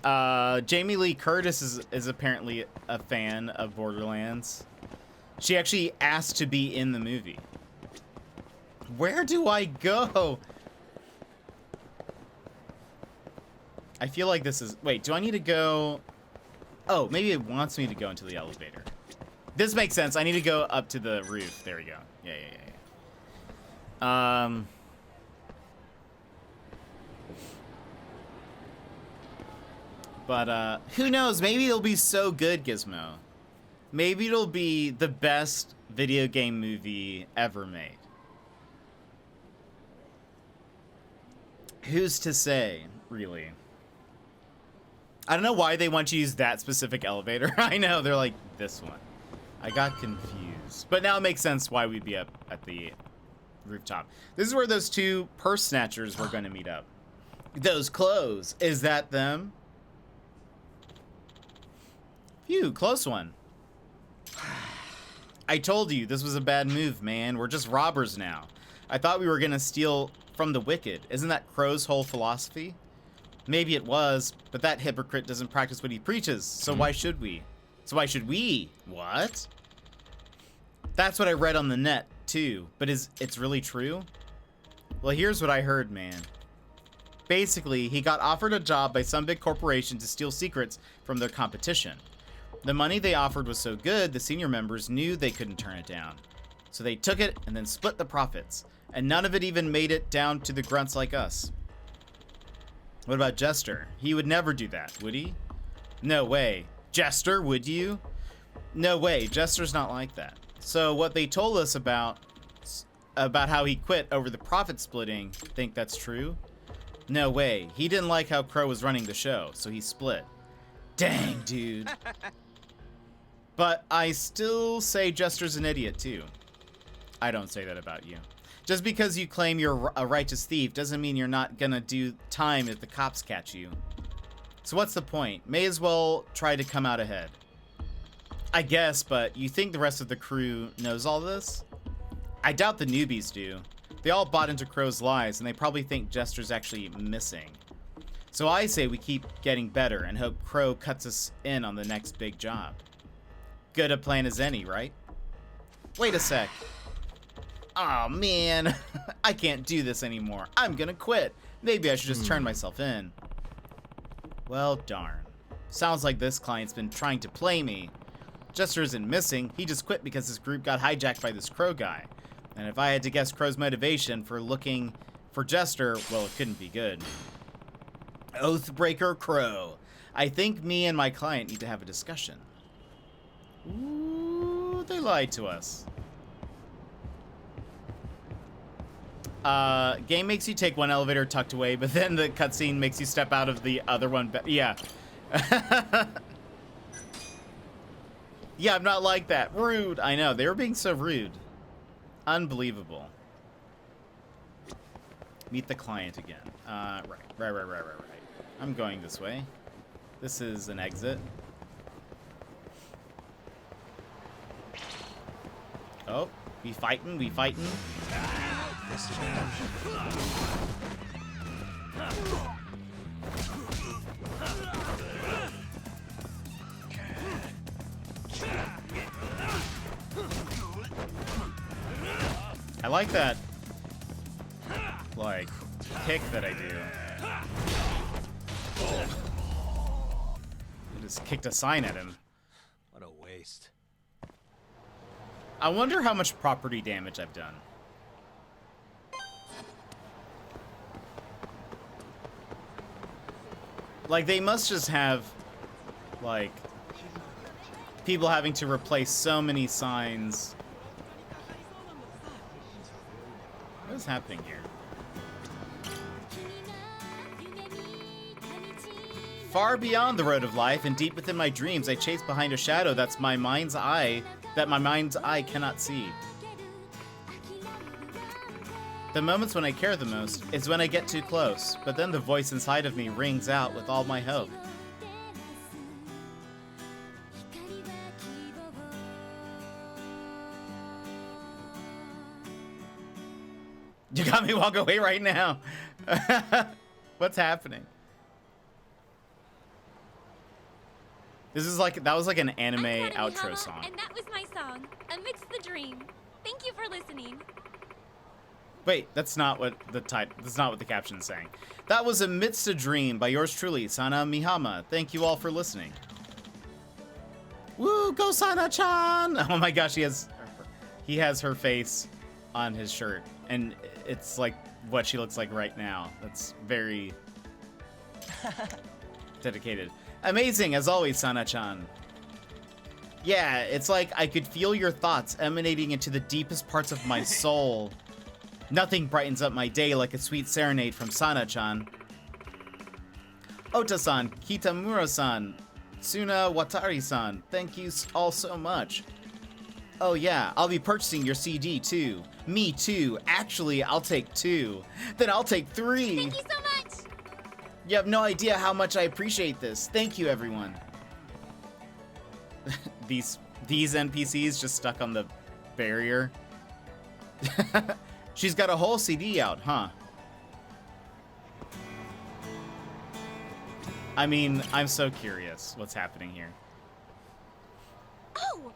Jamie Lee Curtis is apparently a fan of Borderlands. She actually asked to be in the movie. Where do I go? I feel like this is... Wait, do I need to go... Oh, maybe it wants me to go into the elevator. This makes sense. I need to go up to the roof. There we go. Yeah. But, who knows? Maybe it'll be so good, Gizmo. Maybe it'll be the best video game movie ever made. Who's to say, really? I don't know why they want you to use that specific elevator. I know, they're like, this one. I got confused. But now it makes sense why we'd be up at the rooftop. This is where those two purse snatchers were going to meet up. Those clothes. Is that them? Phew, close one. I told you, this was a bad move, man. We're just robbers now. I thought we were gonna steal from the wicked. Isn't that Crow's whole philosophy? Maybe it was, but that hypocrite doesn't practice what he preaches, so why should we? So why should we? What? That's what I read on the net, too. But it's really true? Well, here's what I heard, man. Basically, he got offered a job by some big corporation to steal secrets from their competition. The money they offered was so good, the senior members knew they couldn't turn it down. So they took it and then split the profits. And none of it even made it down to the grunts like us. What about Jester? He would never do that, would he? No way. Jester, would you? No way. Jester's not like that. So what they told us about how he quit over the profit splitting, think that's true? No way. He didn't like how Crow was running the show, so he split. Dang, dude. But I still say Jester's an idiot, too. I don't say that about you. Just because you claim you're a righteous thief doesn't mean you're not gonna do time if the cops catch you. So what's the point? May as well try to come out ahead. I guess, but you think the rest of the crew knows all this? I doubt the newbies do. They all bought into Crow's lies, and they probably think Jester's actually missing. So I say we keep getting better and hope Crow cuts us in on the next big job. Good a plan as any, right? Wait a sec. Aw, man. I can't do this anymore. I'm gonna quit. Maybe I should just turn myself in. Well, darn. Sounds like this client's been trying to play me. Jester isn't missing. He just quit because his group got hijacked by this Crow guy. And if I had to guess Crow's motivation for looking for Jester, well, it couldn't be good. Oathbreaker Crow. I think me and my client need to have a discussion. Ooh, they lied to us. Game makes you take one elevator tucked away, but then the cutscene makes you step out of the other one. Yeah. Yeah, I'm not like that. Rude. I know. They were being so rude. Unbelievable. Meet the client again. Right. I'm going this way. This is an exit. Oh, we fighting. I like that, like, kick that I do. I just kicked a sign at him. What a waste. I wonder how much property damage I've done. Like, they must just have, like, people having to replace so many signs. What is happening here? Far beyond the road of life and deep within my dreams, I chase behind a shadow that my mind's eye cannot see. The moments when I care the most is when I get too close, but then the voice inside of me rings out with all my hope. You got me walk away right now. What's happening? This is like, that was like an anime outro song. And that was my song, Amidst the Dream. Thank you for listening. Wait, that's not what the caption's saying. That was Amidst a Dream by yours truly, Sana Mihama. Thank you all for listening. Woo, go Sana-chan! Oh my gosh, he has her face on his shirt, and it's like what she looks like right now. That's very dedicated. Amazing, as always, Sana-chan. Yeah, it's like I could feel your thoughts emanating into the deepest parts of my soul. Nothing brightens up my day like a sweet serenade from Sana-chan. Ota-san, Kitamura-san, Tsuna Watari-san, thank you all so much. Oh yeah, I'll be purchasing your CD too. Me too. Actually, I'll take 2. Then I'll take 3. Thank you so much. You have no idea how much I appreciate this. Thank you, everyone. These NPCs just stuck on the barrier. She's got a whole CD out, huh? I mean, I'm so curious what's happening here. Oh,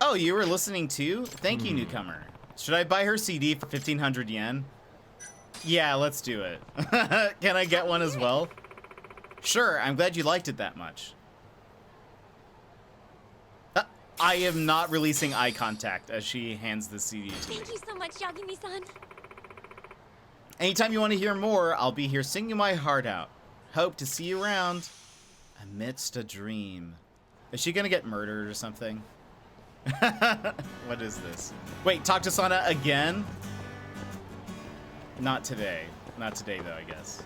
Oh, you were listening too? Thank you, newcomer. Should I buy her CD for 1,500 yen? Yeah, let's do it. Can I get one as well? Sure, I'm glad you liked it that much. I am not releasing eye contact as she hands the CD to me. thank you so much, Yagami-san. Anytime you want to hear more, I'll be here singing my heart out. Hope to see you around. Amidst a dream. Is she gonna get murdered or something? What is this? Wait, talk to Sana again? Not today. Not today, though, I guess.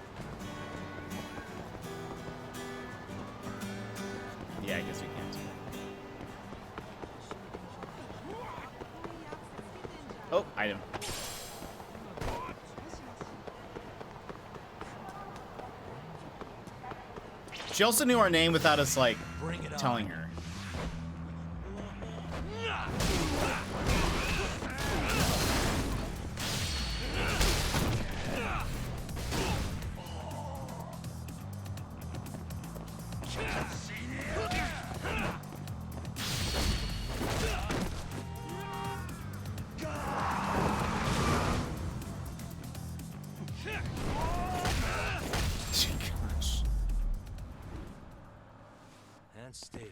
Yeah, I guess we can't. Oh, item. She also knew our name without us, like, telling her. Gosh. And stay down.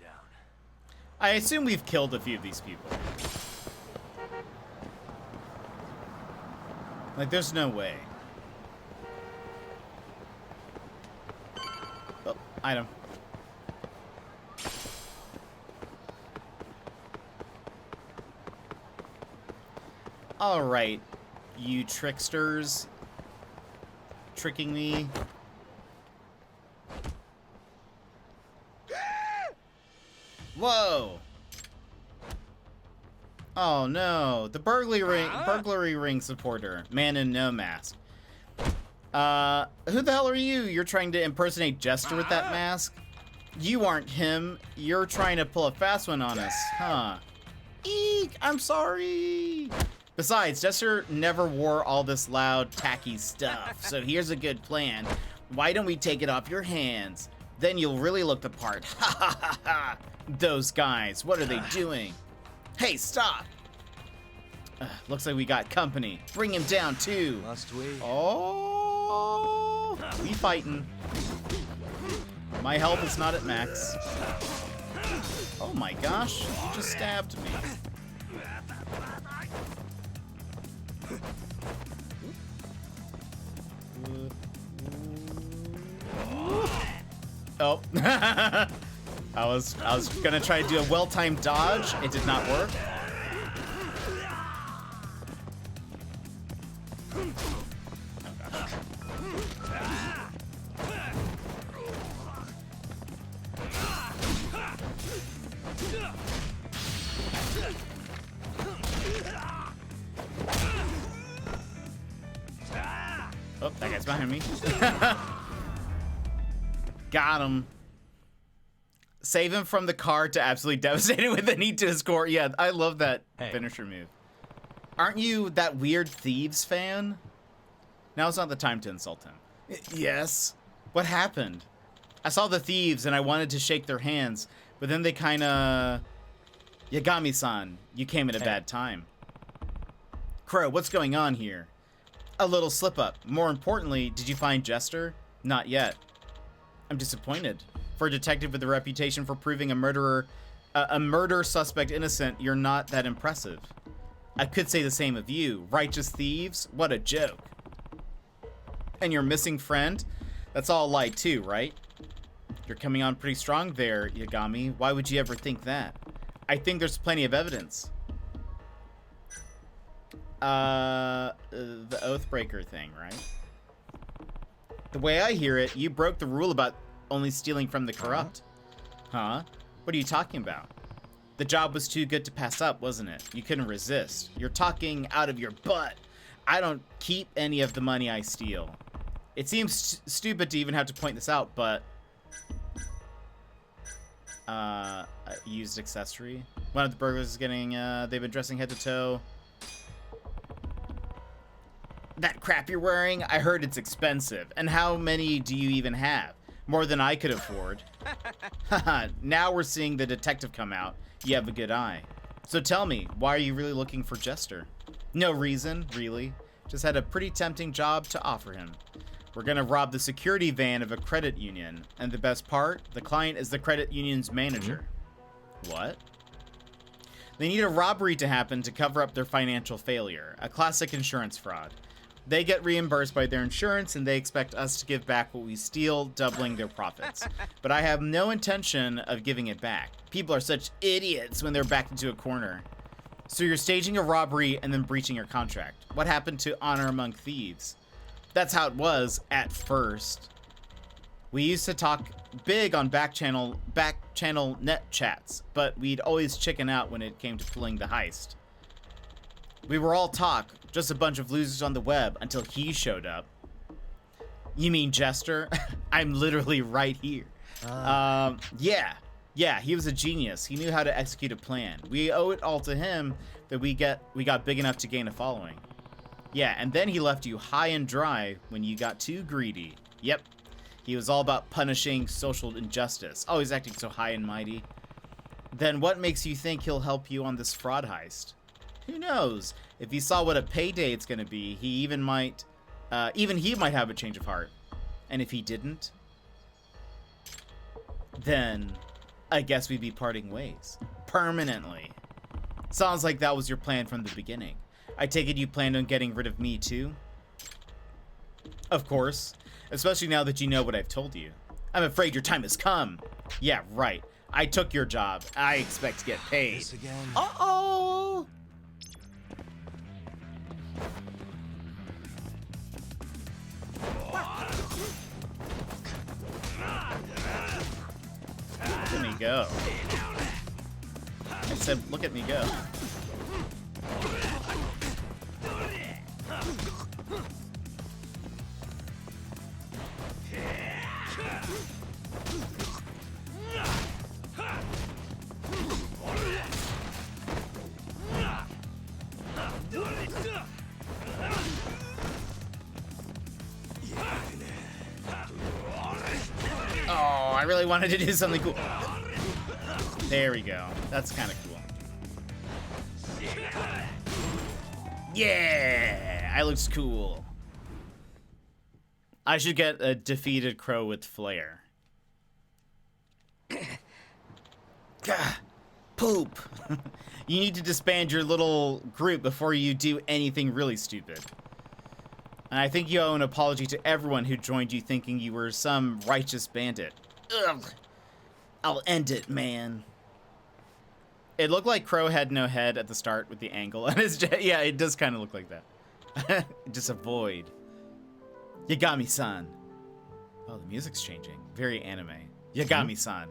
I assume we've killed a few of these people. Like, there's no way. Oh, item. All right, you tricksters. Tricking me. Whoa! Oh no, the burglary ring supporter, man in no mask. Who the hell are you? You're trying to impersonate Jester with that mask? You aren't him. You're trying to pull a fast one on us, huh? Eek! I'm sorry. Besides, Jester never wore all this loud, tacky stuff. So here's a good plan. Why don't we take it off your hands? Then you'll really look the part. Ha ha ha ha! Those guys, what are they doing? Hey, stop! Looks like we got company. Bring him down, too. Must we? Oh, we fighting. My health is not at max. Oh my gosh, you just stabbed me. Oh. I was gonna try to do a well-timed dodge. It did not work. Oh, that guy's behind me. Got him. Save him from the car to absolutely devastate him with the need to escort. Yeah, I love that finisher move. Aren't you that weird Thieves fan? Now's not the time to insult him. Yes. What happened? I saw the Thieves and I wanted to shake their hands, but then they kinda... Yagami-san, you came at a bad time. Crow, what's going on here? A little slip-up. More importantly, did you find Jester? Not yet. I'm disappointed. For a detective with a reputation for proving a murder suspect innocent, you're not that impressive. I could say the same of you. Righteous thieves? What a joke. And your missing friend? That's all a lie too, right? You're coming on pretty strong there, Yagami. Why would you ever think that? I think there's plenty of evidence. The Oathbreaker thing, right? The way I hear it, you broke the rule about only stealing from the corrupt. Huh? What are you talking about? The job was too good to pass up, wasn't it? You couldn't resist. You're talking out of your butt. I don't keep any of the money I steal. It seems stupid to even have to point this out, but... a used accessory. One of the burglars is getting, they've been dressing head to toe. That crap you're wearing, I heard it's expensive. And how many do you even have? More than I could afford. Haha, now we're seeing the detective come out. You have a good eye. So tell me, why are you really looking for Jester? No reason, really. Just had a pretty tempting job to offer him. We're gonna rob the security van of a credit union. And the best part, the client is the credit union's manager. What? They need a robbery to happen to cover up their financial failure. A classic insurance fraud. They get reimbursed by their insurance and they expect us to give back what we steal, doubling their profits. But I have no intention of giving it back. People are such idiots when they're backed into a corner. So you're staging a robbery and then breaching your contract. What happened to honor among thieves? That's how it was at first. We used to talk big on back channel net chats, but we'd always chicken out when it came to pulling the heist. We were all talk, just a bunch of losers on the web until he showed up. You mean Jester? I'm literally right here. Yeah, he was a genius. He knew how to execute a plan. We owe it all to him that we got big enough to gain a following. Yeah, and then he left you high and dry when you got too greedy. Yep. He was all about punishing social injustice, always acting so high and mighty. Then what makes you think he'll help you on this fraud heist? Who knows? If he saw what a payday it's gonna be, he might have a change of heart. And if he didn't, then I guess we'd be parting ways. Permanently. Sounds like that was your plan from the beginning. I take it you planned on getting rid of me too? Of course. Especially now that you know what I've told you. I'm afraid your time has come. Yeah, right. I took your job. I expect to get paid. This again? Uh-oh! Look at me go. I said, look at me go. Oh, I really wanted to do something cool. There we go. That's kind of cool. Yeah, I looks cool. I should get a defeated crow with flair. Gah, poop. You need to disband your little group before you do anything really stupid. And I think you owe an apology to everyone who joined you thinking you were some righteous bandit. Ugh. I'll end it, man. It looked like Crow had no head at the start with the angle. And it's just, yeah, it does kind of look like that. Just a void. You got me, son. Oh, the music's changing. Very anime. You got me, son.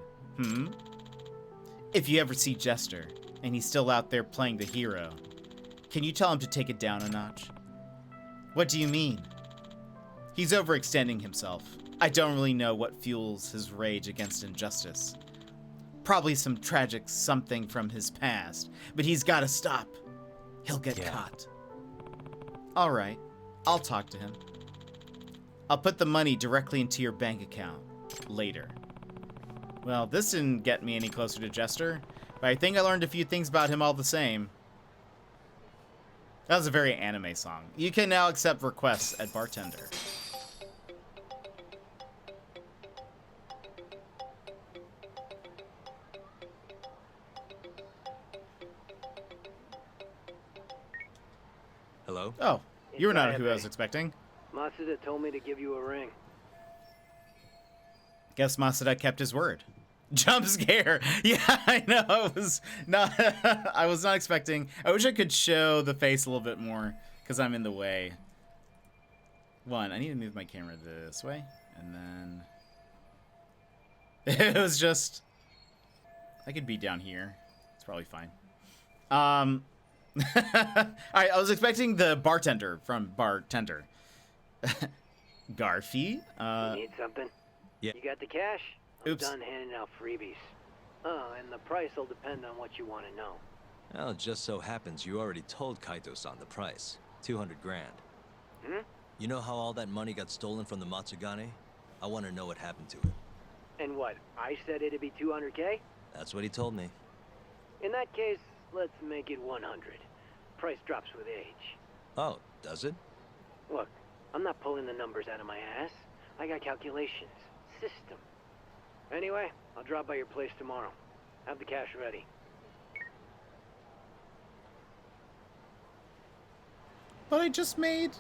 If you ever see Jester, and he's still out there playing the hero, can you tell him to take it down a notch? What do you mean? He's overextending himself. I don't really know what fuels his rage against injustice. Probably some tragic something from his past, but he's gotta stop. He'll get caught. All right, I'll talk to him. I'll put the money directly into your bank account later. Well, this didn't get me any closer to Jester, but I think I learned a few things about him all the same. That was a very anime song. You can now accept requests at Bartender. Hello? Oh, you were not who I was expecting. Masuda told me to give you a ring. Guess Masuda kept his word. Jump scare. Yeah, I know. It was not. I was not expecting. I wish I could show the face a little bit more because I'm in the way. One, I need to move my camera this way, and then it was just. I could be down here. It's probably fine. All right, I was expecting the bartender from Bartender. Garfy. You need something? Yeah. You got the cash? I'm Oops. done handing out freebies. Oh, and the price will depend on what you want to know. Well, it just so happens you already told Kaito-san the price. 200 grand. You know how all that money got stolen from the Matsugane? I want to know what happened to it. And what, I said it'd be 200K? That's what he told me. In that case, let's make it 100. Price drops with age. Oh, does it? Look, I'm not pulling the numbers out of my ass. I got calculations. System. Anyway, I'll drop by your place tomorrow. Have the cash ready. But I just made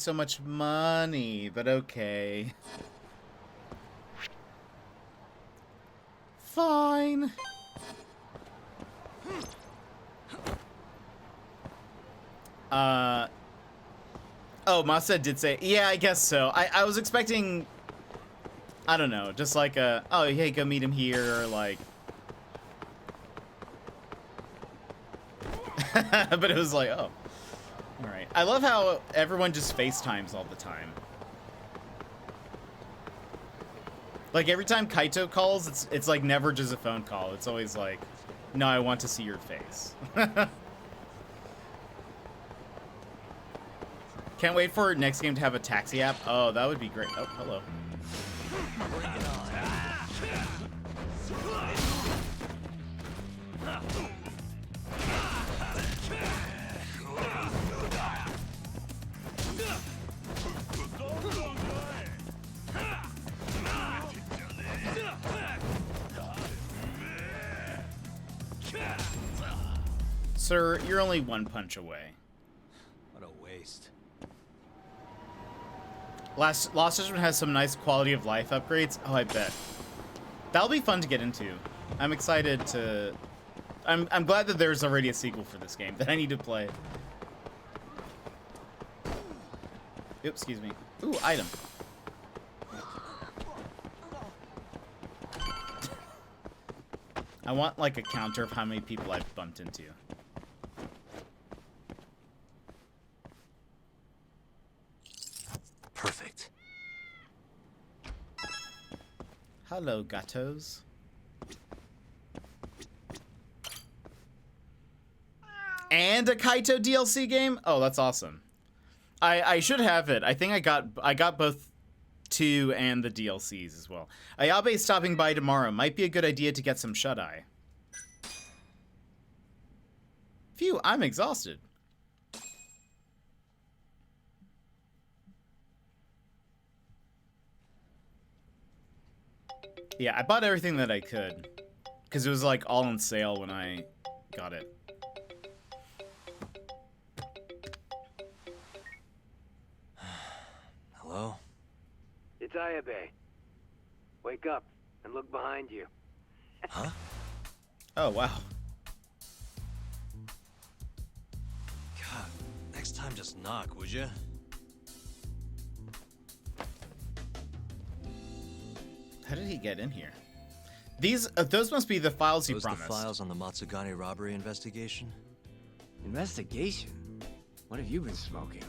so much money, but okay. Fine. Oh, Masa did say, yeah, I guess so. I was expecting, I don't know, just like a, oh, hey, go meet him here, or like. But it was like, oh. Alright. I love how everyone just FaceTimes all the time. Like, every time Kaito calls, it's like never just a phone call. It's always like, no, I want to see your face. Can't wait for next game to have a taxi app. Oh, that would be great. Oh, hello. Sir, you're only one punch away. What a waste. Lost Judgment has some nice quality of life upgrades. Oh, I bet. That'll be fun to get into. I'm excited to... I'm glad that there's already a sequel for this game that I need to play. Oops, excuse me. Ooh, item. I want, like, a counter of how many people I've bumped into. Perfect. Hello, gatos. And a Kaito DLC game? Oh, that's awesome. I should have it. I think I got both 2 and the DLCs as well. Ayabe is stopping by tomorrow. Might be a good idea to get some shut-eye. Phew, I'm exhausted. Yeah, I bought everything that I could. Because it was like all on sale when I got it. Hello? It's Ayabe. Wake up and look behind you. Huh? Oh, wow. God, next time just knock, would you? How did he get in here? Those must be the files you Those promised. the files on the Matsugane robbery investigation? Investigation? What have you been smoking?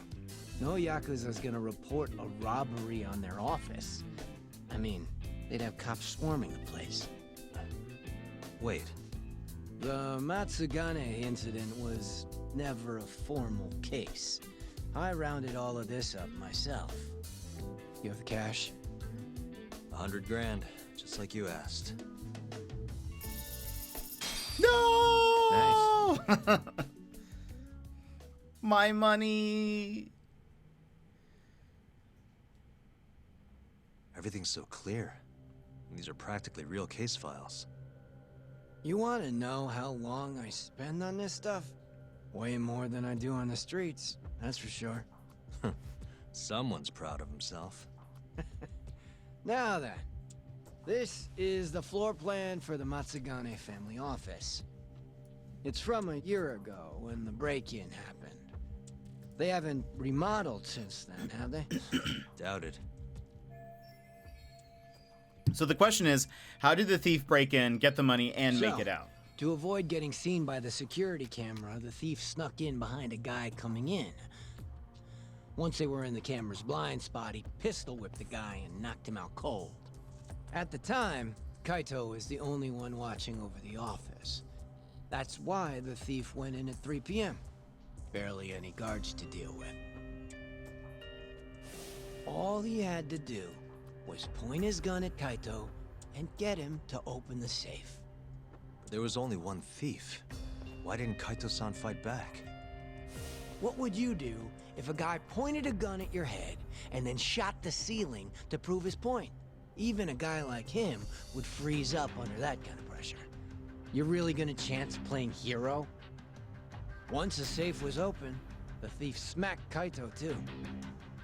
No Yakuza's gonna report a robbery on their office. I mean, they'd have cops swarming the place. Wait, The Matsugane incident was never a formal case. I rounded all of this up myself. You have the cash? 100 grand, just like you asked. No! My money. Everything's so clear. These are practically real case files. You want to know how long I spend on this stuff? Way more than I do on the streets, that's for sure. Someone's proud of himself. Now then, this is the floor plan for the Matsugane family office. It's from a year ago when the break-in happened. They haven't remodeled since then, have they? Doubt it. So the question is, how did the thief break in, get the money, and make it out? To avoid getting seen by the security camera, the thief snuck in behind a guy coming in. Once they were in the camera's blind spot, he pistol-whipped the guy and knocked him out cold. At the time, Kaito was the only one watching over the office. That's why the thief went in at 3 p.m. Barely any guards to deal with. All he had to do was point his gun at Kaito and get him to open the safe. There was only one thief. Why didn't Kaito-san fight back? What would you do if a guy pointed a gun at your head and then shot the ceiling to prove his point? Even a guy like him would freeze up under that kind of pressure. You're really gonna chance playing hero? Once the safe was open, the thief smacked Kaito too.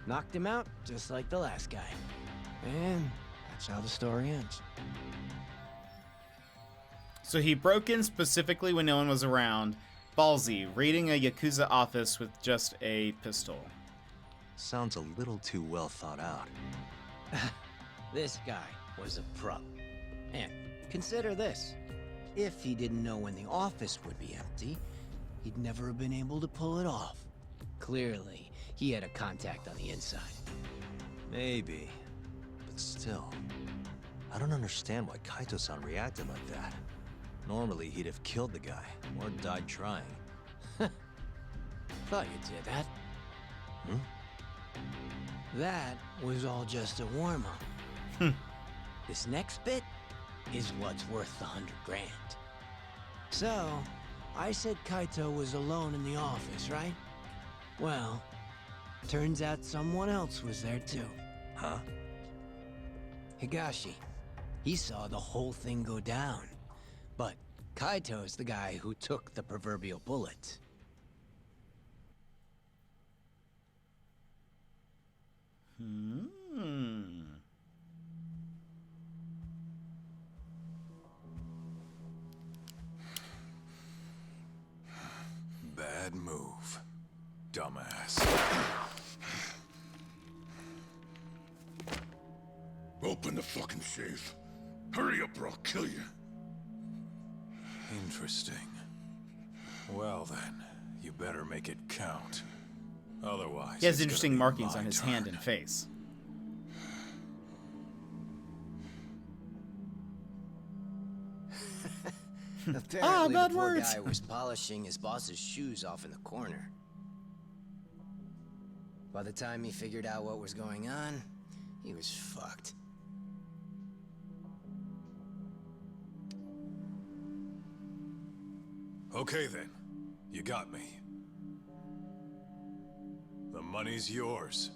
Knocked him out just like the last guy. And that's how the story ends. So he broke in specifically when no one was around. Ballsy, raiding a Yakuza office with just a pistol. Sounds a little too well thought out. This guy was a pro. And consider this. If he didn't know when the office would be empty, he'd never have been able to pull it off. Clearly, he had a contact on the inside. Maybe. But still, I don't understand why Kaito-san reacted like that. Normally, he'd have killed the guy, or died trying. Thought you did that. That was all just a warm-up. This next bit is what's worth the 100 grand. So, I said Kaito was alone in the office, right? Well, turns out someone else was there too. Huh? Higashi. He saw the whole thing go down. But Kaito's the guy who took the proverbial bullet. Bad move, dumbass. Open the fucking safe. Hurry up or I'll kill you. Interesting. Well then, you better make it count. Otherwise, He has it's interesting gonna be markings my on his turn. hand and face. Apparently, bad the poor words. guy was polishing his boss's shoes off in the corner. By the time he figured out what was going on, he was fucked. Okay then, you got me. The money's yours.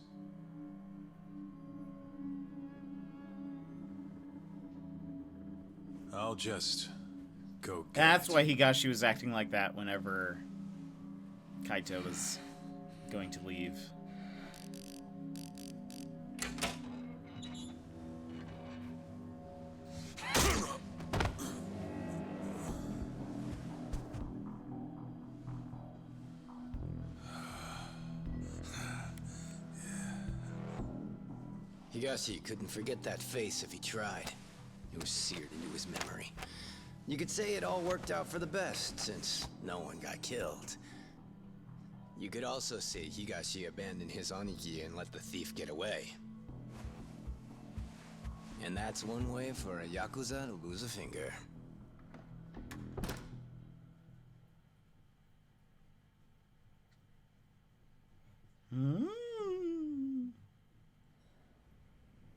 I'll just go get That's it. why Higashi was acting like that whenever Kaito was going to leave. Higashi couldn't forget that face if he tried. It was seared into his memory. You could say it all worked out for the best, since no one got killed. You could also say Higashi abandoned his Onigi and let the thief get away. And that's one way for a Yakuza to lose a finger.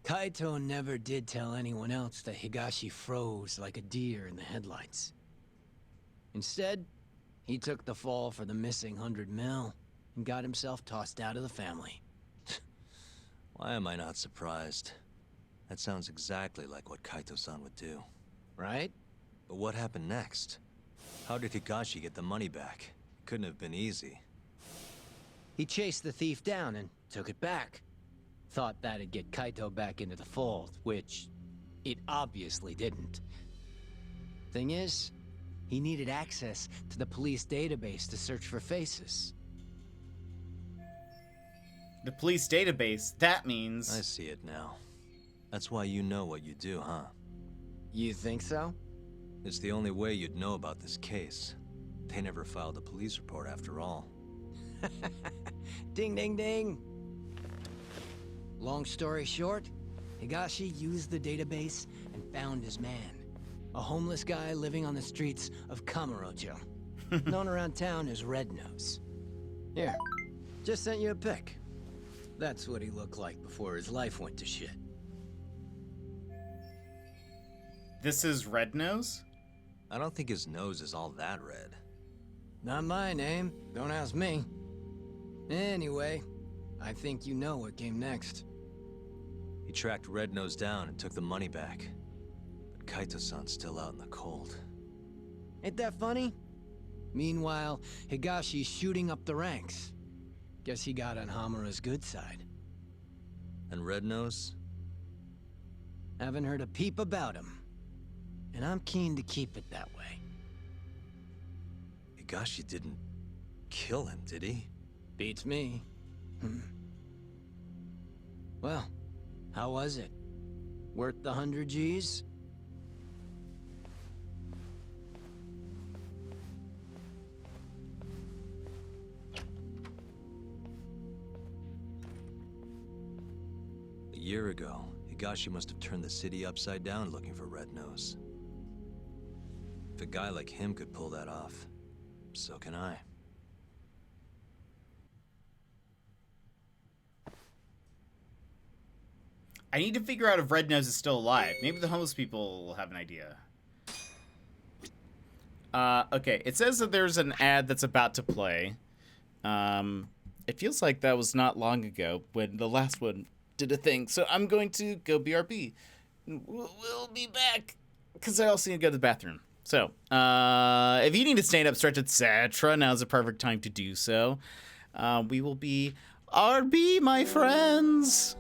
Kaito never did tell anyone else that Higashi froze like a deer in the headlights. Instead, he took the fall for the missing 100 mil and got himself tossed out of the family. Why am I not surprised? That sounds exactly like what Kaito-san would do. Right? But what happened next? How did Higashi get the money back? Couldn't have been easy. He chased the thief down and took it back. Thought that'd get Kaito back into the fold, which it obviously didn't. Thing is, he needed access to the police database to search for faces. The police database, that I means... see it now. That's why you know what you do, huh? You think so? It's the only way you'd know about this case. They never filed a police report after all. Ding, ding, ding. Long story short, Higashi used the database and found his man. A homeless guy living on the streets of Kamurocho. Known around town as Red Nose. Here, just sent you a pic. That's what he looked like before his life went to shit. This is Red Nose? I don't think his nose is all that red. Not my name. Don't ask me. Anyway, I think you know what came next. He tracked Red Nose down and took the money back. But Kaito-san's still out in the cold. Ain't that funny? Meanwhile, Higashi's shooting up the ranks. Guess he got on Hamura's good side. And Red Nose? Haven't heard a peep about him. And I'm keen to keep it that way. Higashi didn't kill him, did he? Beats me. Well, how was it? Worth the 100 G's? A year ago, Higashi must have turned the city upside down looking for Red Nose. If a guy like him could pull that off, so can I. I need to figure out if Red Nose is still alive. Maybe the homeless people will have an idea. Okay, it says that there's an ad that's about to play. It feels like that was not long ago when the last one did a thing. So I'm going to go BRB. We'll be back because I also need to go to the bathroom. So, if you need to stand up, stretch, etc., now's the perfect time to do so. We will be RB, my friends.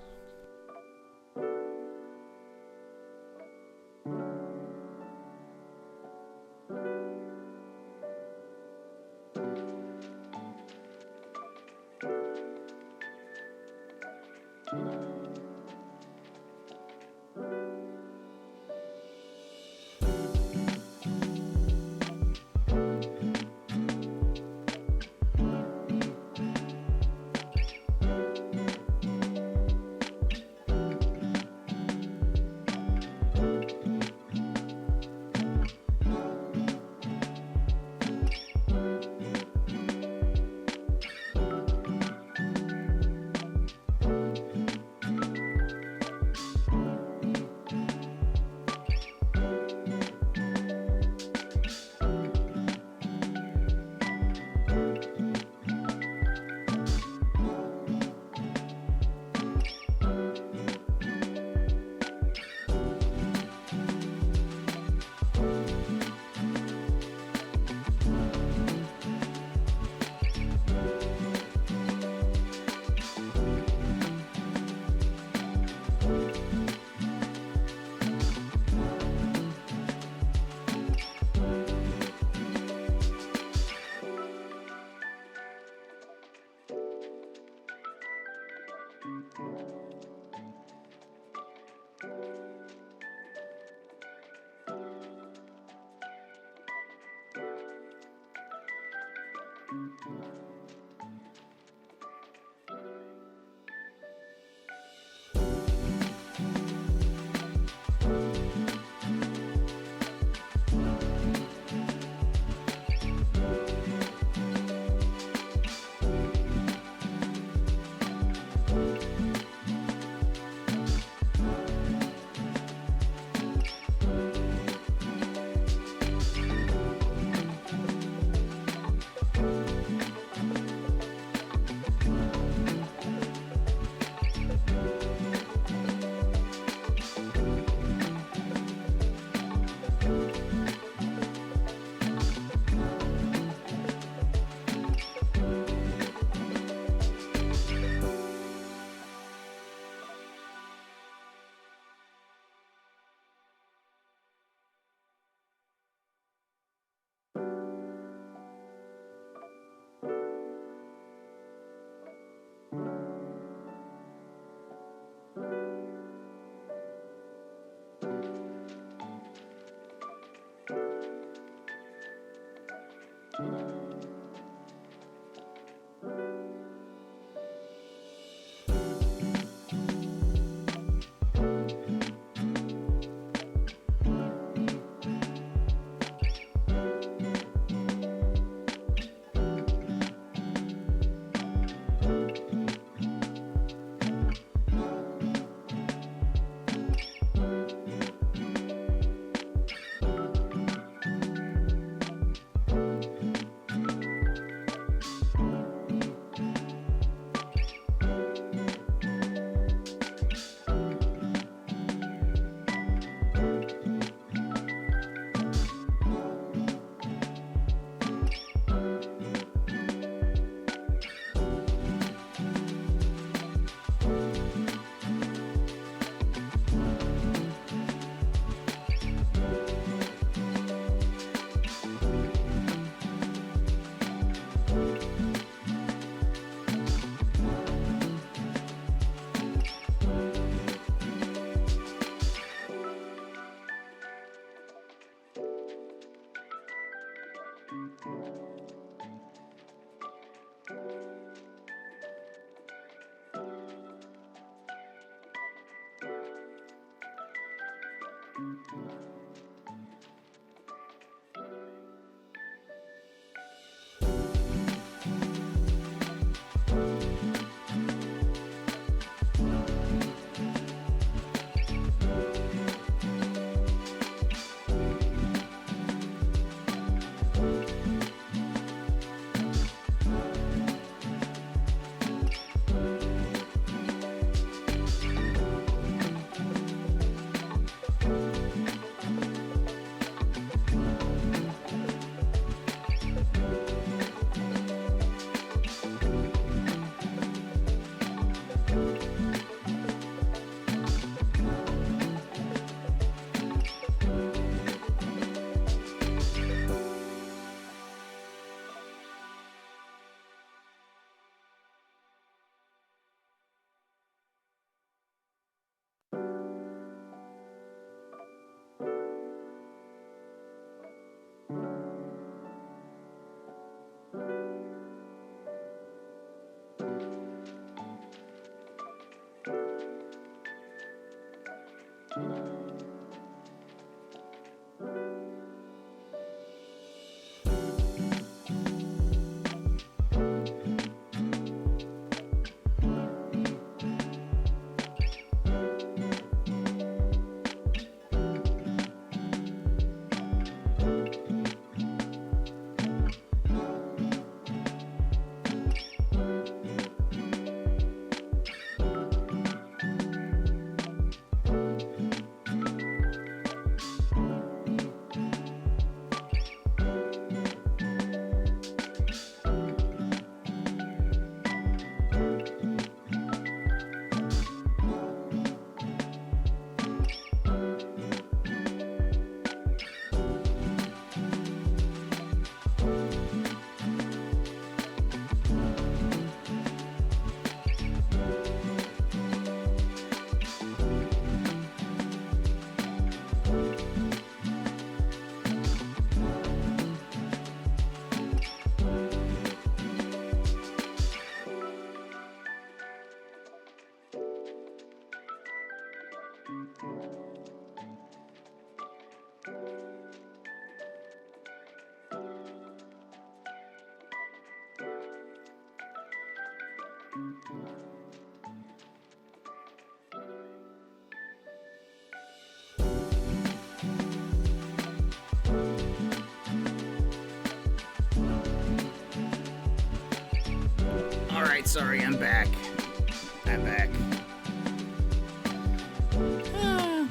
Alright, sorry, I'm back.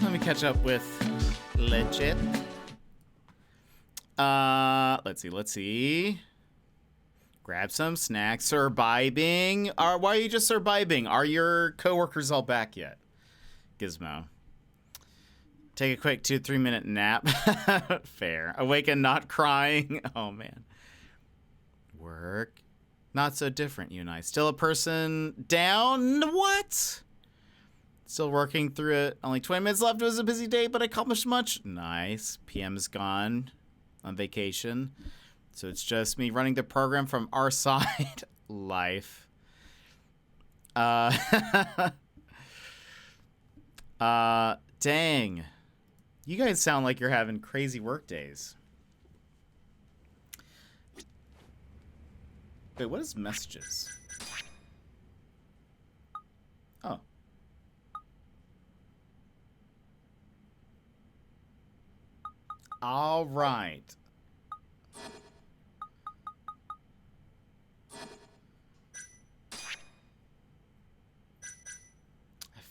Let me catch up with Legit. Let's see. Grab some snacks. Surviving. Why are you just surviving? Are your coworkers all back yet? Gizmo. Take a quick 2-3 minute nap. Fair. Awake and not crying. Oh, man. Work. Not so different, you and I. Still a person down? What? Still working through it. Only 20 minutes left. It was a busy day, but I accomplished much. Nice. PM's gone on vacation. So it's just me running the program from our side. Life. Dang. You guys sound like you're having crazy work days. Wait, what is messages? Oh. All right.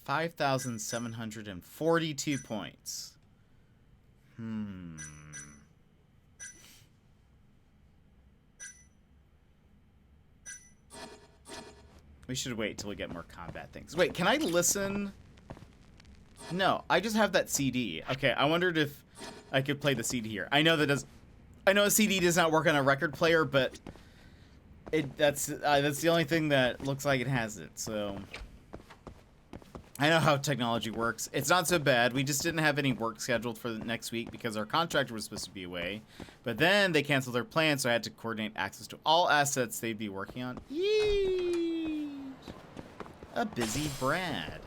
$5,742 points. We should wait till we get more combat things. Wait, can I listen? No, I just have that CD. Okay, I wondered if I could play the CD here. I know a CD does not work on a record player, but that's the only thing that looks like it has it. So I know how technology works. It's not so bad. We just didn't have any work scheduled for the next week because our contractor was supposed to be away. But then they canceled their plan, so I had to coordinate access to all assets they'd be working on. Yee! A busy Brad.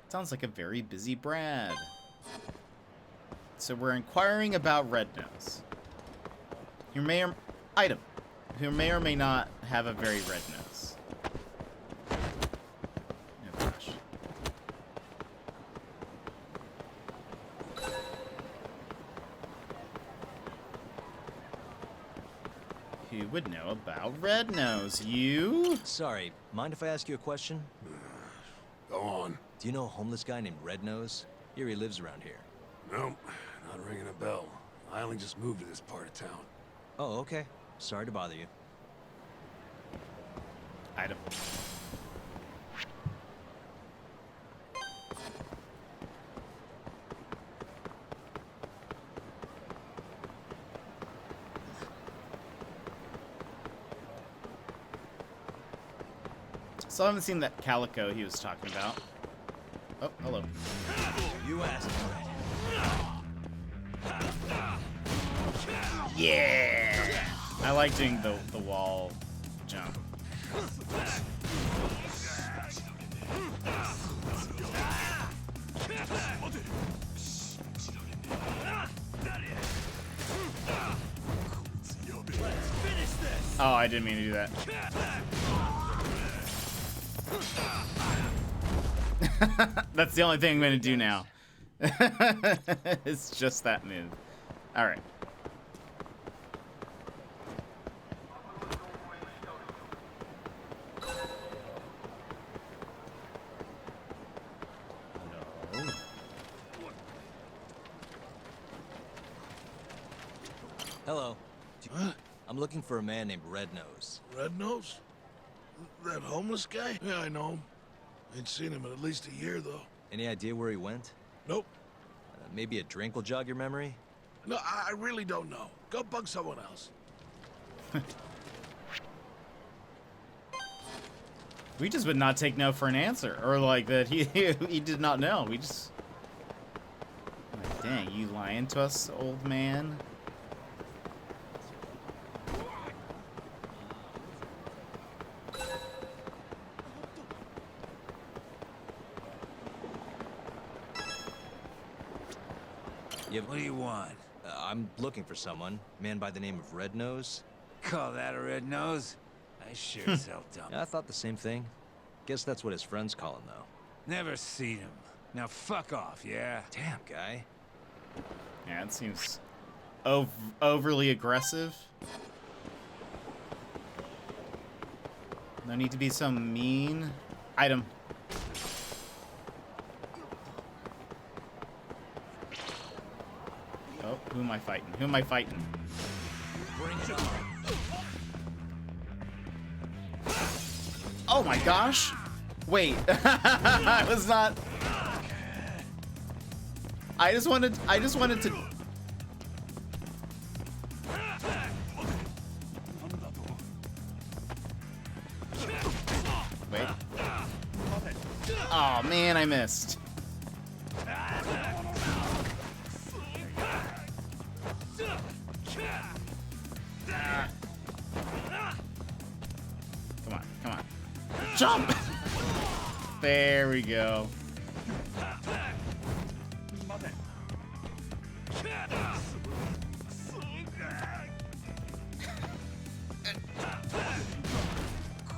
Sounds like a very busy Brad. So we're inquiring about Red Nose. Who may or item. Who may or may not have a very red nose. Oh gosh. Who would know about Red Nose? You? Sorry, mind if I ask you a question? Go on. Do you know a homeless guy named Red Nose? Here he lives around here. No, not ringing a bell. I only just moved to this part of town. Oh, okay. Sorry to bother you. Item. Still haven't seen that calico he was talking about. Oh, hello. You asked for it. Yeah! I like doing the wall jump. Oh, I didn't mean to do that. That's the only thing I'm gonna do now. It's just that move. Alright. Hello. Huh? I'm looking for a man named Red Nose. Red Nose? That homeless guy? Yeah, I know him. Ain't seen him in at least a year, though. Any idea where he went? Nope. Maybe a drink will jog your memory? No, I really don't know. Go bug someone else. We just would not take no for an answer, or like that he he did not know. We just like, dang, you lying to us, old man. Yeah, What do you want? I'm looking for someone. Man by the name of Red Nose. Call that a red nose? I sure as hell don't. Yeah, I thought the same thing. Guess that's what his friends call him, though. Never seen him. Now fuck off, yeah? Damn, guy. Yeah, it seems overly aggressive. No need to be so mean. Item. Oh, who am I fighting? Who am I fighting? Bring it on. Oh my gosh! Wait, I was not. I just wanted to. Wait. Oh man, I missed. Come on, come on. Jump! There we go.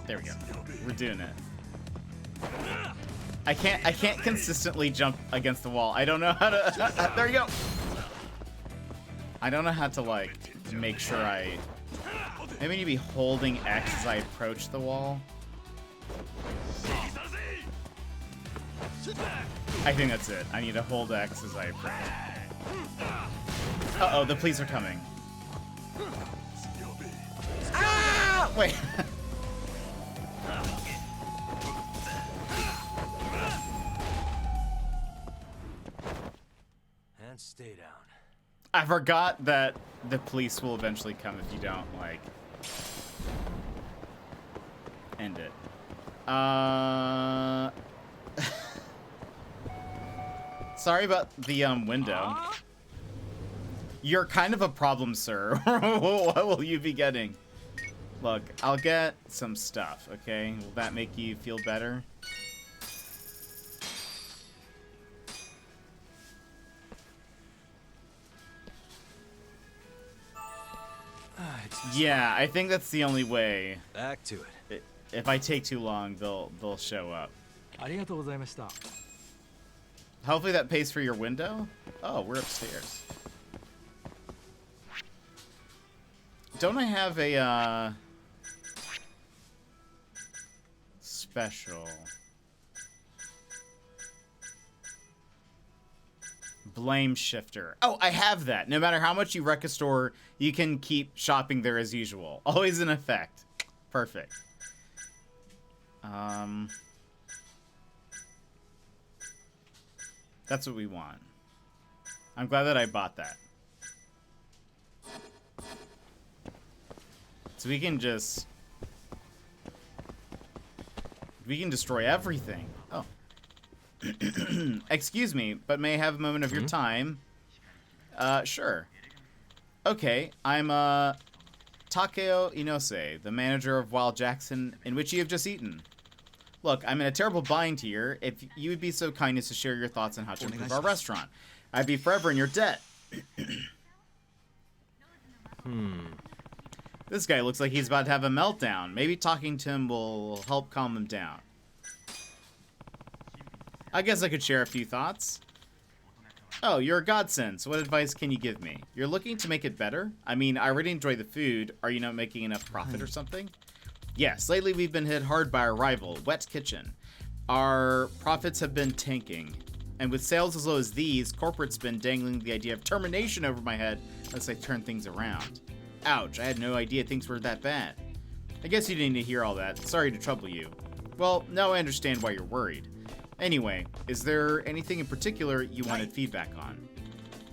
There we go. We're doing it. I can't consistently jump against the wall. I don't know how to. There you go. I don't know how to like make sure I. Maybe I need to be holding X as I approach the wall. I think that's it. I need to hold X as I approach. Uh-oh, the police are coming. Ah! Wait. And stay down. I forgot that the police will eventually come if you don't, like, end it. Sorry about the window. You're kind of a problem, sir. What will you be getting? Look, I'll get some stuff, okay? Will that make you feel better? Yeah, I think that's the only way. Back to it. If I take too long, they'll show up. Hopefully that pays for your window. Oh, we're upstairs. Don't I have a special blame shifter? Oh, I have that. No matter how much you wreck a store, you can keep shopping there as usual. Always in effect. Perfect. That's what we want. I'm glad that I bought that. So we can destroy everything. Oh. Excuse me, but may I have a moment of your time? Sure. Okay, I'm, Takeo Inose, the manager of Wild Jackson, in which you have just eaten. Look, I'm in a terrible bind here. If you would be so kind as to share your thoughts on how to improve our restaurant, I'd be forever in your debt. This guy looks like he's about to have a meltdown. Maybe talking to him will help calm him down. I guess I could share a few thoughts. Oh, you're a godsend, so what advice can you give me? You're looking to make it better? I mean, I already enjoy the food. Are you not making enough profit or something? Yes, lately we've been hit hard by our rival, Wet Kitchen. Our profits have been tanking. And with sales as low as these, corporate's been dangling the idea of termination over my head unless I turn things around. Ouch, I had no idea things were that bad. I guess you didn't need to hear all that. Sorry to trouble you. Well, now I understand why you're worried. Anyway, is there anything in particular you wanted feedback on?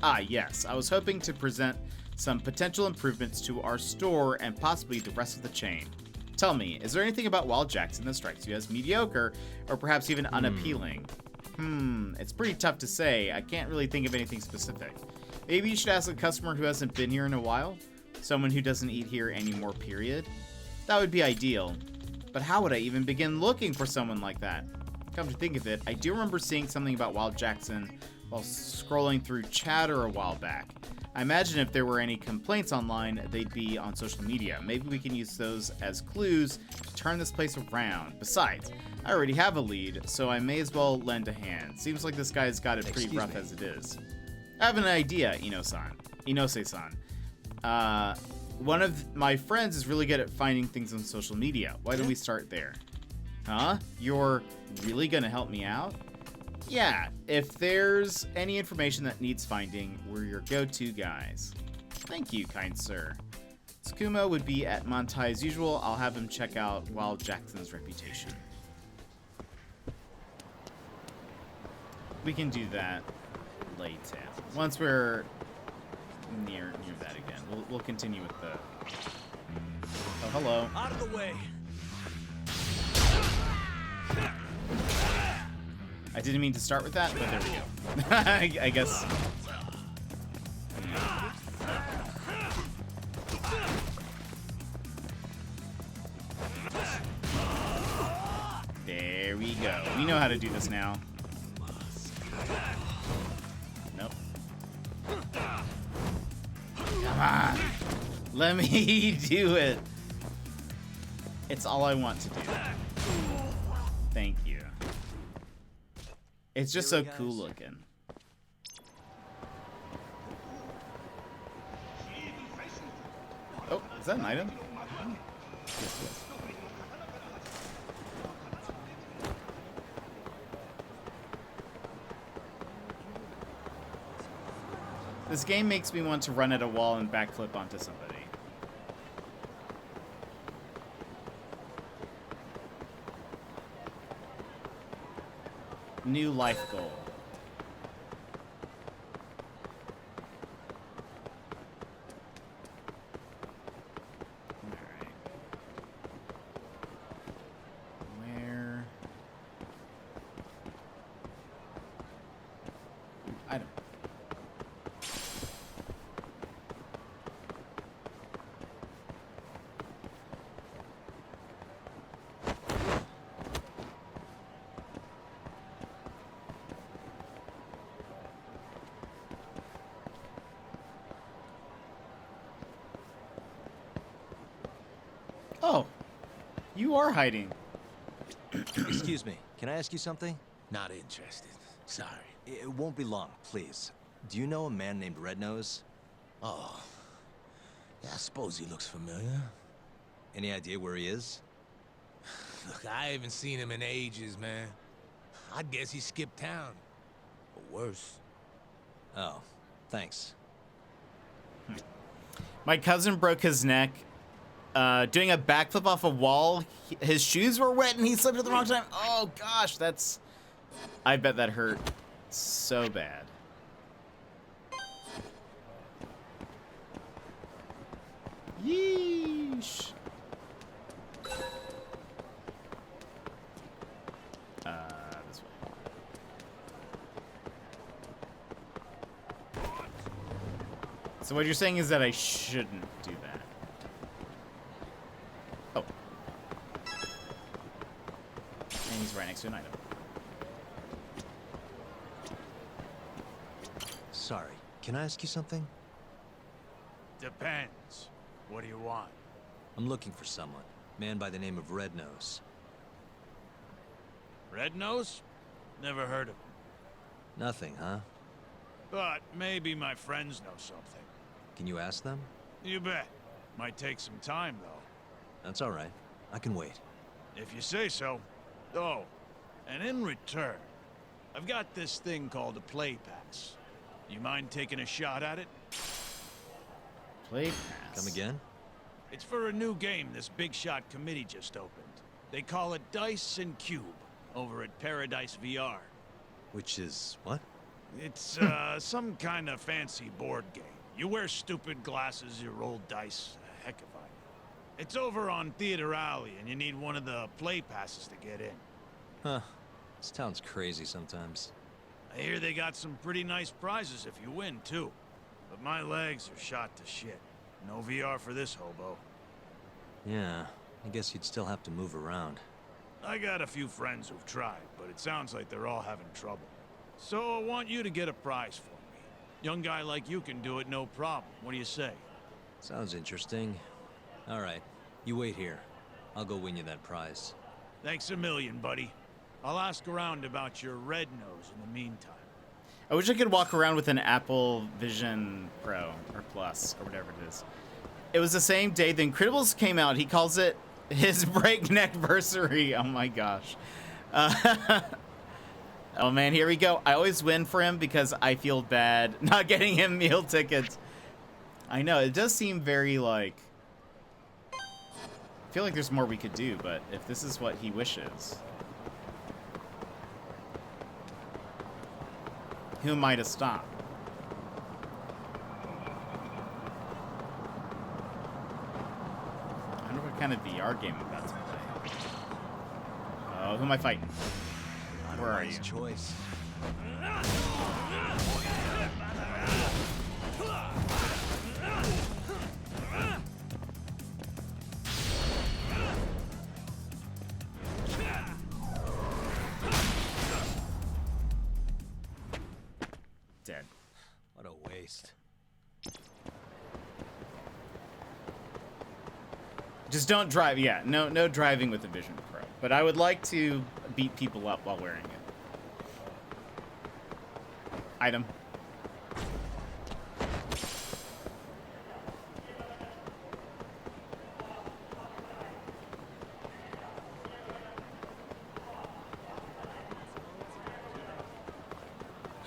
Ah, yes. I was hoping to present some potential improvements to our store and possibly the rest of the chain. Tell me, is there anything about Wild Jackson that strikes you as mediocre or perhaps even unappealing? It's pretty tough to say. I can't really think of anything specific. Maybe you should ask a customer who hasn't been here in a while? Someone who doesn't eat here anymore, period? That would be ideal. But how would I even begin looking for someone like that? Come to think of it, I do remember seeing something about Wild Jackson while scrolling through chatter a while back. I imagine if there were any complaints online, they'd be on social media. Maybe we can use those as clues to turn this place around. Besides, I already have a lead, so I may as well lend a hand. Seems like this guy's got it pretty rough as it is. I have an idea, Inose-san. One of my friends is really good at finding things on social media. Why don't we start there? Huh? You're really gonna help me out? Yeah, if there's any information that needs finding, we're your go-to guys. Thank you, kind sir. Tsukumo would be at Montai as usual. I'll have him check out Wild Jackson's reputation. We can do that later. Once we're near that again. We'll continue with the... Oh, hello. Out of the way. I didn't mean to start with that, but there we go. I guess. There we go. We know how to do this now. Nope. Come on. Let me do it. It's all I want to do. Thank you. It's just so cool looking. Oh, is that an item? Yes. This game makes me want to run at a wall and backflip onto somebody. New life goal. Alright. Where Item. Oh, you are hiding. Excuse me, can I ask you something? Not interested. Sorry. It won't be long, please. Do you know a man named Rednose? Oh. Yeah, I suppose he looks familiar. Any idea where he is? Look, I haven't seen him in ages, man. I'd guess he skipped town. Or worse. Oh, thanks. My cousin broke his neck doing a backflip off a wall. His shoes were wet and he slipped at the wrong time. Oh gosh, that's... I bet that hurt so bad. Yeesh. This way. So what you're saying is that I shouldn't do that. Oh. And he's right next to an item. Sorry, can I ask you something? Depends. What do you want? I'm looking for someone. Man by the name of Rednose. Rednose? Never heard of him. Nothing, huh? But maybe my friends know something. Can you ask them? You bet. Might take some time, though. That's all right. I can wait. If you say so. Oh, and in return, I've got this thing called a play pass. You mind taking a shot at it? Play pass. Come again? It's for a new game this big shot committee just opened. They call it Dice and Cube over at Paradise VR. Which is what? It's some kind of fancy board game. You wear stupid glasses, you roll dice. Heck if I know. It's over on Theater Alley, and you need one of the play passes to get in. Huh. This town's crazy sometimes. I hear they got some pretty nice prizes if you win, too. But my legs are shot to shit. No VR for this hobo. Yeah, I guess you'd still have to move around. I got a few friends who've tried, but it sounds like they're all having trouble. So I want you to get a prize for me. Young guy like you can do it, no problem. What do you say? Sounds interesting. All right, you wait here. I'll go win you that prize. Thanks a million, buddy. I'll ask around about your red nose in the meantime. I wish I could walk around with an Apple Vision Pro or Plus or whatever it is. It was the same day The Incredibles came out. He calls it his breakneck-versary. Oh my gosh. Oh man, here we go. I always win for him because I feel bad not getting him meal tickets. I know, it does seem very like... I feel like there's more we could do, but if this is what he wishes... Who am I to stop? I wonder what kind of VR game I'm about to play. Oh, who am I fighting? Where are you? Choice. Dead. What a waste. Just don't drive. Yeah, no driving with the Vision Pro. But I would like to beat people up while wearing it. Item.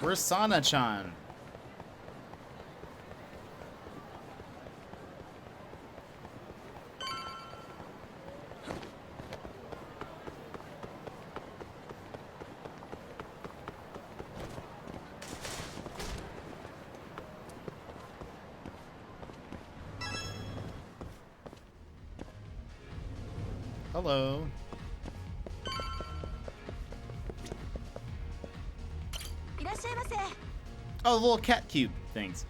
Where's Sana-chan? Hello. Oh, the little cat cube things.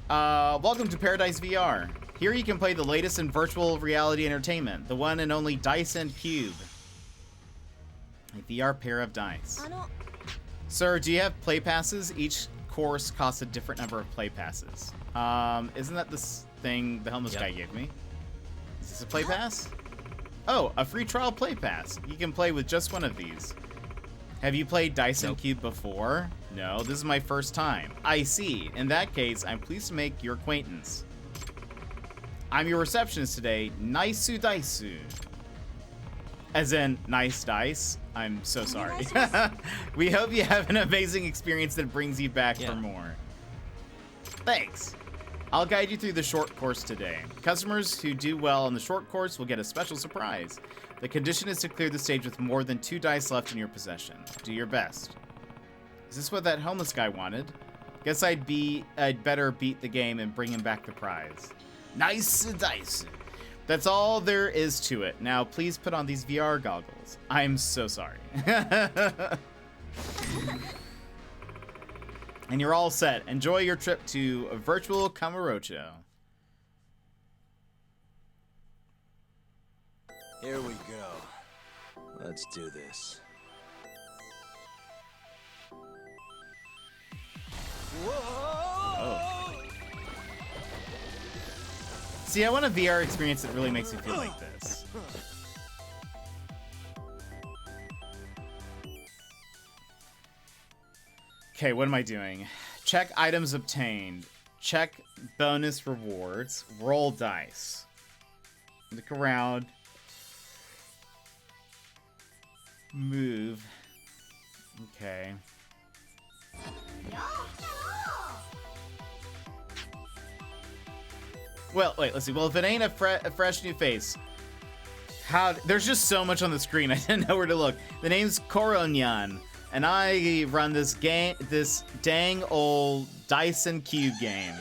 Welcome to Paradise VR. Here you can play the latest in virtual reality entertainment, the one and only Dice and Cube. A VR pair of dice. Sir, do you have play passes? Each course costs a different number of play passes. Isn't that this thing the homeless guy gave me? Is this a play pass? Oh, a free trial play pass. You can play with just one of these. Have you played Dice and Cube before? No, this is my first time. I see. In that case, I'm pleased to make your acquaintance. I'm your receptionist today, Naisu Daisu. As in, nice dice. I'm so sorry. We hope you have an amazing experience that brings you back for more. Thanks. I'll guide you through the short course today. Customers who do well on the short course will get a special surprise. The condition is to clear the stage with more than 2 dice left in your possession. Do your best. Is this what that homeless guy wanted? Guess I'd better beat the game and bring him back the prize. Nice dice. That's all there is to it. Now, please put on these VR goggles. I'm so sorry. And you're all set. Enjoy your trip to virtual Kamurocho. Here we go. Let's do this. Oh. See, I want a VR experience that really makes me feel like this. Okay, what am I doing? Check items obtained. Check bonus rewards. Roll dice. Look around. Move. Okay. Well, wait, let's see. Well, if it ain't a fresh new face, there's just so much on the screen. I didn't know where to look. The name's Koronyan, and I run this dang old Dyson Cube game.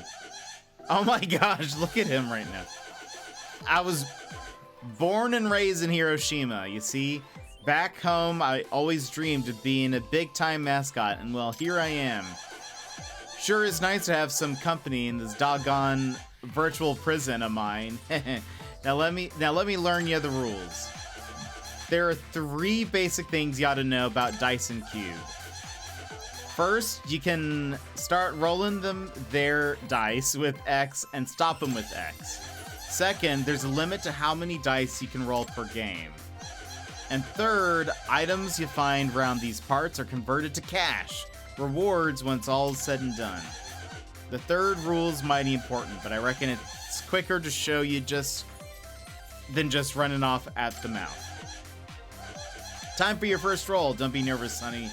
Oh my gosh, look at him right now. I was born and raised in Hiroshima, you see? Back home, I always dreamed of being a big-time mascot, and well, here I am. Sure is nice to have some company in this doggone virtual prison of mine. Now let me learn you the rules. There are 3 basic things you ought to know about Dyson Cube. First, you can start rolling their dice with X and stop them with X. Second, there's a limit to how many dice you can roll per game. And third, items you find around these parts are converted to cash, rewards once all is said and done. The third rule is mighty important, but I reckon it's quicker to show you than just running off at the mouth. Time for your first roll. Don't be nervous, sonny.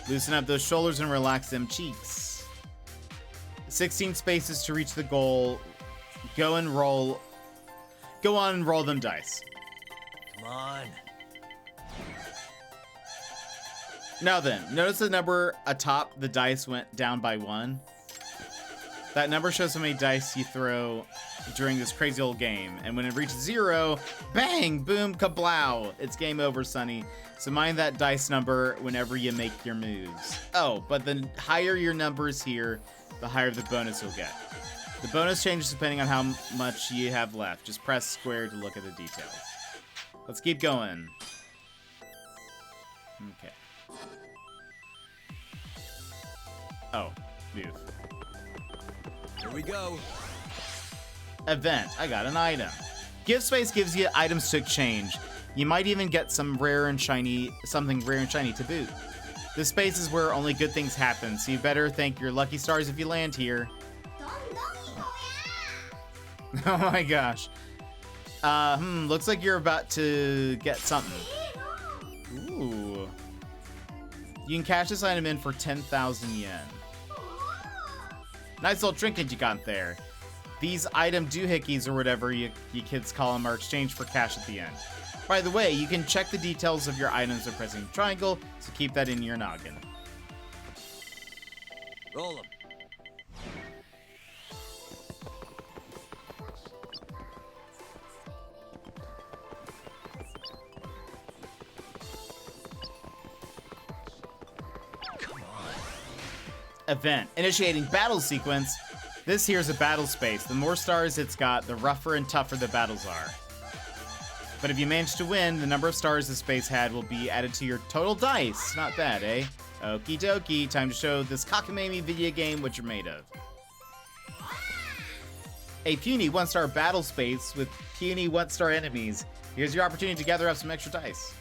Loosen up those shoulders and relax them cheeks. 16 spaces to reach the goal. Go on and roll them dice. Come on. Now then, notice the number atop the dice went down by 1. That number shows how many dice you throw during this crazy old game. And when it reaches 0, bang, boom, kablow. It's game over, sonny. So mind that dice number whenever you make your moves. Oh, but the higher your numbers here, the higher the bonus you'll get. The bonus changes depending on how much you have left. Just press square to look at the details. Let's keep going. Okay. Oh, move. Here we go. Event. I got an item. Gift space gives you items to exchange. You might even get something rare and shiny to boot. This space is where only good things happen, so you better thank your lucky stars if you land here. Oh my gosh. Looks like you're about to get something. Ooh. You can cash this item in for 10,000 yen. Nice little trinket you got there. These item doohickeys, or whatever you kids call them, are exchanged for cash at the end. By the way, you can check the details of your items by pressing triangle, so keep that in your noggin. Roll them. Event. Initiating battle sequence. This here's a battle space. The more stars it's got, the rougher and tougher the battles are. But if you manage to win, the number of stars the space had will be added to your total dice. Not bad, eh? Okie dokie. Time to show this cockamamie video game what you're made of. A puny 1-star battle space with puny 1-star enemies. Here's your opportunity to gather up some extra dice.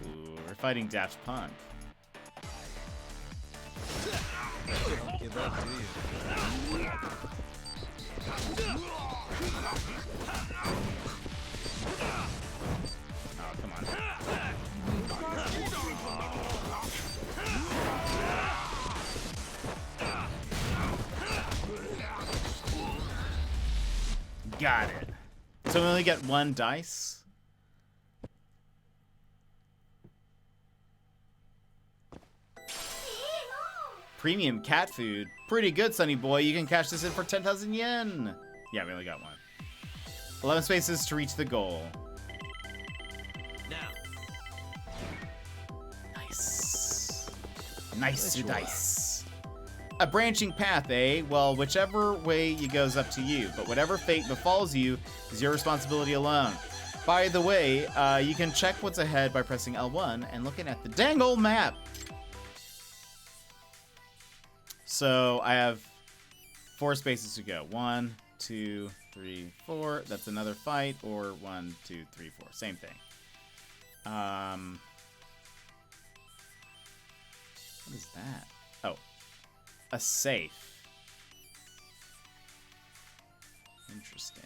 Ooh, we're fighting Daft Punk. Give that to you. Oh, come on. Got it. So we only get 1 dice? Premium cat food. Pretty good, Sonny boy. You can cash this in for 10,000 yen. Yeah, we only got 1. 11 spaces to reach the goal. Now. Nice. Nice dice. A branching path, eh? Well, whichever way you goes up to you, but whatever fate befalls you is your responsibility alone. By the way, you can check what's ahead by pressing L1 and looking at the dang old map. So I have 4 spaces to go. 1, 2, 3, 4. That's another fight, or 1, 2, 3, 4. Same thing. What is that? Oh, a safe. Interesting.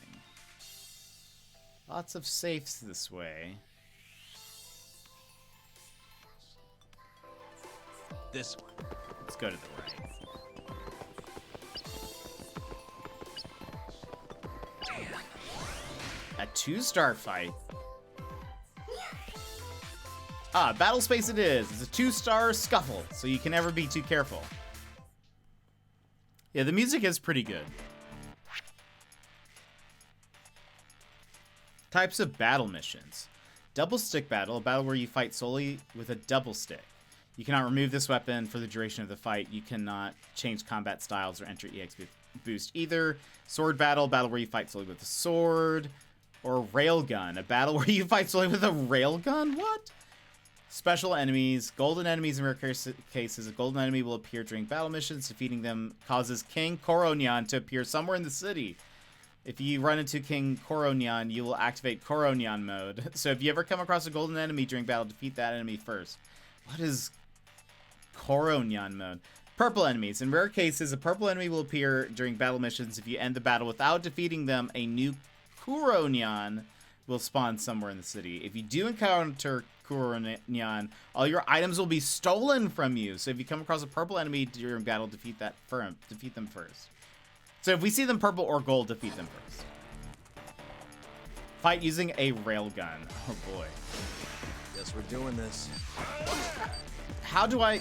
Lots of safes this way. This one. Let's go to the right. A 2-star fight. Ah, battle space it is. It's a 2-star scuffle, so you can never be too careful. Yeah, the music is pretty good. Types of battle missions. Double stick battle, a battle where you fight solely with a double stick. You cannot remove this weapon for the duration of the fight. You cannot change combat styles or enter EX boost either. Sword battle, a battle where you fight solely with a sword. Or railgun, a battle where you fight solely with a railgun? What? Special enemies, golden enemies in rare cases. A golden enemy will appear during battle missions. Defeating them causes King Koronyan to appear somewhere in the city. If you run into King Koronyan, you will activate Koronyan mode. So if you ever come across a golden enemy during battle, defeat that enemy first. What is Koronyan mode? Purple enemies. In rare cases, a purple enemy will appear during battle missions. If you end the battle without defeating them, a new Kuronyan will spawn somewhere in the city. If you do encounter Kuronyan, all your items will be stolen from you. So if you come across a purple enemy during battle, defeat them first. So if we see them purple or gold, defeat them first. Fight using a railgun. Oh boy. Guess we're doing this. How do I...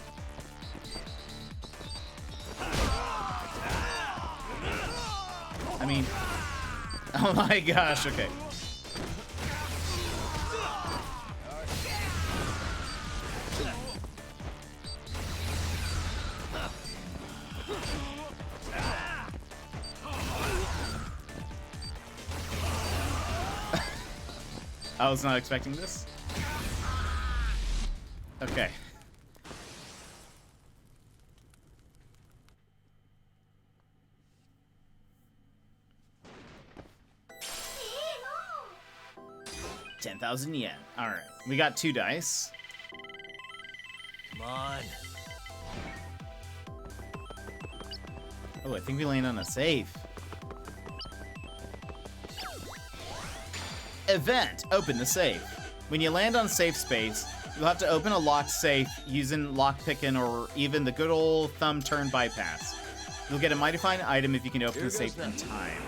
I mean... Oh my gosh, okay. I was not expecting this. Okay. $10,000 yen. All right, we got 2 dice. Come on. Oh, I think we land on a safe. Event. Open the safe. When you land on safe space, you'll have to open a locked safe using lock picking or even the good old thumb turn bypass. You'll get a mighty fine item if you can open the safe in time.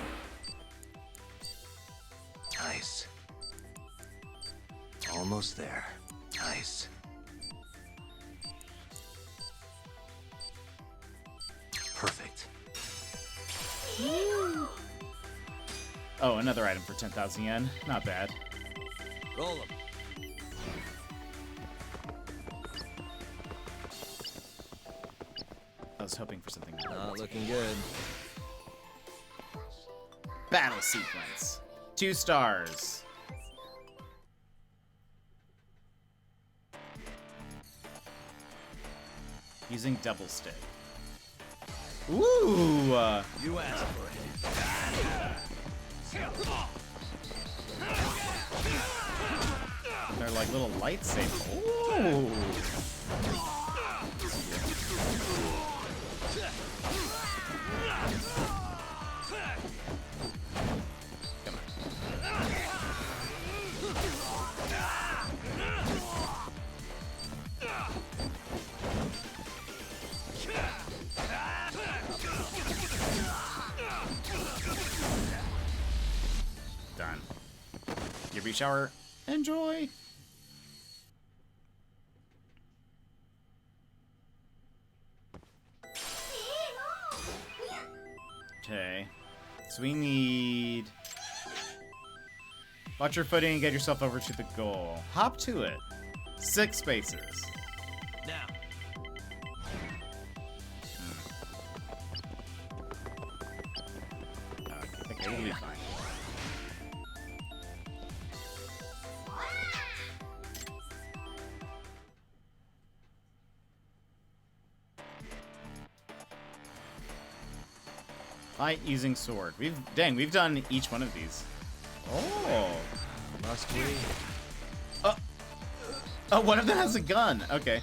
Nice. Almost there. Nice. Perfect. Oh, another item for 10,000 yen. Not bad. Roll 'em. was hoping for something. Not looking good. Battle sequence. 2 stars. Using double stick. Ooh! You asked for it. They're like little lightsabers. Ooh! Done. Give me a shower. Enjoy. Okay. So we need... Watch your footing and get yourself over to the goal. Hop to it. 6 spaces. Now. Okay, we'll be fine. Fight using sword. We've done each one of these. Oh. Must we? Oh, one of them has a gun. Okay.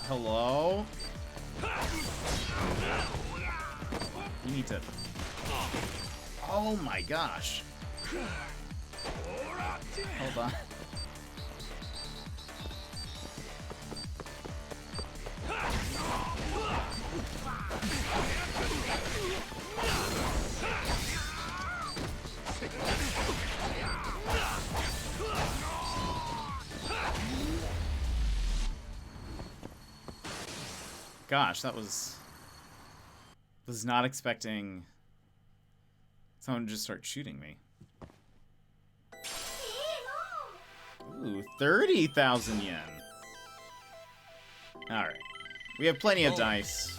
Hello? You need to... Oh my gosh. Hold on. Gosh, that was not expecting someone to just start shooting me. Ooh, 30,000 yen. Alright. We have plenty of dice.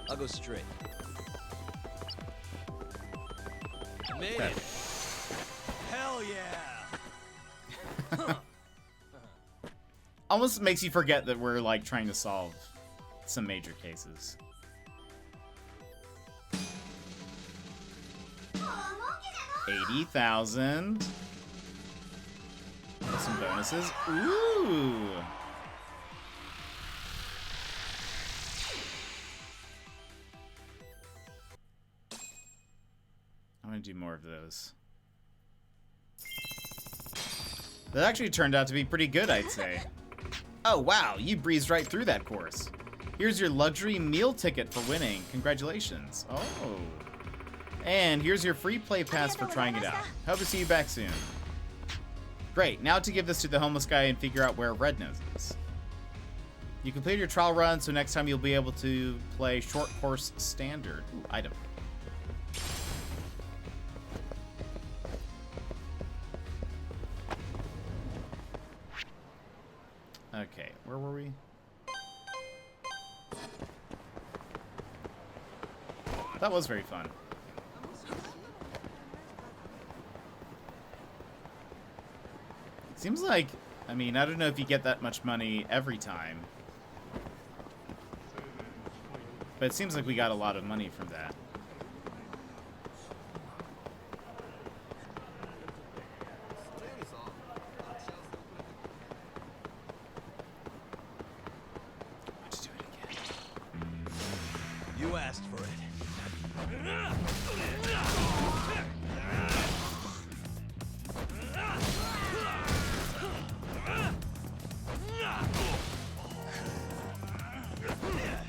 I'll go straight. Made Okay. it. Hell yeah. Almost makes you forget that we're like trying to solve some major cases. $80,000. Some bonuses. Ooh. I'm gonna do more of those. That actually turned out to be pretty good, I'd say. Oh, wow, you breezed right through that course. Here's your luxury meal ticket for winning. Congratulations. Oh. And here's your free play pass for trying it out. Hope to see you back soon. Great, now to give this to the homeless guy and figure out where Red Nose is. You completed your trial run, so next time you'll be able to play short course standard. Ooh, item. Okay, where were we? That was very fun. It seems like, I mean, I don't know if you get that much money every time. But it seems like we got a lot of money from that. Let's do it again. You asked for it.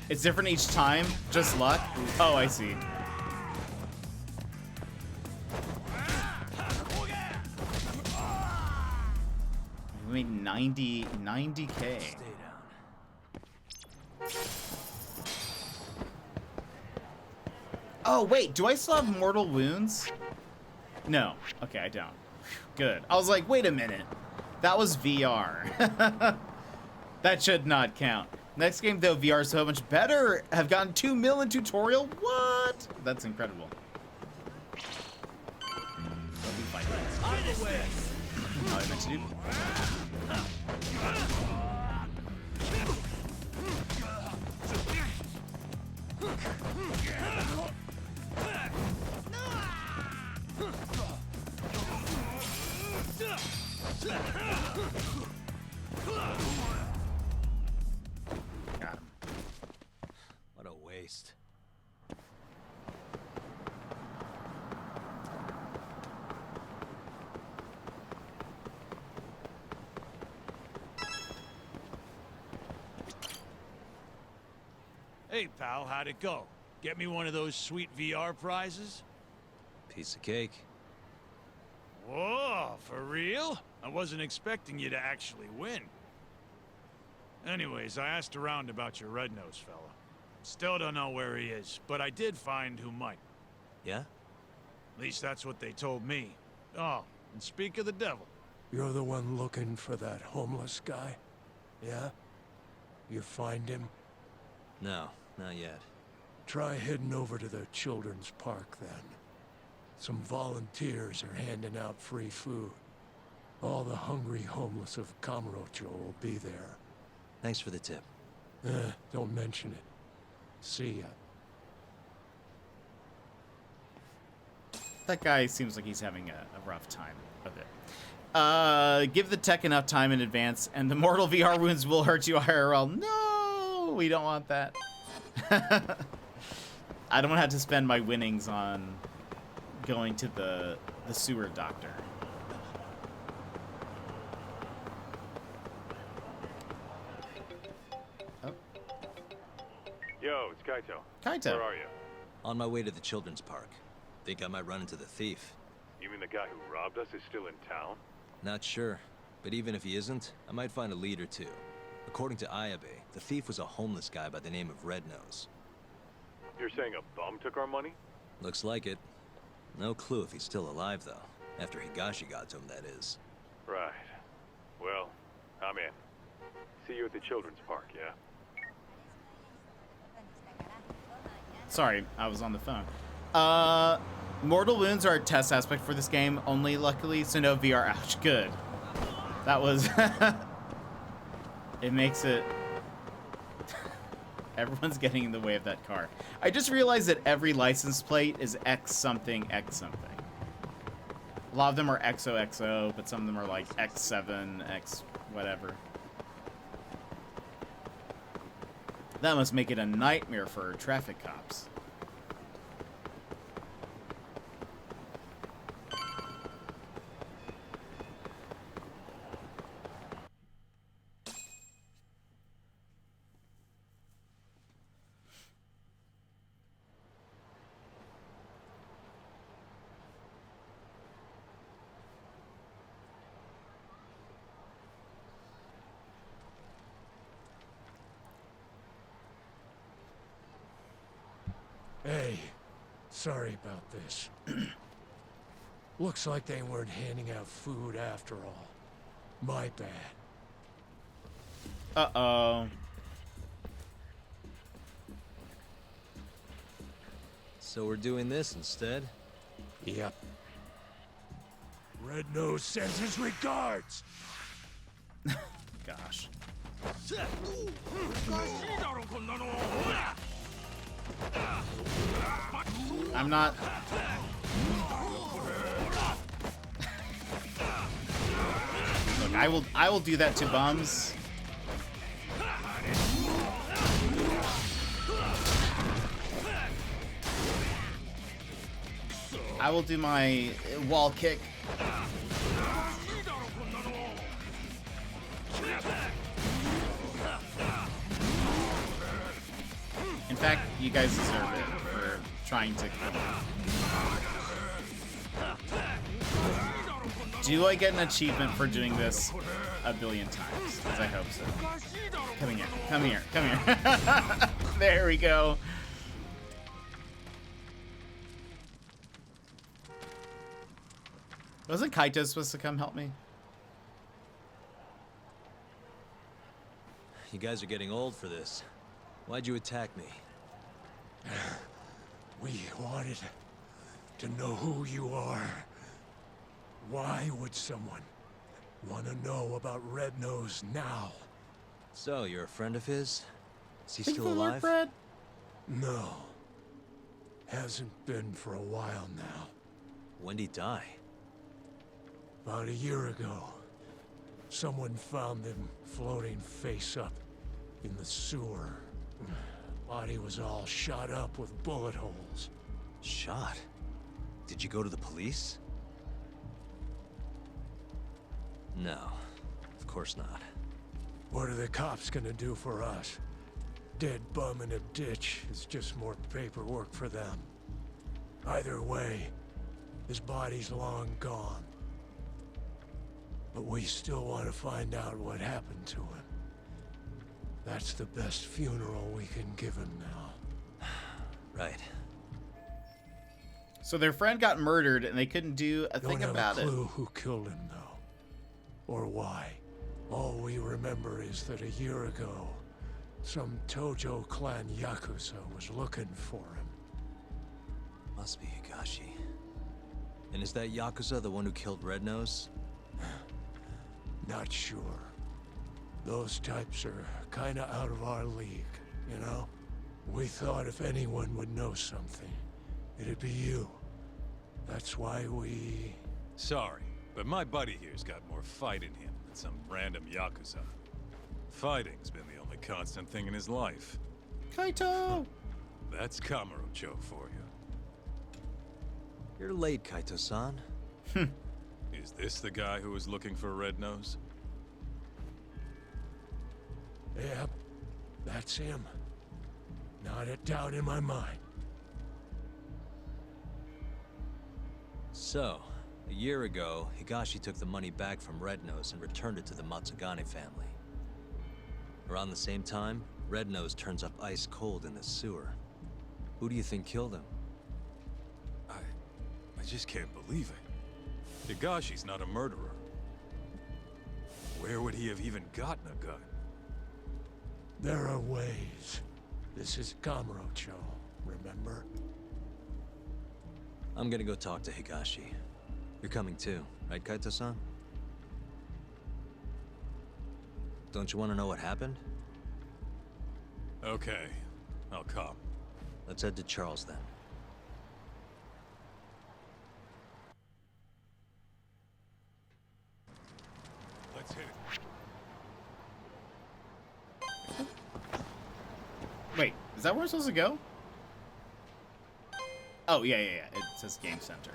It's different each time? Just luck? Oh, I see. We made 90K. Stay down. Oh, wait, do I still have mortal wounds? No. Okay, I don't. Good. I was like, wait a minute. That was VR. That should not count. Next game though, VR is so much better. Have gotten 2 mil in tutorial. What? That's incredible. Let me fight this. How I meant to do. Got him. What a waste. Hey, pal, how'd it go? Get me one of those sweet VR prizes? Piece of cake. Whoa, for real? I wasn't expecting you to actually win. Anyways, I asked around about your red-nosed fella. Still don't know where he is, but I did find who might. Yeah? At least that's what they told me. Oh, and speak of the devil. You're the one looking for that homeless guy? Yeah? You find him? No, not yet. Try heading over to the children's park then. Some volunteers are handing out free food. All the hungry homeless of Kamurocho will be there. Thanks for the tip. Don't mention it. See ya. That guy seems like he's having a rough time of it. Give the tech enough time in advance, and the mortal VR wounds will hurt you IRL. No, we don't want that. I don't want to have to spend my winnings on going to the sewer doctor. Oh. Yo, it's Kaito. Kaito. Where are you? On my way to the children's park. Think I might run into the thief. You mean the guy who robbed us is still in town? Not sure, but even if he isn't, I might find a lead or two. According to Ayabe, the thief was a homeless guy by the name of Red Nose. You're saying a bum took our money? Looks like it. No clue if he's still alive, though. After Higashi got to him, that is. Right. Well, I'm in. See you at the children's park, yeah? Sorry, I was on the phone. Mortal wounds are a test aspect for this game only, luckily, so no VR. Ouch, good. That was... It makes it... Everyone's getting in the way of that car. I just realized that every license plate is X something, X something. A lot of them are XOXO, but some of them are like X7, X whatever. That must make it a nightmare for traffic cops. Hey, sorry about this. Looks like they weren't handing out food after all. My bad. Uh-oh. So we're doing this instead? Yep. Red Nose sends his regards! Gosh. I'm not... Look, I will do that to bums. I will do my wall kick. In fact, you guys deserve it for trying to kill me. Do I get an achievement for doing this a billion times? Because I hope so. Come here, come here, come here. There we go. Wasn't Kaito supposed to come help me? You guys are getting old for this. Why'd you attack me? We wanted to know who you are. Why would someone want to know about Red Nose now? So, you're a friend of his? Is he Thank you still for the alive? bread. No. Hasn't been for a while now. When'd he die? About a year ago. Someone found him floating face up in the sewer. Body was all shot up with bullet holes. Shot? Did you go to the police? No, of course not. What are the cops gonna do for us? Dead bum in a ditch is just more paperwork for them. Either way, his body's long gone. But we still want to find out what happened to him. That's the best funeral we can give him now. Right. So their friend got murdered, and they couldn't do a thing about Don't have a it. clue who killed him, though. Or why. All we remember is that a year ago, some Tojo clan Yakuza was looking for him. Must be Higashi. And is that Yakuza the one who killed Red Nose? Not sure. Those types are kinda out of our league, you know? We thought if anyone would know something, it'd be you. That's why we... Sorry, but my buddy here's got more fight in him than some random Yakuza. Fighting's been the only constant thing in his life. Kaito! That's Kamurocho for you. You're late, Kaito-san. Is this the guy who was looking for Red Nose? Yep, that's him. Not a doubt in my mind. So, a year ago, Higashi took the money back from Red Nose and returned it to the Matsugane family. Around the same time, Red Nose turns up ice cold in the sewer. Who do you think killed him? I just can't believe it. Higashi's not a murderer. Where would he have even gotten a gun? There are ways. This is Kamurocho, remember? I'm gonna go talk to Higashi. You're coming too, right, Kaito-san? Don't you want to know what happened? Okay, I'll come. Let's head to Charles then. Let's hit it. Wait, is that where we're supposed to go? Oh, yeah. It says Game Center.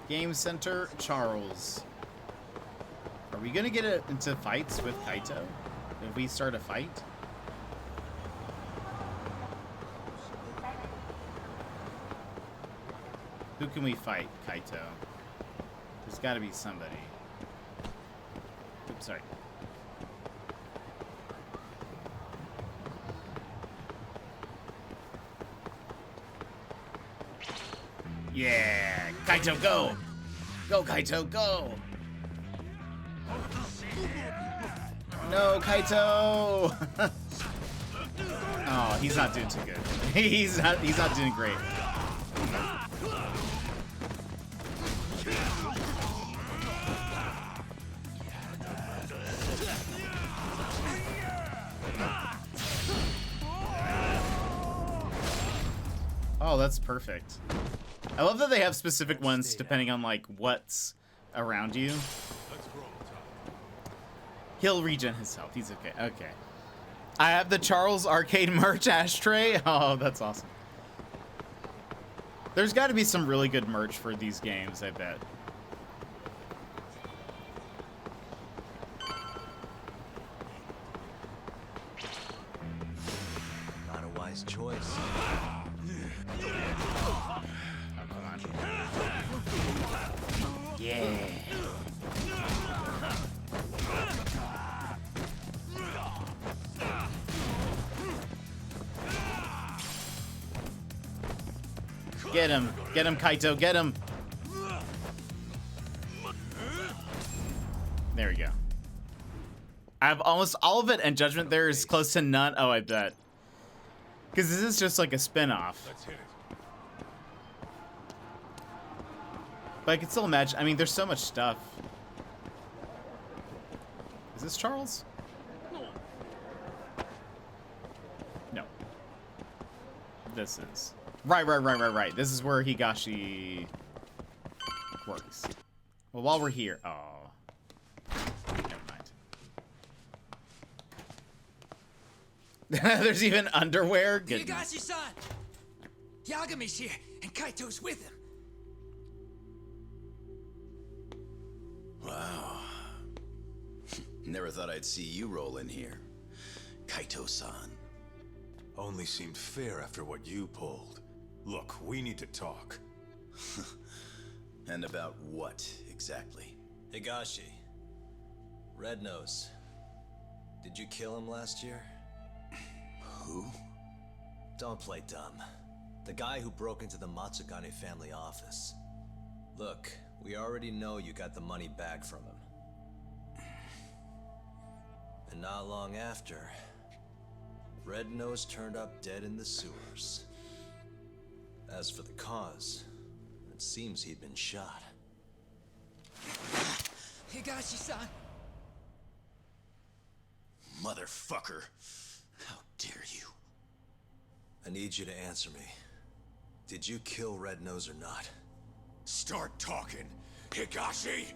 Game Center, Charles. Are we gonna get into fights with Kaito? If we start a fight? Who can we fight, Kaito? There's gotta be somebody. Oops, sorry. Yeah! Kaito, go! Go, Kaito, go! No, Kaito! Oh, he's not doing too good. he's not doing great. Oh, that's perfect. I love that they have specific ones depending on like what's around you. He'll regen his health. He's okay. Okay. I have the Charles Arcade merch ashtray. Oh, that's awesome. There's got to be some really good merch for these games, I bet. Not a wise choice. Oh, come on. Yeah. Get him, Kaito, get him. There we go. I have almost all of it, and Judgment there is close to none. Oh, I bet. Because this is just like a spin-off. Let's hit it. But I can still imagine. I mean, there's so much stuff. Is this Charles? No. This is. Right. This is where Higashi works. Well, while we're here. Oh. Never mind. There's even underwear. Goodness. Higashi-san! Yagami's here, and Kaito's with him. Wow. Never thought I'd see you roll in here. Kaito-san. Only seemed fair after what you pulled. Look, we need to talk. And about what, exactly? Higashi. Red Nose. Did you kill him last year? Who? Don't play dumb. The guy who broke into the Matsugane family office. Look, we already know you got the money back from him. And not long after, Red Nose turned up dead in the sewers. As for the cause, it seems he'd been shot. Higashi-san! Motherfucker! How dare you? I need you to answer me. Did you kill Red Nose or not? Start talking, Higashi!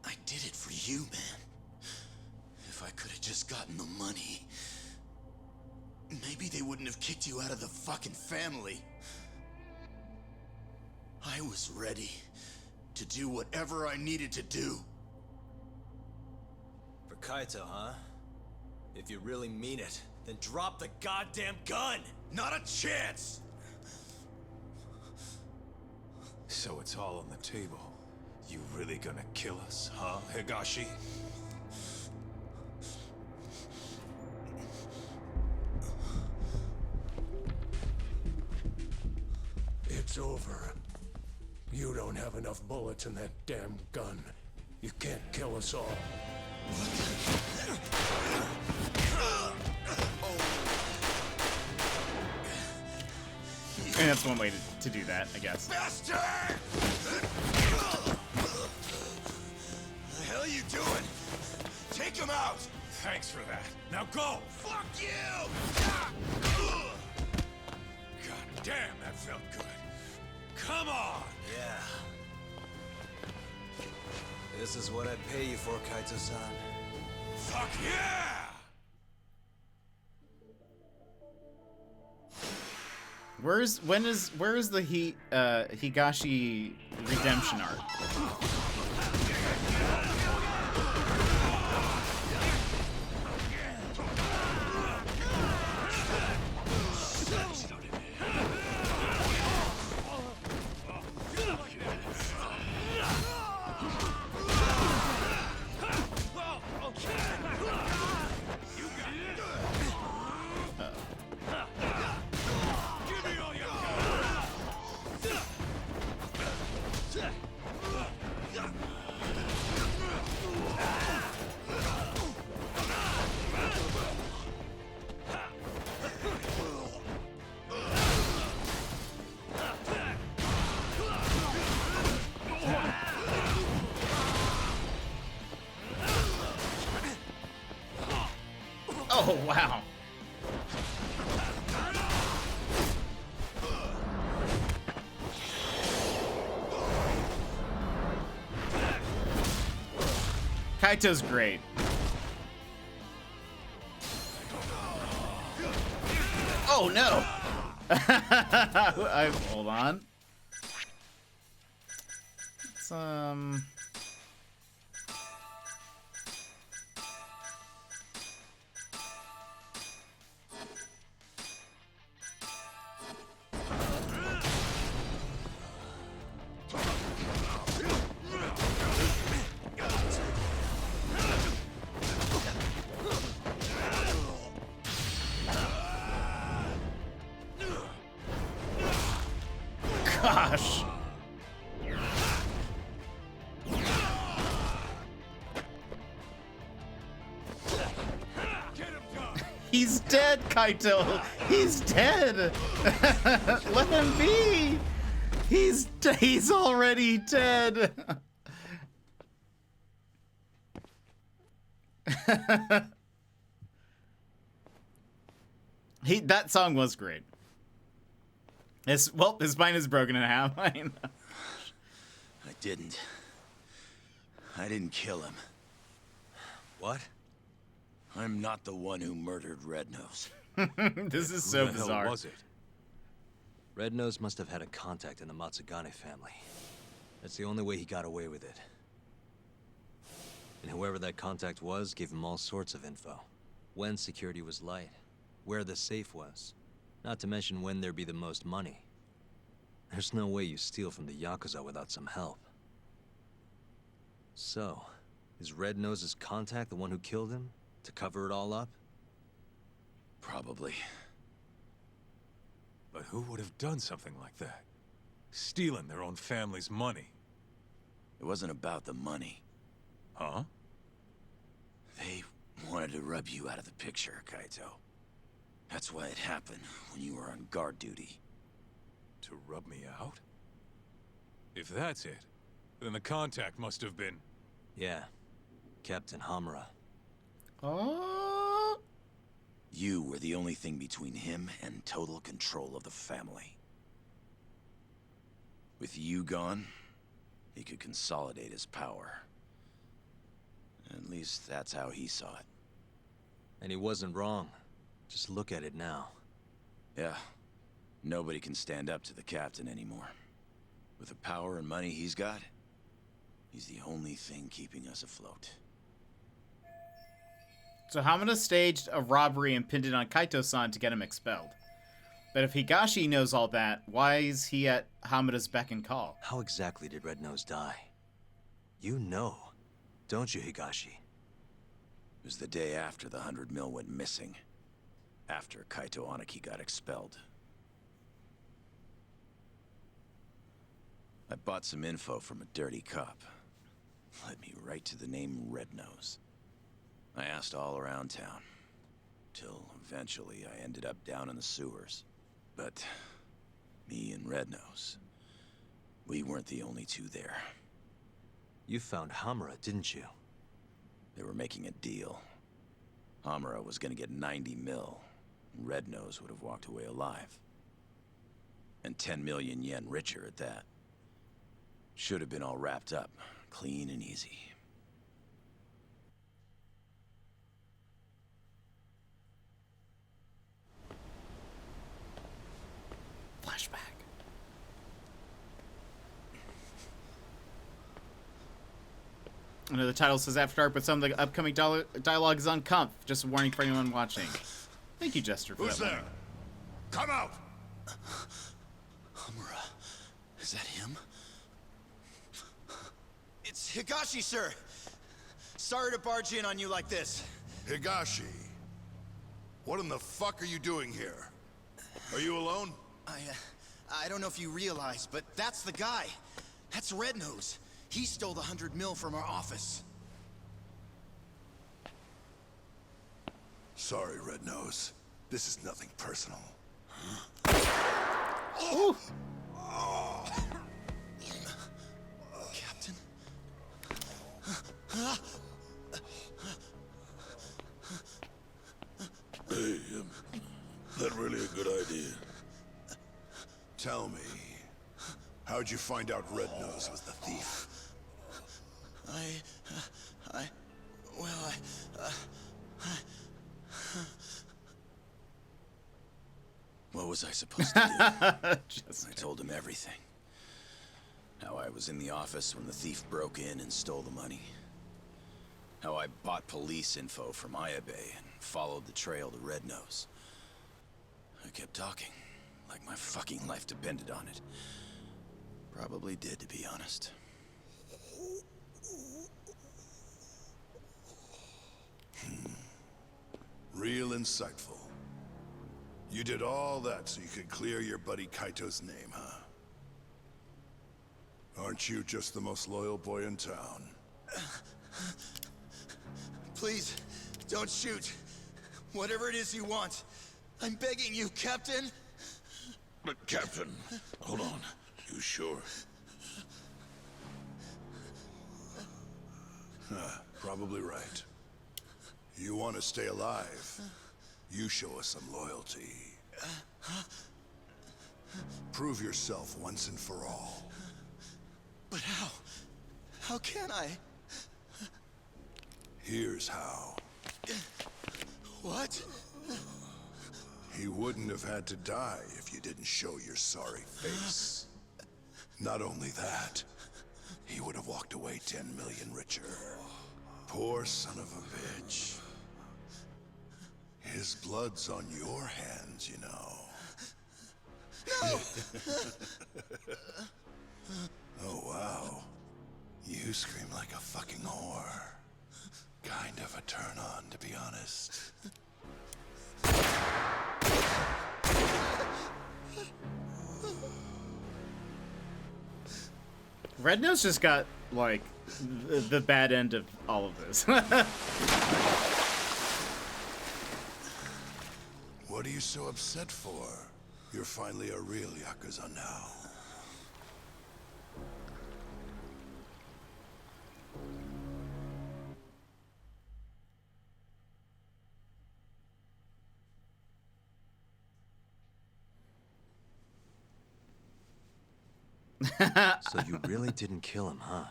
I did it for you, man. If I could have just gotten the money, maybe they wouldn't have kicked you out of the fucking family. I was ready to do whatever I needed to do. For Kaito, huh? If you really mean it, then drop the goddamn gun! Not a chance! So it's all on the table. You really gonna kill us, huh, Higashi? It's over. You don't have enough bullets in that damn gun. You can't kill us all. And that's one way to do that, I guess. Bastard! The hell you doing? Take him out! Thanks for that. Now go! Fuck you! God damn, that felt good. Come on! Yeah. This is what I'd pay you for, Kaito-san. Fuck yeah! Where is the Higashi redemption arc? Oh, wow. Kaito's great. Oh, no. Hold on. It's, gosh. He's dead, Kaito. He's dead. Let him be. He's already dead. That song was great. His spine is broken in half. I know. I didn't kill him. What? I'm not the one who murdered Red Nose. This is so bizarre. Who the hell was it? Red Nose must have had a contact in the Matsugane family. That's the only way he got away with it. And whoever that contact was gave him all sorts of info. When security was light, where the safe was, not to mention when there'd be the most money. There's no way you steal from the Yakuza without some help. So, is Red Nose's contact the one who killed him? To cover it all up? Probably. But who would have done something like that? Stealing their own family's money. It wasn't about the money. Huh? They wanted to rub you out of the picture, Kaito. That's why it happened when you were on guard duty. To rub me out? If that's it, then the contact must have been... Yeah. Captain Hamura. Oh. You were the only thing between him and total control of the family. With you gone, he could consolidate his power. At least that's how he saw it. And he wasn't wrong. Just look at it now. Yeah. Nobody can stand up to the captain anymore. With the power and money he's got, he's the only thing keeping us afloat. So Hamada staged a robbery and pinned it on Kaito-san to get him expelled. But if Higashi knows all that, why is he at Hamada's beck and call? How exactly did Red Nose die? You know, don't you, Higashi? It was the day after the 100 mil went missing. After Kaito Aniki got expelled. I bought some info from a dirty cop. Led me right to the name Red Nose. I asked all around town. Till eventually I ended up down in the sewers. But me and Red Nose, we weren't the only two there. You found Hamura, didn't you? They were making a deal. Hamura was gonna get 90 mil. Red Nose would have walked away alive. And 10 million yen richer at that. Should have been all wrapped up, clean and easy. Flashback. I know the title says After Dark, but some of the upcoming dialogue is on comp. Just a warning for anyone watching. Thank you, Jester, for Who's that there? warning. Come out! Hamura, is that him? It's Higashi, sir! Sorry to barge in on you like this. Higashi, what in the fuck are you doing here? Are you alone? I don't know if you realize, but that's the guy. That's Red Nose. He stole the 100 mil from our office. Sorry, Red Nose. This is nothing personal. Ooh. Captain? Hey, that really a good idea? Tell me, how'd you find out Red Nose was the thief? What was I supposed to do? I told him everything. How I was in the office when the thief broke in and stole the money. How I bought police info from Ayabe and followed the trail to Red Nose. I kept talking, like my fucking life depended on it. Probably did, to be honest. Real insightful. You did all that so you could clear your buddy Kaito's name, huh? Aren't you just the most loyal boy in town? Please, don't shoot. Whatever it is you want. I'm begging you, Captain. But, Captain, hold on. You sure? Probably right. You want to stay alive? You show us some loyalty. Prove yourself once and for all. But how? How can I? Here's how. What? He wouldn't have had to die if you didn't show your sorry face. Not only that, he would have walked away 10 million richer. Poor son of a bitch. His blood's on your hands, you know. No! Oh, wow. You scream like a fucking whore. Kind of a turn on, to be honest. Red Nose just got, like, the bad end of all of this. What are you so upset for? You're finally a real Yakuza now. So you really didn't kill him, huh?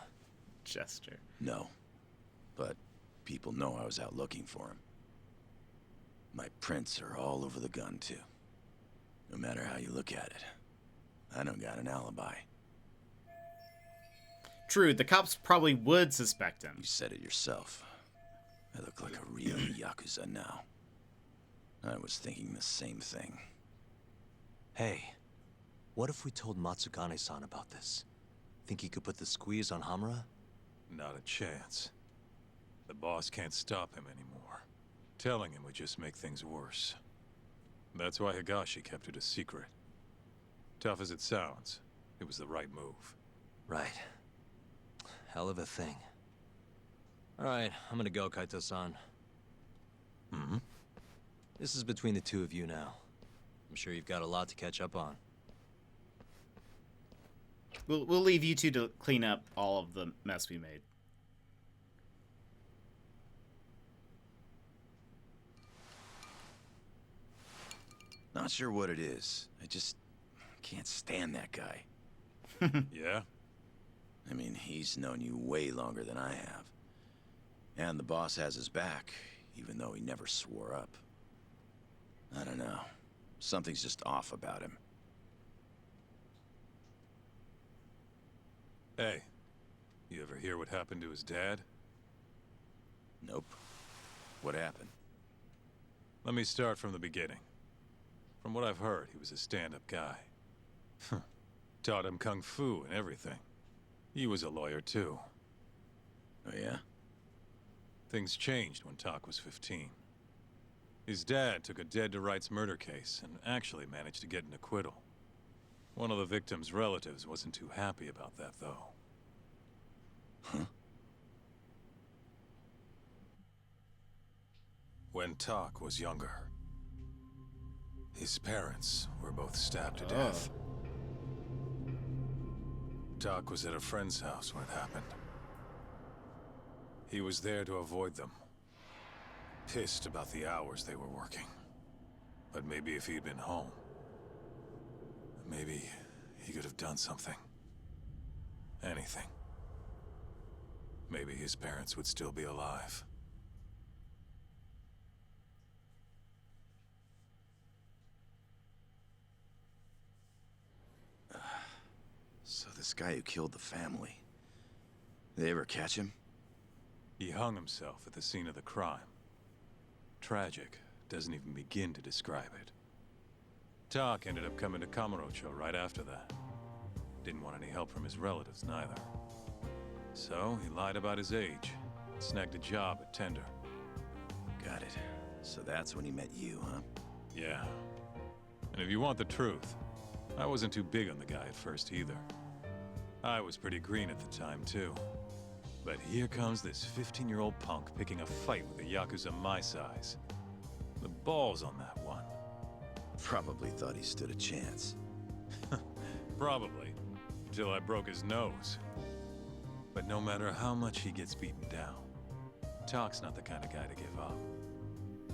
Jester. No. But people know I was out looking for him. My prints are all over the gun, too. No matter how you look at it, I don't got an alibi. True, the cops probably would suspect him. You said it yourself. I look like a real Yakuza now. I was thinking the same thing. Hey, what if we told Matsugane-san about this? Think he could put the squeeze on Hamura? Not a chance. The boss can't stop him anymore. Telling him would just make things worse. That's why Higashi kept it a secret. Tough as it sounds, it was the right move. Right. Hell of a thing. Alright, I'm gonna go, Kaito-san. Mm-hmm. This is between the two of you now. I'm sure you've got a lot to catch up on. We'll leave you two to clean up all of the mess we made. Not sure what it is. I just can't stand that guy. Yeah? I mean, he's known you way longer than I have. And the boss has his back, even though he never swore up. I don't know. Something's just off about him. Hey, you ever hear what happened to his dad? Nope. What happened? Let me start from the beginning. From what I've heard, he was a stand-up guy. Taught him kung fu and everything. He was a lawyer, too. Oh, yeah? Things changed when Tak was 15. His dad took a dead-to-rights murder case and actually managed to get an acquittal. One of the victim's relatives wasn't too happy about that, though. Huh? When Tak was younger, his parents were both stabbed to death. Tak was at a friend's house when it happened. He was there to avoid them. Pissed about the hours they were working. But maybe if he'd been home, maybe he could have done something. Anything. Maybe his parents would still be alive. So this guy who killed the family, they ever catch him? He hung himself at the scene of the crime. Tragic doesn't even begin to describe it. Tak ended up coming to Kamurocho right after that. Didn't want any help from his relatives, neither. So he lied about his age, snagged a job at Tender. Got it. So that's when he met you, huh? Yeah. And if you want the truth, I wasn't too big on the guy at first either. I was pretty green at the time, too. But here comes this 15-year-old punk picking a fight with a Yakuza my size. The balls on that one. Probably thought he stood a chance. Probably. Until I broke his nose. But no matter how much he gets beaten down, Talk's not the kind of guy to give up.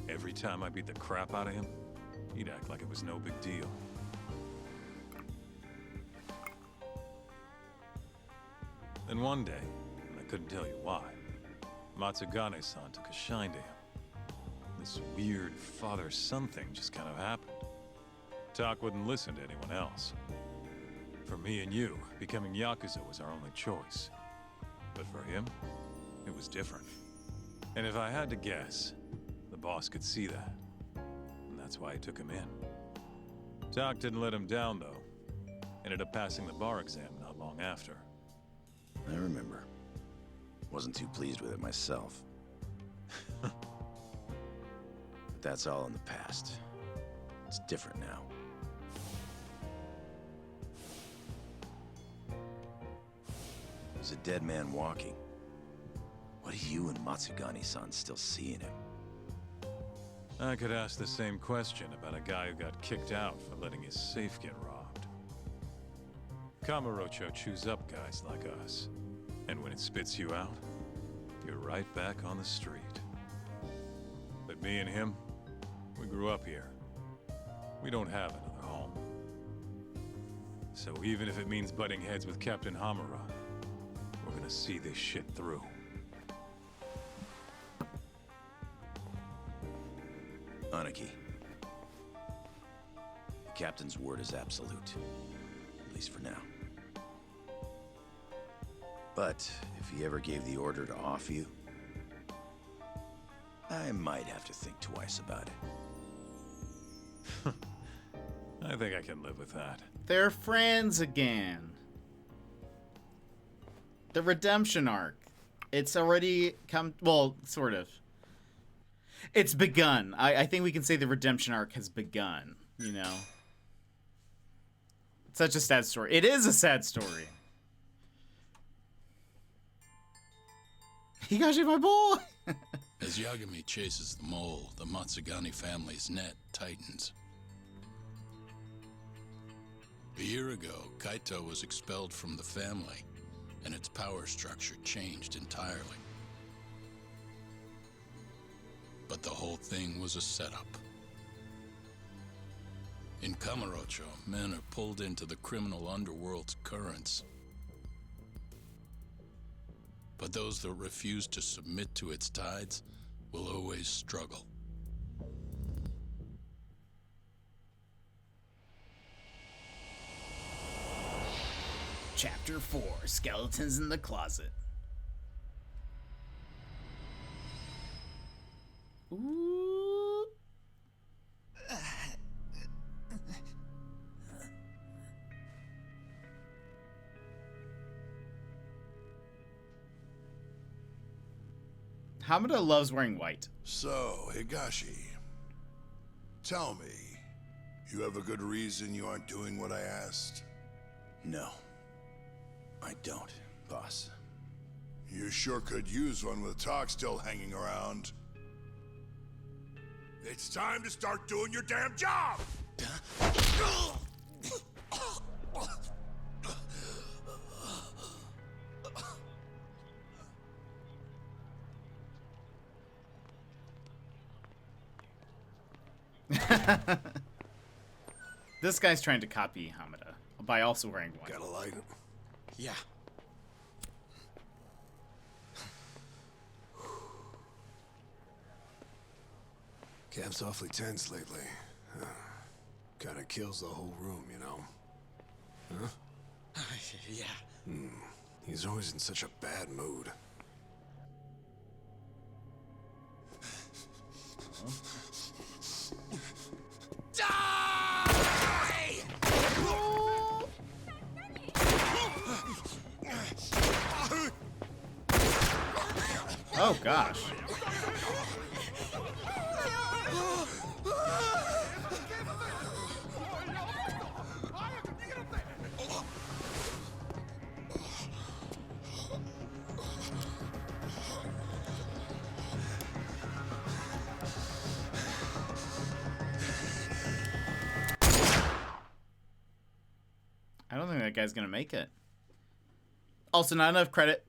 Every time I beat the crap out of him, he'd act like it was no big deal. Then one day, and I couldn't tell you why, Matsugane-san took a shine to him. This weird father-son thing just kind of happened. Tak wouldn't listen to anyone else. For me and you, becoming Yakuza was our only choice. But for him, it was different. And if I had to guess, the boss could see that. And that's why he took him in. Tak didn't let him down, though. Ended up passing the bar exam not long after. I remember. Wasn't too pleased with it myself. But that's all in the past. It's different now. There's a dead man walking. What do you and Matsugane-san still see in him? I could ask the same question about a guy who got kicked out for letting his safe get robbed. Kamurocho chews up guys like us. And when it spits you out, you're right back on the street. But me and him, we grew up here. We don't have another home. So even if it means butting heads with Captain Hamura, we're gonna see this shit through. Aniki. The captain's word is absolute. At least for now. But if he ever gave the order to off you, I might have to think twice about it. I think I can live with that. They're friends again. The redemption arc. It's already come... Well, sort of. It's begun. I think we can say the redemption arc has begun, you know? It's such a sad story. It is a sad story. Higashi, my boy! As Yagami chases the mole, the Matsugane family's net tightens. A year ago, Kaito was expelled from the family, and its power structure changed entirely. But the whole thing was a setup. In Kamurocho, men are pulled into the criminal underworld's currents. But those that refuse to submit to its tides will always struggle. Chapter 4, Skeletons in the Closet. Ooh. Hamada loves wearing white. So, Higashi, tell me, you have a good reason you aren't doing what I asked? No. I don't, boss. You sure could use one with talk still hanging around. It's time to start doing your damn job! This guy's trying to copy Hamada by also wearing white. Got a light? Yeah. Cap's awfully tense lately. Kinda kills the whole room, you know? Huh? Yeah. He's always in such a bad mood. Oh gosh. that guy's gonna make it. Also, not enough credit.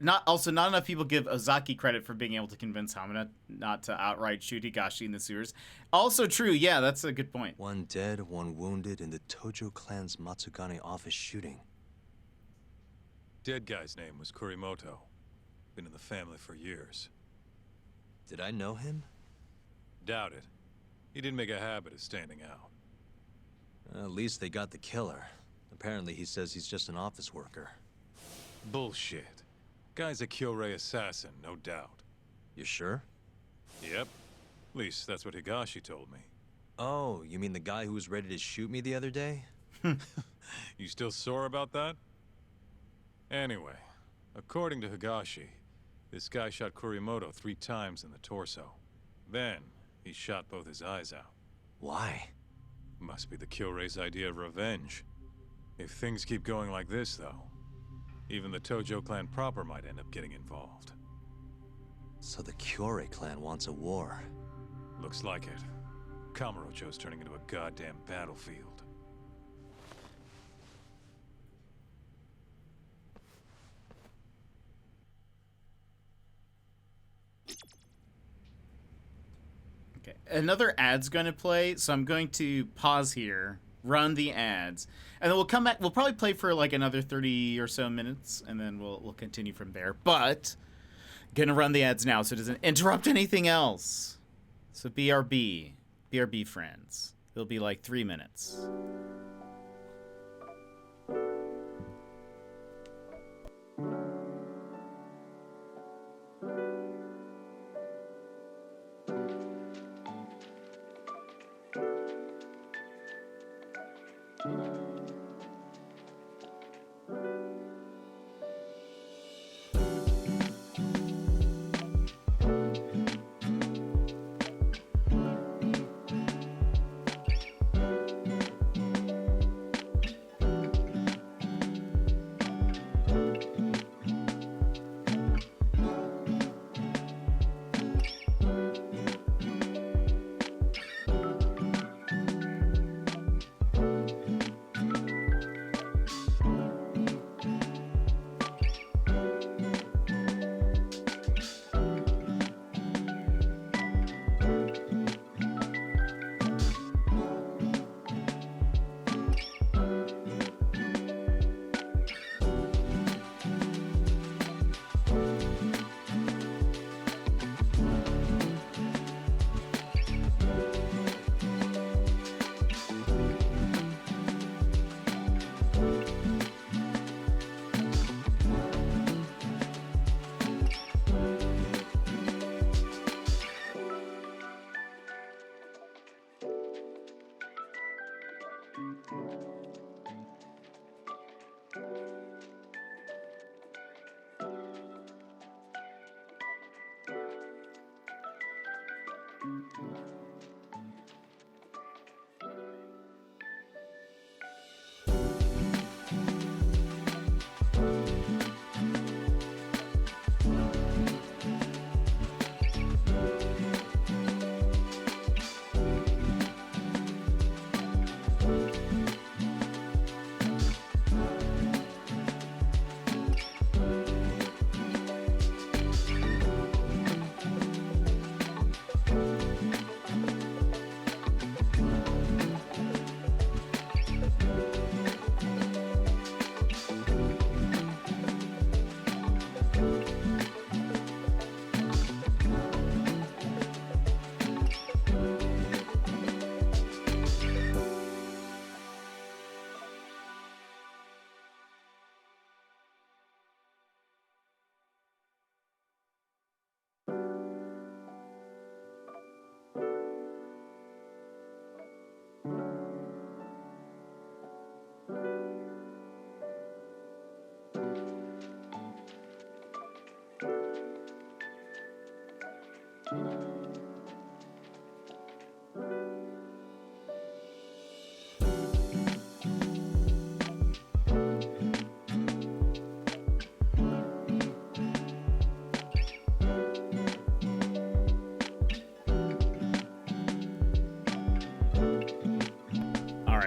Not enough people give Ozaki credit for being able to convince Hamina not to outright shoot Higashi in the sewers. Also true, yeah, that's a good point. 1 dead, 1 wounded in the Tojo clan's Matsugane office shooting. Dead guy's name was Kurimoto. Been in the family for years. Did I know him? Doubt it. He didn't make a habit of standing out. At least they got the killer. Apparently he says he's just an office worker. Bullshit. Guy's a Kyorei assassin, no doubt. You sure? Yep. At least that's what Higashi told me. Oh, you mean the guy who was ready to shoot me the other day? You still sore about that? Anyway, according to Higashi, this guy shot Kurimoto 3 times in the torso. Then, he shot both his eyes out. Why? Must be the Kyorei's idea of revenge. If things keep going like this, though, even the Tojo clan proper might end up getting involved. So the Kyorei clan wants a war. Looks like it. Kamurocho's turning into a goddamn battlefield. Okay, another ad's gonna play, so I'm going to pause here, run the ads, and then we'll come back. We'll probably play for like another 30 or so minutes, and then we'll continue from there. But gonna run the ads now so it doesn't interrupt anything else. So BRB friends. It'll be like 3 minutes.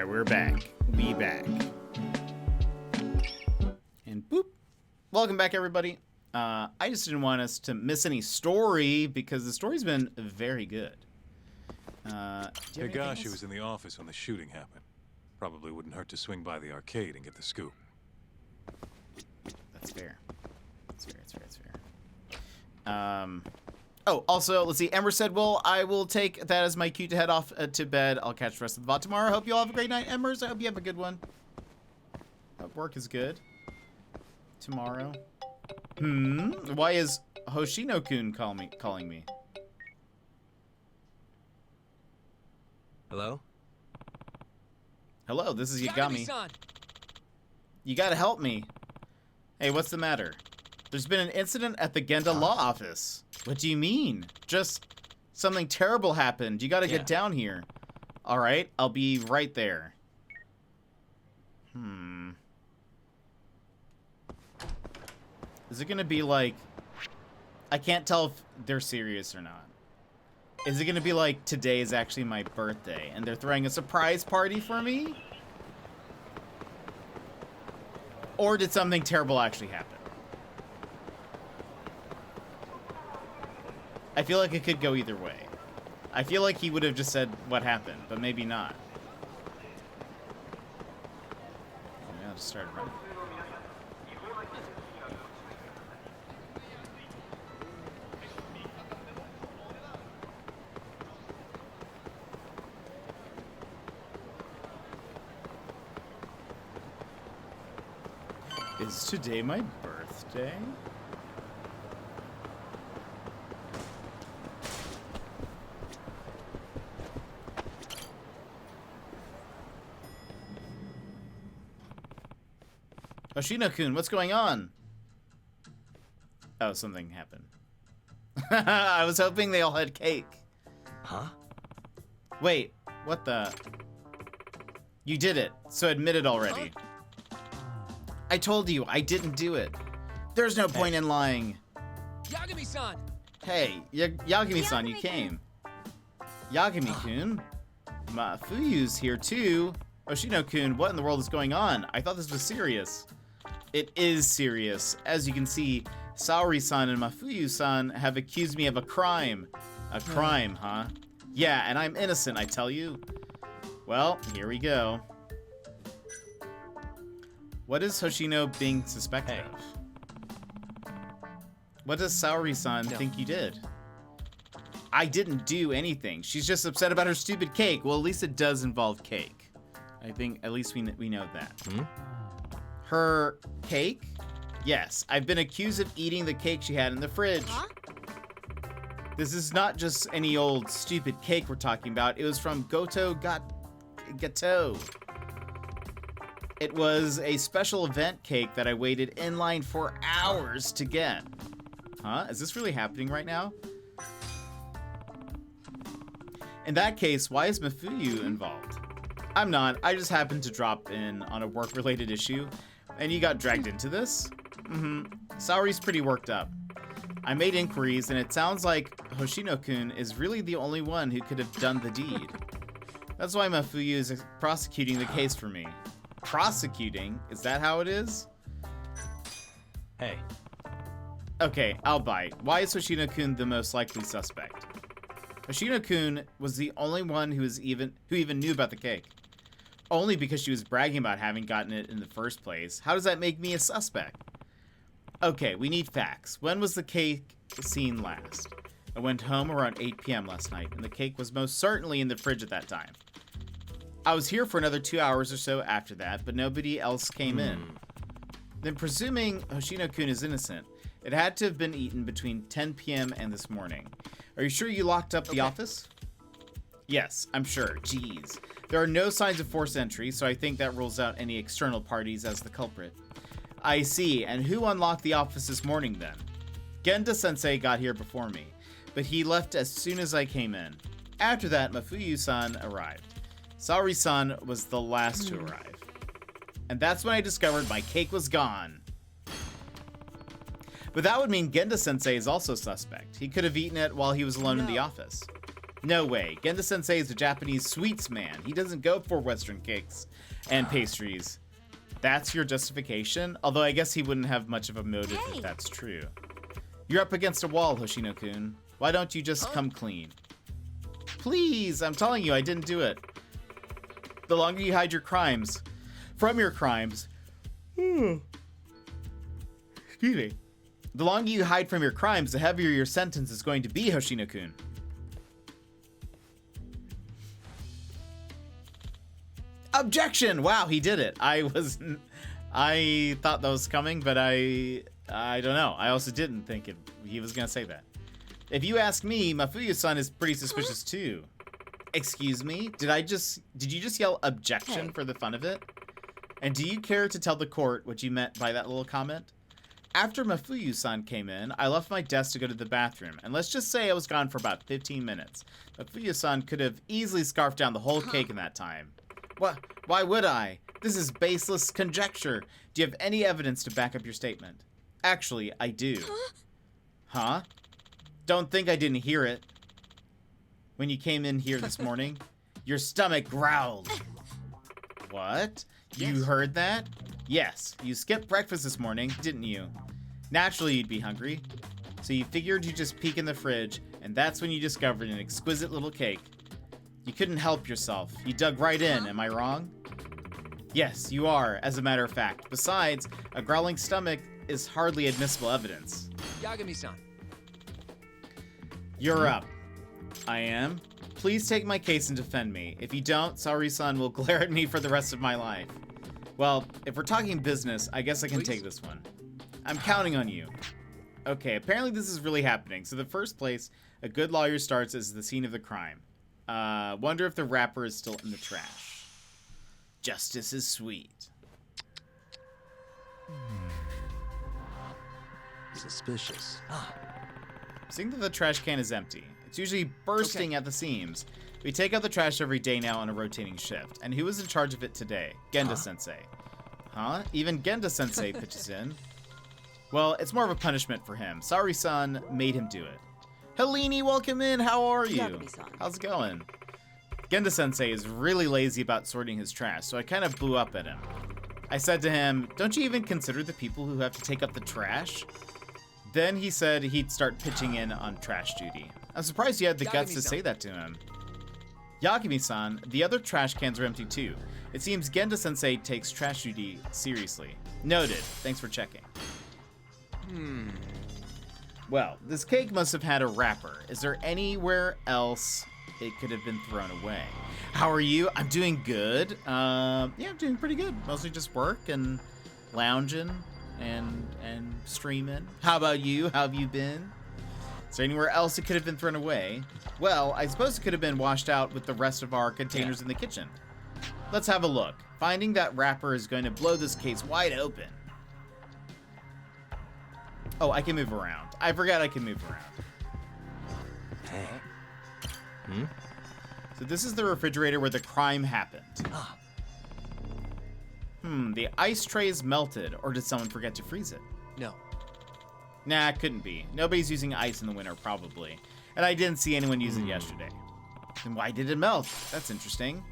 We're back. We back. welcome back, everybody. I just didn't want us to miss any story because the story's been very good. Higashi was in the office when the shooting happened. Probably wouldn't hurt to swing by the arcade and get the scoop. That's fair. That's fair. That's fair. Oh, also, let's see. Ember said, well, I will take that as my cue to head off to bed. I'll catch the rest of the VOD tomorrow. Hope you all have a great night, Embers. I hope you have a good one. Hope work is good tomorrow. Why is Hoshino-kun calling me? Hello? Hello, this is Yagami. You gotta help me. Hey, what's the matter? There's been an incident at the Genda law office. What do you mean? Just something terrible happened. You gotta get down here. All right, I'll be right there. Is it gonna be like... I can't tell if they're serious or not. Is it gonna be like, today is actually my birthday, and they're throwing a surprise party for me? Or did something terrible actually happen? I feel like it could go either way. I feel like he would have just said what happened, but maybe not. Yeah, I'll just start running. Is today my birthday? Hoshino-kun, what's going on? Oh, something happened. I was hoping they all had cake. Huh? Wait, what the? You did it, so admit it already. I told you, I didn't do it. There's no point in lying. Yagami-san! Hey, Yagami-san, you came. Yagami-kun? Mafuyu's here too. Hoshino-kun, what in the world is going on? I thought this was serious. It is serious. As you can see, Saori-san and Mafuyu-san have accused me of a crime. A crime, huh? Yeah, and I'm innocent, I tell you. Well, here we go. What is Hoshino being suspected of? What does Saori-san think you did? I didn't do anything. She's just upset about her stupid cake. Well, at least it does involve cake. I think at least we know that. Her cake? Yes, I've been accused of eating the cake she had in the fridge. This is not just any old stupid cake we're talking about. It was from Gateau. It was a special event cake that I waited in line for hours to get. Huh? Is this really happening right now? In that case, why is Mafuyu involved? I'm not. I just happened to drop in on a work-related issue, and you got dragged into this? Saori's pretty worked up. I made inquiries, and it sounds like Hoshino-kun is really the only one who could have done the deed. That's why Mafuyu is prosecuting the case for me. Prosecuting? Is that how it is? Hey. Okay, I'll bite. Why is Hoshino-kun the most likely suspect? Hoshino-kun was the only one who even knew about the cake. Only because she was bragging about having gotten it in the first place. How does that make me a suspect? Okay, we need facts. When was the cake seen last? I went home around 8 p.m. last night, and the cake was most certainly in the fridge at that time. I was here for another 2 hours or so after that, but nobody else came in. Then presuming Hoshino-kun is innocent, it had to have been eaten between 10 p.m. and this morning. Are you sure you locked up the office? Yes, I'm sure. Jeez. There are no signs of forced entry, so I think that rules out any external parties as the culprit. I see. And who unlocked the office this morning then? Genda-sensei got here before me, but he left as soon as I came in. After that, Mafuyu-san arrived. Saori-san was the last to arrive. And that's when I discovered my cake was gone. But that would mean Genda-sensei is also suspect. He could have eaten it while he was alone in the office. No way. Genda-sensei is a Japanese sweets man. He doesn't go for Western cakes and pastries. That's your justification? Although I guess he wouldn't have much of a motive if that's true. You're up against a wall, Hoshino-kun. Why don't you just come clean? Please, I'm telling you, I didn't do it. The longer you hide your crimes from your crimes... excuse me. The longer you hide from your crimes, the heavier your sentence is going to be, Hoshino-kun. Objection! Wow, he did it. I thought that was coming, but I don't know. I also didn't think he was gonna say that. If you ask me, Mafuyu-san is pretty suspicious too. Excuse me? Did you just yell objection for the fun of it? And do you care to tell the court what you meant by that little comment? After Mafuyu-san came in, I left my desk to go to the bathroom, and let's just say I was gone for about 15 minutes. Mafuyu-san could have easily scarfed down the whole cake in that time. What? Why would I? This is baseless conjecture. Do you have any evidence to back up your statement? Actually, I do. Huh? Don't think I didn't hear it. When you came in here this morning, your stomach growled. What? You heard that? Yes, you skipped breakfast this morning, didn't you? Naturally, you'd be hungry. So you figured you'd just peek in the fridge, and that's when you discovered an exquisite little cake. You couldn't help yourself. You dug right in, am I wrong? Yes, you are, as a matter of fact. Besides, a growling stomach is hardly admissible evidence. Yagami-san. You're up. I am. Please take my case and defend me. If you don't, Saori-san will glare at me for the rest of my life. Well, if we're talking business, I guess I can take this one. I'm counting on you. Okay, apparently this is really happening. So the first place a good lawyer starts is the scene of the crime. Wonder if the wrapper is still in the trash. Justice is sweet. Suspicious. Seeing that the trash can is empty. It's usually bursting at the seams. We take out the trash every day now on a rotating shift. And who is in charge of it today? Genda-sensei. Huh? Even Genda-sensei pitches in. Well, it's more of a punishment for him. Saori-san made him do it. Helene, welcome in. How are you? How's it going? Genda-sensei is really lazy about sorting his trash, so I kind of blew up at him. I said to him, don't you even consider the people who have to take up the trash? Then he said he'd start pitching in on trash duty. I'm surprised you had the guts to say that to him. Yagami-san, the other trash cans are empty too. It seems Genda-sensei takes trash duty seriously. Noted. Thanks for checking. Well, this cake must have had a wrapper. Is there anywhere else it could have been thrown away? How are you? I'm doing good. Yeah, I'm doing pretty good. Mostly just work and lounging and streaming. How about you? How have you been? Is there anywhere else it could have been thrown away? Well, I suppose it could have been washed out with the rest of our containers in the kitchen. Let's have a look. Finding that wrapper is going to blow this case wide open. Oh, I can move around. I forgot I can move around. Hey. So this is the refrigerator where the crime happened. The ice tray is melted, or did someone forget to freeze it? No. Nah, it couldn't be. Nobody's using ice in the winter, probably. And I didn't see anyone use it yesterday. Then why did it melt? That's interesting.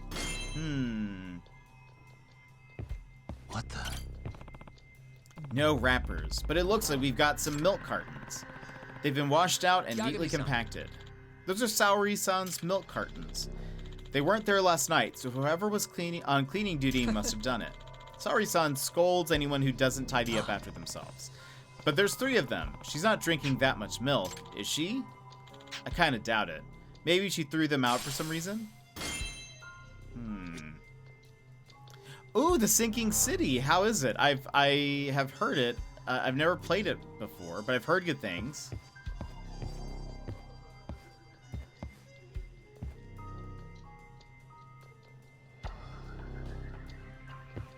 What the? No wrappers, but it looks like we've got some milk cartons. They've been washed out and neatly compacted. Those are Saori-san's milk cartons. They weren't there last night, so whoever was on cleaning duty must have done it. Saori-san scolds anyone who doesn't tidy up after themselves. But there's 3 of them. She's not drinking that much milk, is she? I kind of doubt it. Maybe she threw them out for some reason? Ooh, The Sinking City. How is it? I have heard it. I've never played it before, but I've heard good things.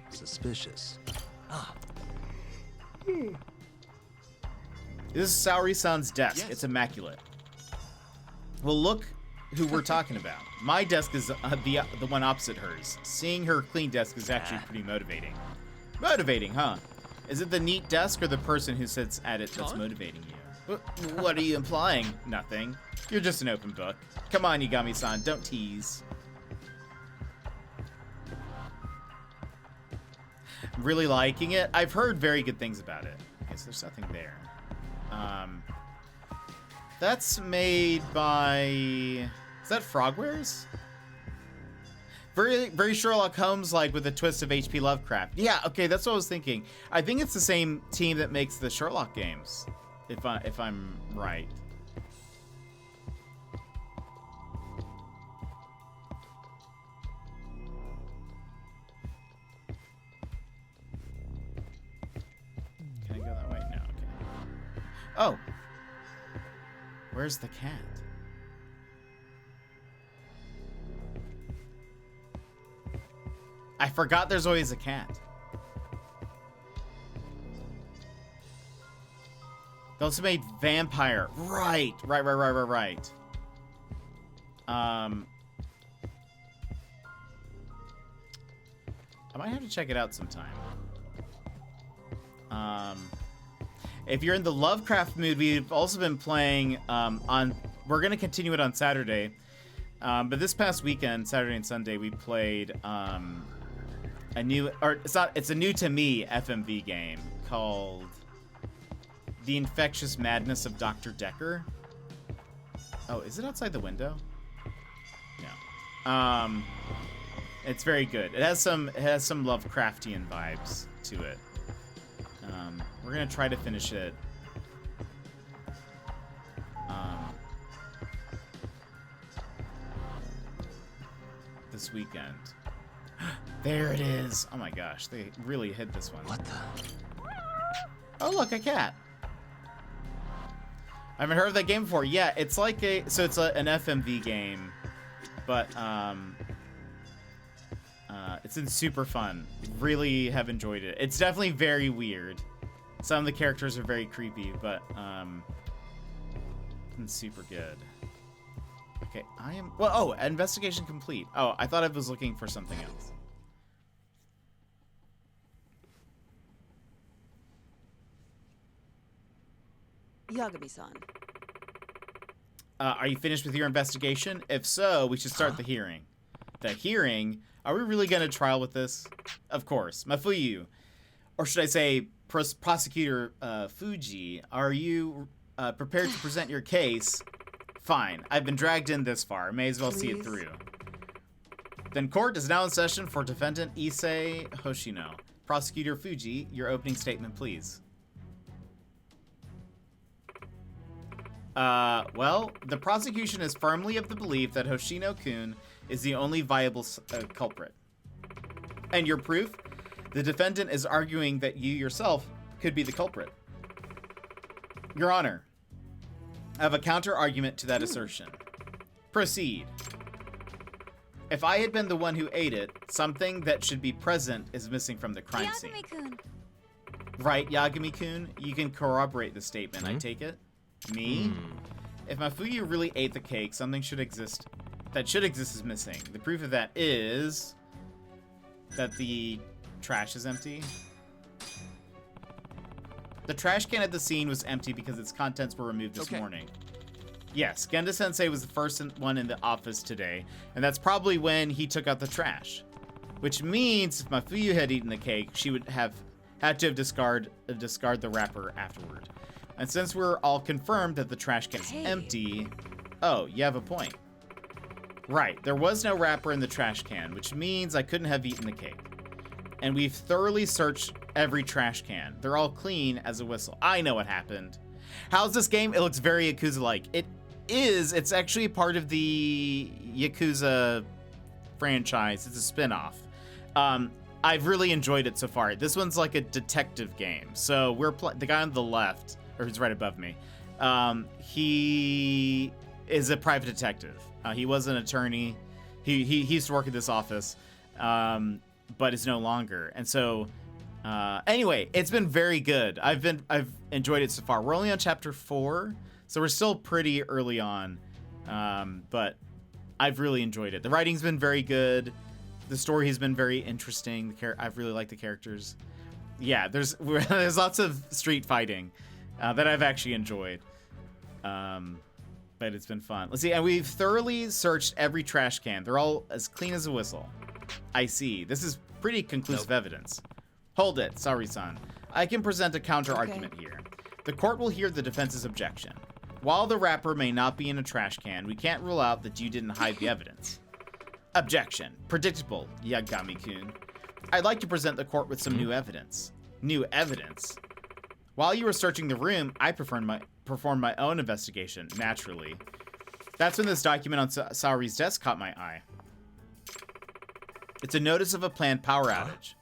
Suspicious. This is Saori-san's desk. Yes. It's immaculate. Well, look who we're talking about. My desk is the one opposite hers. Seeing her clean desk is actually pretty motivating. Motivating, huh? Is it the neat desk or the person who sits at it that's motivating you? What are you implying? Nothing. You're just an open book. Come on, Yagami-san, don't tease. really liking it. I've heard very good things about it. Okay, so there's nothing there. That's made by... Is that Frogwares? Very, very Sherlock Holmes, like with a twist of H.P. Lovecraft. Yeah, okay, that's what I was thinking. I think it's the same team that makes the Sherlock games, if I'm right. Can I go that way? No, okay. Oh. Where's the cat? I forgot there's always a cat. They also made Vampire. Right. I might have to check it out sometime. If you're in the Lovecraft mood, we've also been playing we're going to continue it on Saturday. But this past weekend, Saturday and Sunday, we played it's a new to me FMV game called The Infectious Madness of Dr. Decker. Oh, is it outside the window? No. It's very good. It has some Lovecraftian vibes to it. We're gonna try to finish it. This weekend. There it is. Oh my gosh, they really hit this one. What the? Oh look, a cat. I haven't heard of that game before. Yeah, it's like an FMV game, but it's been super fun. Really have enjoyed it. It's definitely very weird. Some of the characters are very creepy, but it's super good. Okay, investigation complete. Oh, I thought I was looking for something else. Yagami-san. Are you finished with your investigation? If so, we should start the hearing. The hearing? Are we really going to trial with this? Of course. Mafuyu. Or should I say, Prosecutor Fuji, are you prepared to present your case? Fine. I've been dragged in this far. May as well see it through. Then court is now in session for defendant Issei Hoshino. Prosecutor Fuji, your opening statement, please. Well, the prosecution is firmly of the belief that Hoshino-kun is the only viable culprit. And your proof? The defendant is arguing that you yourself could be the culprit. Your Honor, I have a counter-argument to that assertion. Proceed. If I had been the one who ate it, something that should be present is missing from the crime scene. Yagami-kun. Right, Yagami-kun? You can corroborate the statement, I take it? Me? If Mafuyu really ate the cake, something should exist is missing. The proof of that is that the trash is empty. The trash can at the scene was empty because its contents were removed this morning. Yes, Genda-sensei was the first one in the office today, and that's probably when he took out the trash. Which means if Mafuyu had eaten the cake, she would have had to have discard the wrapper afterward. And since we're all confirmed that the trash can is empty... Oh, you have a point. Right, there was no wrapper in the trash can, which means I couldn't have eaten the cake. And we've thoroughly searched every trash can. They're all clean as a whistle. I know what happened. How's this game? It looks very Yakuza-like. It is. It's actually part of the Yakuza franchise. It's a spin-off. I've really enjoyed it so far. This one's like a detective game. So we're the guy on the left, or who's right above me, he is a private detective. He was an attorney. He used to work at this office, but is no longer. And so, anyway, it's been very good. I've enjoyed it so far. We're only on chapter 4, so we're still pretty early on, but I've really enjoyed it. The writing's been very good. The story has been very interesting. I've really liked the characters. Yeah, there's lots of street fighting that I've actually enjoyed. But it's been fun. Let's see, and we've thoroughly searched every trash can. They're all as clean as a whistle. I see. This is pretty conclusive evidence. Hold it, Saori-san. I can present a counter-argument here. The court will hear the defense's objection. While the wrapper may not be in a trash can, we can't rule out that you didn't hide the evidence. Objection. Predictable, Yagami-kun. I'd like to present the court with some new evidence. New evidence? While you were searching the room, I performed my own investigation, naturally. That's when this document on Saori's desk caught my eye. It's a notice of a planned power outage.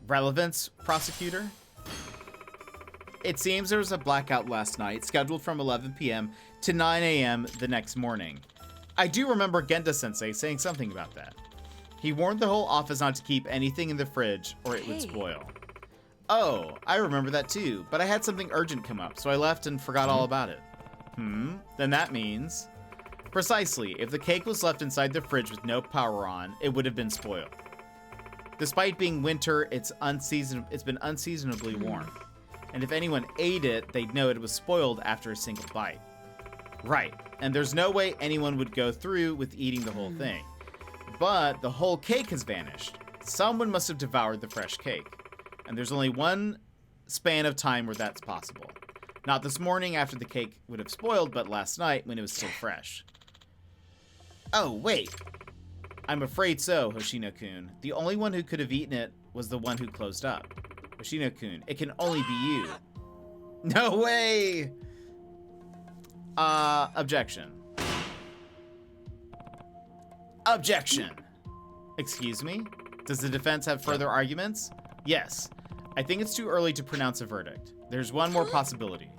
Relevance, prosecutor? It seems there was a blackout last night, scheduled from 11 p.m. to 9 a.m. the next morning. I do remember Genda-sensei saying something about that. He warned the whole office not to keep anything in the fridge or it would spoil. Oh, I remember that too, but I had something urgent come up, so I left and forgot all about it. Then that means... Precisely, if the cake was left inside the fridge with no power on, it would have been spoiled. Despite being winter, it's been unseasonably warm. And if anyone ate it, they'd know it was spoiled after a single bite. Right, and there's no way anyone would go through with eating the whole thing. But the whole cake has vanished. Someone must have devoured the fresh cake. And there's only one span of time where that's possible. Not this morning after the cake would have spoiled, but last night when it was still fresh. Oh, wait. I'm afraid so, Hoshino-kun. The only one who could have eaten it was the one who closed up. Hoshino-kun, it can only be you. No way! Objection. Objection! Excuse me? Does the defense have further arguments? Yes. I think it's too early to pronounce a verdict. There's one more possibility.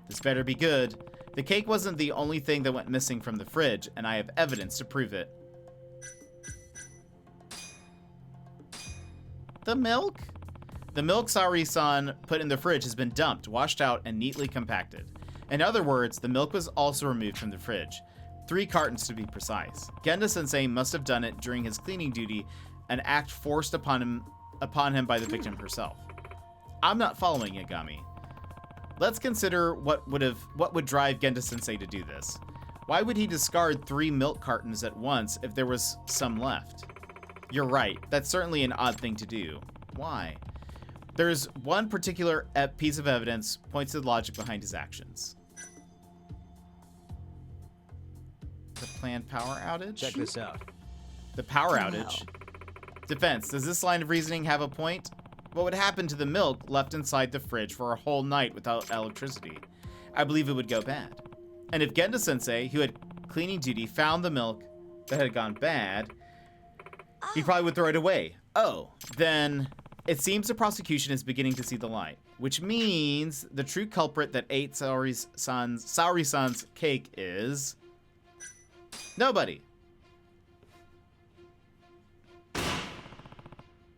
This better be good. The cake wasn't the only thing that went missing from the fridge, and I have evidence to prove it. The milk? The milk Saori-san put in the fridge has been dumped, washed out, and neatly compacted. In other words, the milk was also removed from the fridge. 3 cartons to be precise. Genda-sensei must have done it during his cleaning duty, an act forced upon him by the victim herself. I'm not following, Yagami. Let's consider what would drive Genda-sensei to do this. Why would he discard 3 milk cartons at once if there was some left? You're right, that's certainly an odd thing to do. Why? There's one particular piece of evidence points to the logic behind his actions. The planned power outage? Check this out. The power outage? Defense, does this line of reasoning have a point? What would happen to the milk left inside the fridge for a whole night without electricity? I believe it would go bad. And if Genda-sensei, who had cleaning duty, found the milk that had gone bad, he probably would throw it away. Oh, then it seems the prosecution is beginning to see the light, which means the true culprit that ate Saori-san's cake is... nobody.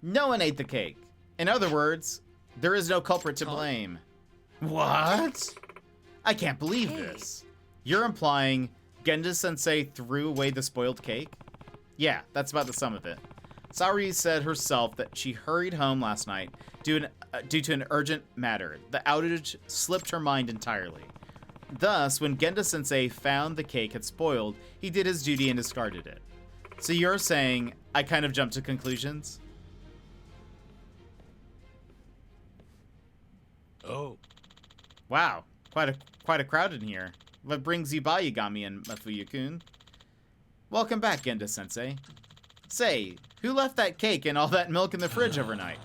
No one ate the cake. In other words, there is no culprit to blame. What? I can't believe this. You're implying Genda-sensei threw away the spoiled cake? Yeah, that's about the sum of it. Saori said herself that she hurried home last night due to an urgent matter. The outage slipped her mind entirely. Thus, when Genda-sensei found the cake had spoiled, he did his duty and discarded it. So you're saying I kind of jumped to conclusions? Oh. Wow, quite a crowd in here. What brings you by, Yagami and Mafuyu-kun? Welcome back, Genda-sensei. Say, who left that cake and all that milk in the fridge overnight?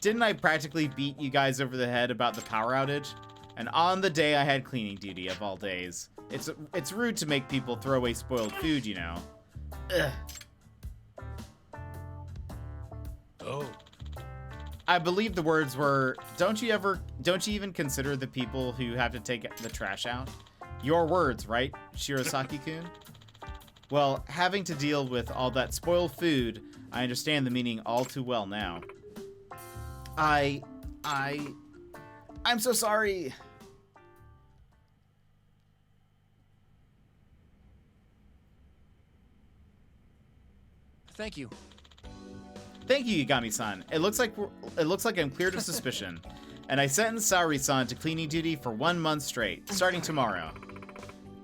Didn't I practically beat you guys over the head about the power outage? And on the day I had cleaning duty of all days. It's rude to make people throw away spoiled food, you know. Ugh. Oh. I believe the words were, don't you even consider the people who have to take the trash out? Your words, right, Shirosaki-kun? Well, having to deal with all that spoiled food, I understand the meaning all too well now. I'm so sorry. Thank you. Thank you, Yagami-san. It looks like I'm cleared of suspicion, and I sentenced Saori-san to cleaning duty for 1 month straight, starting tomorrow.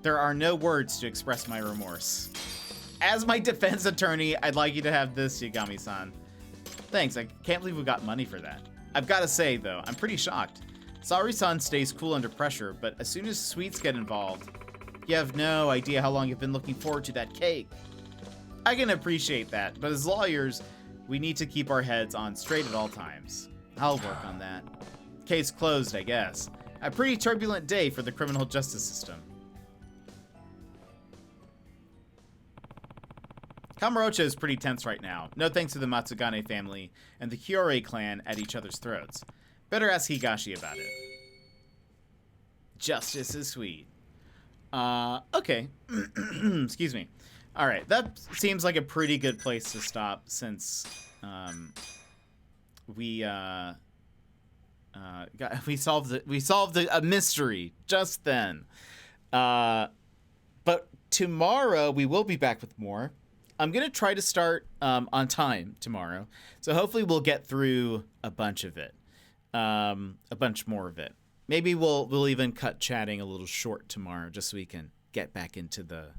There are no words to express my remorse. As my defense attorney, I'd like you to have this, Yagami-san. Thanks, I can't believe we got money for that. I've got to say, though, I'm pretty shocked. Saori-san stays cool under pressure, but as soon as sweets get involved, you have no idea how long you've been looking forward to that cake. I can appreciate that, but as lawyers, we need to keep our heads on straight at all times. I'll work on that. Case closed, I guess. A pretty turbulent day for the criminal justice system. Kamurocho is pretty tense right now. No thanks to the Matsugane family and the Kyorei clan at each other's throats. Better ask Higashi about it. Justice is sweet. Okay. Excuse me. All right, that seems like a pretty good place to stop since we solved a mystery just then. But tomorrow we will be back with more. I'm gonna try to start on time tomorrow, so hopefully we'll get through a bunch of it, a bunch more of it. Maybe we'll even cut chatting a little short tomorrow, just so we can get back into the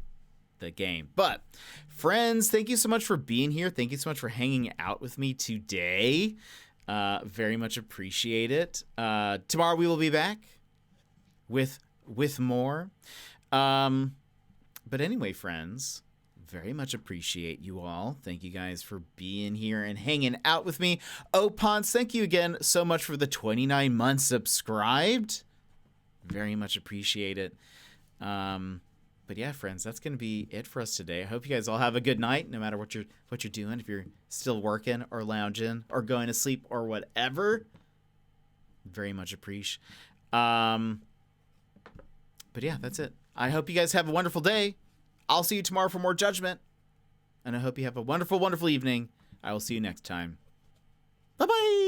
game. But friends, thank you so much for being here. Thank you so much for hanging out with me today. Very much appreciate it. Tomorrow we will be back with more. But anyway, friends, very much appreciate you all. Thank you guys for being here and hanging out with me. Oh, Ponce, thank you again so much for the 29 months subscribed. Very much appreciate it. But yeah, friends, that's going to be it for us today. I hope you guys all have a good night, no matter what you're doing. If you're still working or lounging or going to sleep or whatever, very much appreciate. But yeah, that's it. I hope you guys have a wonderful day. I'll see you tomorrow for more Judgment. And I hope you have a wonderful, wonderful evening. I will see you next time. Bye-bye.